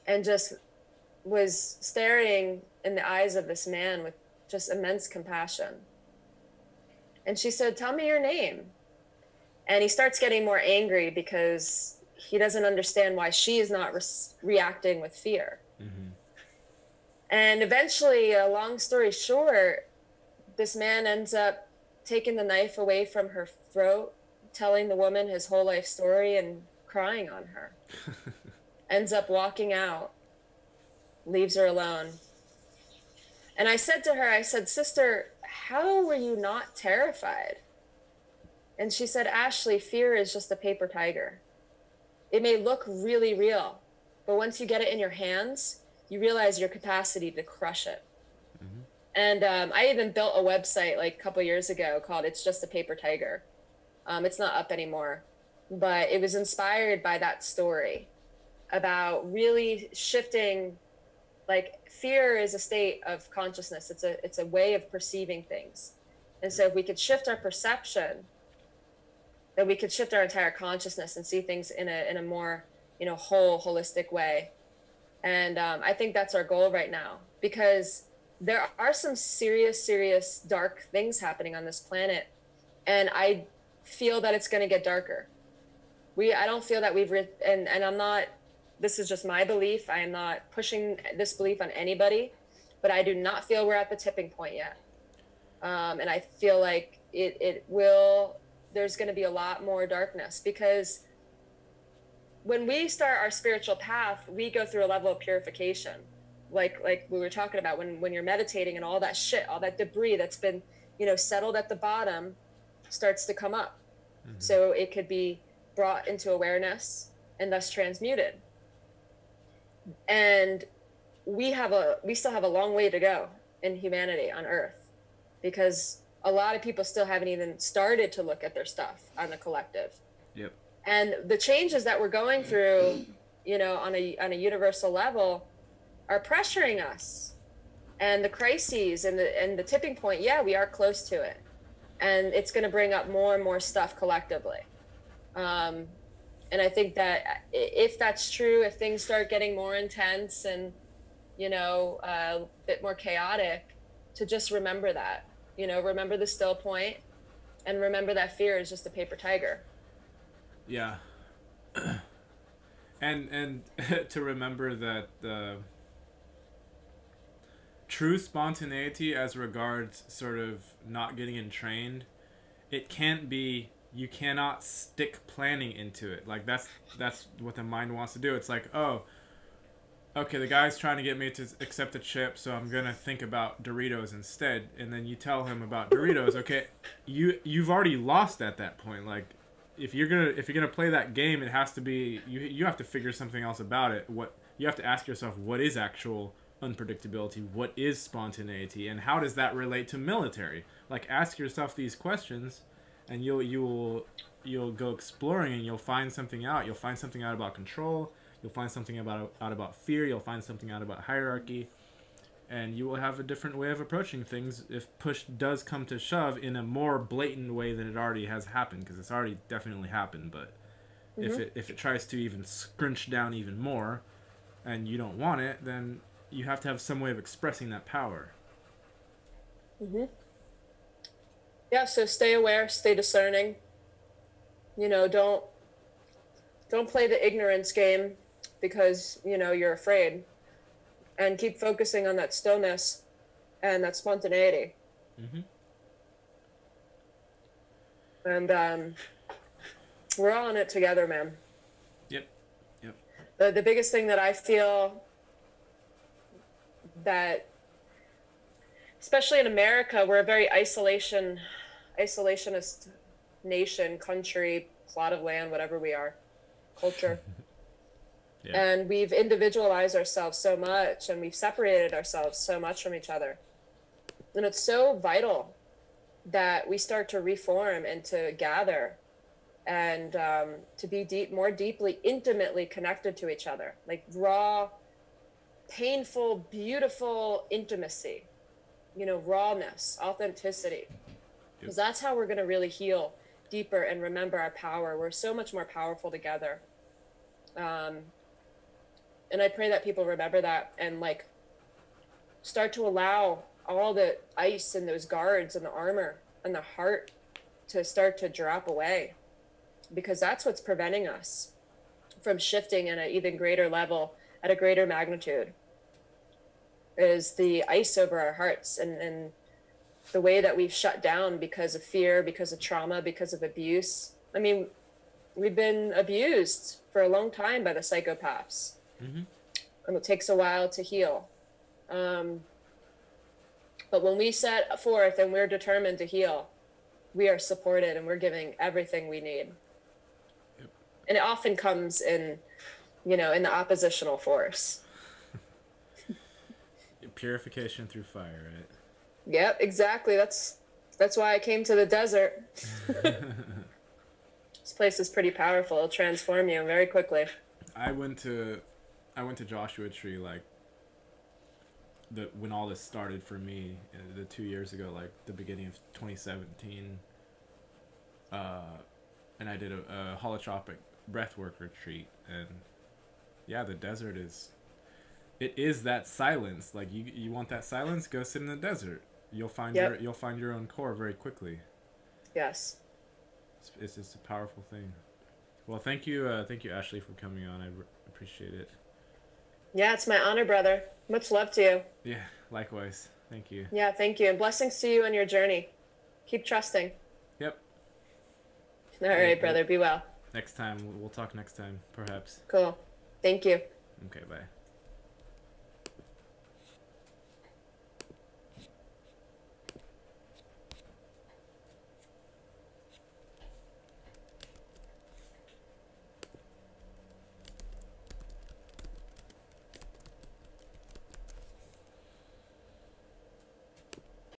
and just was staring in the eyes of this man with just immense compassion. And she said, "Tell me your name." And he starts getting more angry because he doesn't understand why she is not reacting with fear. Mm-hmm. And eventually, a long story short, this man ends up taking the knife away from her throat, telling the woman his whole life story and crying on her. Ends up walking out, leaves her alone. And I said to her, I said, "Sister, how were you not terrified?" And she said, "Ashley, fear is just a paper tiger. It may look really real, but once you get it in your hands, you realize your capacity to crush it." Mm-hmm. And I even built a website like a couple years ago called "It's Just a Paper Tiger." It's not up anymore, but it was inspired by that story about really shifting. Like, fear is a state of consciousness. It's a way of perceiving things. And so if we could shift our perception, then we could shift our entire consciousness and see things in a more, whole, holistic way. And I think that's our goal right now, because there are some serious, serious dark things happening on this planet. And I feel that it's going to get darker. I don't feel that and I'm not, this is just my belief. I am not pushing this belief on anybody, but I do not feel we're at the tipping point yet. And I feel like there's going to be a lot more darkness, because when we start our spiritual path, we go through a level of purification. Like we were talking about, when you're meditating and all that shit, all that debris that's been, settled at the bottom starts to come up. Mm-hmm. So it could be brought into awareness and thus transmuted. And we still have a long way to go in humanity on Earth, because a lot of people still haven't even started to look at their stuff on the collective. Yep. And the changes that we're going through, on a universal level, are pressuring us. And the crises and the tipping point, yeah, we are close to it. And it's going to bring up more and more stuff collectively. And I think that if that's true, if things start getting more intense and, a bit more chaotic, to just remember that, remember the still point, and remember that fear is just a paper tiger. Yeah. And to remember that true spontaneity, as regards sort of not getting entrained, it can't be, you cannot stick planning into it. Like, that's what the mind wants to do. It's like, oh, okay, the guy's trying to get me to accept the chip, so I'm gonna think about Doritos instead. And then you tell him about Doritos. Okay, you've already lost at that point. Like, if you're gonna play that game, it has to be, you have to figure something else about it. What you have to ask yourself, what is actual unpredictability? What is spontaneity? And how does that relate to military? Like, ask yourself these questions, and you'll go exploring, and you'll find something out. You'll find something out about control. You'll find something out about fear. You'll find something out about hierarchy. And you will have a different way of approaching things if push does come to shove, in a more blatant way than it already has happened, because it's already definitely happened. But Mm-hmm. if it tries to even scrunch down even more, and you don't want it, then you have to have some way of expressing that power. Mm-hmm. Yeah, so stay aware, stay discerning. Don't play the ignorance game because, you're afraid, and keep focusing on that stillness and that spontaneity. Mm-hmm. And we're all in it together, man. Yep. Yep. The biggest thing that I feel, that especially in America, we're a very isolationist nation, country, plot of land, whatever we are, culture. Yeah. And we've individualized ourselves so much, and we've separated ourselves so much from each other. And it's so vital that we start to reform and to gather, and to be more deeply, intimately connected to each other, like raw, painful, beautiful intimacy, rawness, authenticity, because that's how we're going to really heal deeper and remember our power. We're so much more powerful together. And I pray that people remember that and like start to allow all the ice and those guards and the armor and the heart to start to drop away, because that's what's preventing us from shifting in an even greater level at a greater magnitude, is the ice over our hearts and the way that we've shut down because of fear, because of trauma, because of abuse. I mean, we've been abused for a long time by the psychopaths, Mm-hmm. and it takes a while to heal. Um, but when we set forth and we're determined to heal, we are supported and we're giving everything we need. Yep. And it often comes in, in the oppositional force. Purification through fire, Yep, exactly. That's why I came to the desert. right? This place is pretty powerful. It'll transform you very quickly. I went to I went to Joshua Tree like the when all this started for me the 2 years ago, like the beginning of 2017, uh, and I did a holotropic breathwork retreat, and yeah, the desert is it is that silence. Like you want that silence, go sit in the desert. Yep. You'll find your own core very quickly. Yes. It's just a powerful thing. Well, thank you, Ashley, for coming on. Appreciate it. Yeah, it's my honor, brother. Much love to you. Yeah, likewise. Thank you. Yeah, thank you. And blessings to you on your journey. Keep trusting. Yep. All right, brother. Be well. Next time we'll talk next time, perhaps. Cool. Thank you. Okay, bye.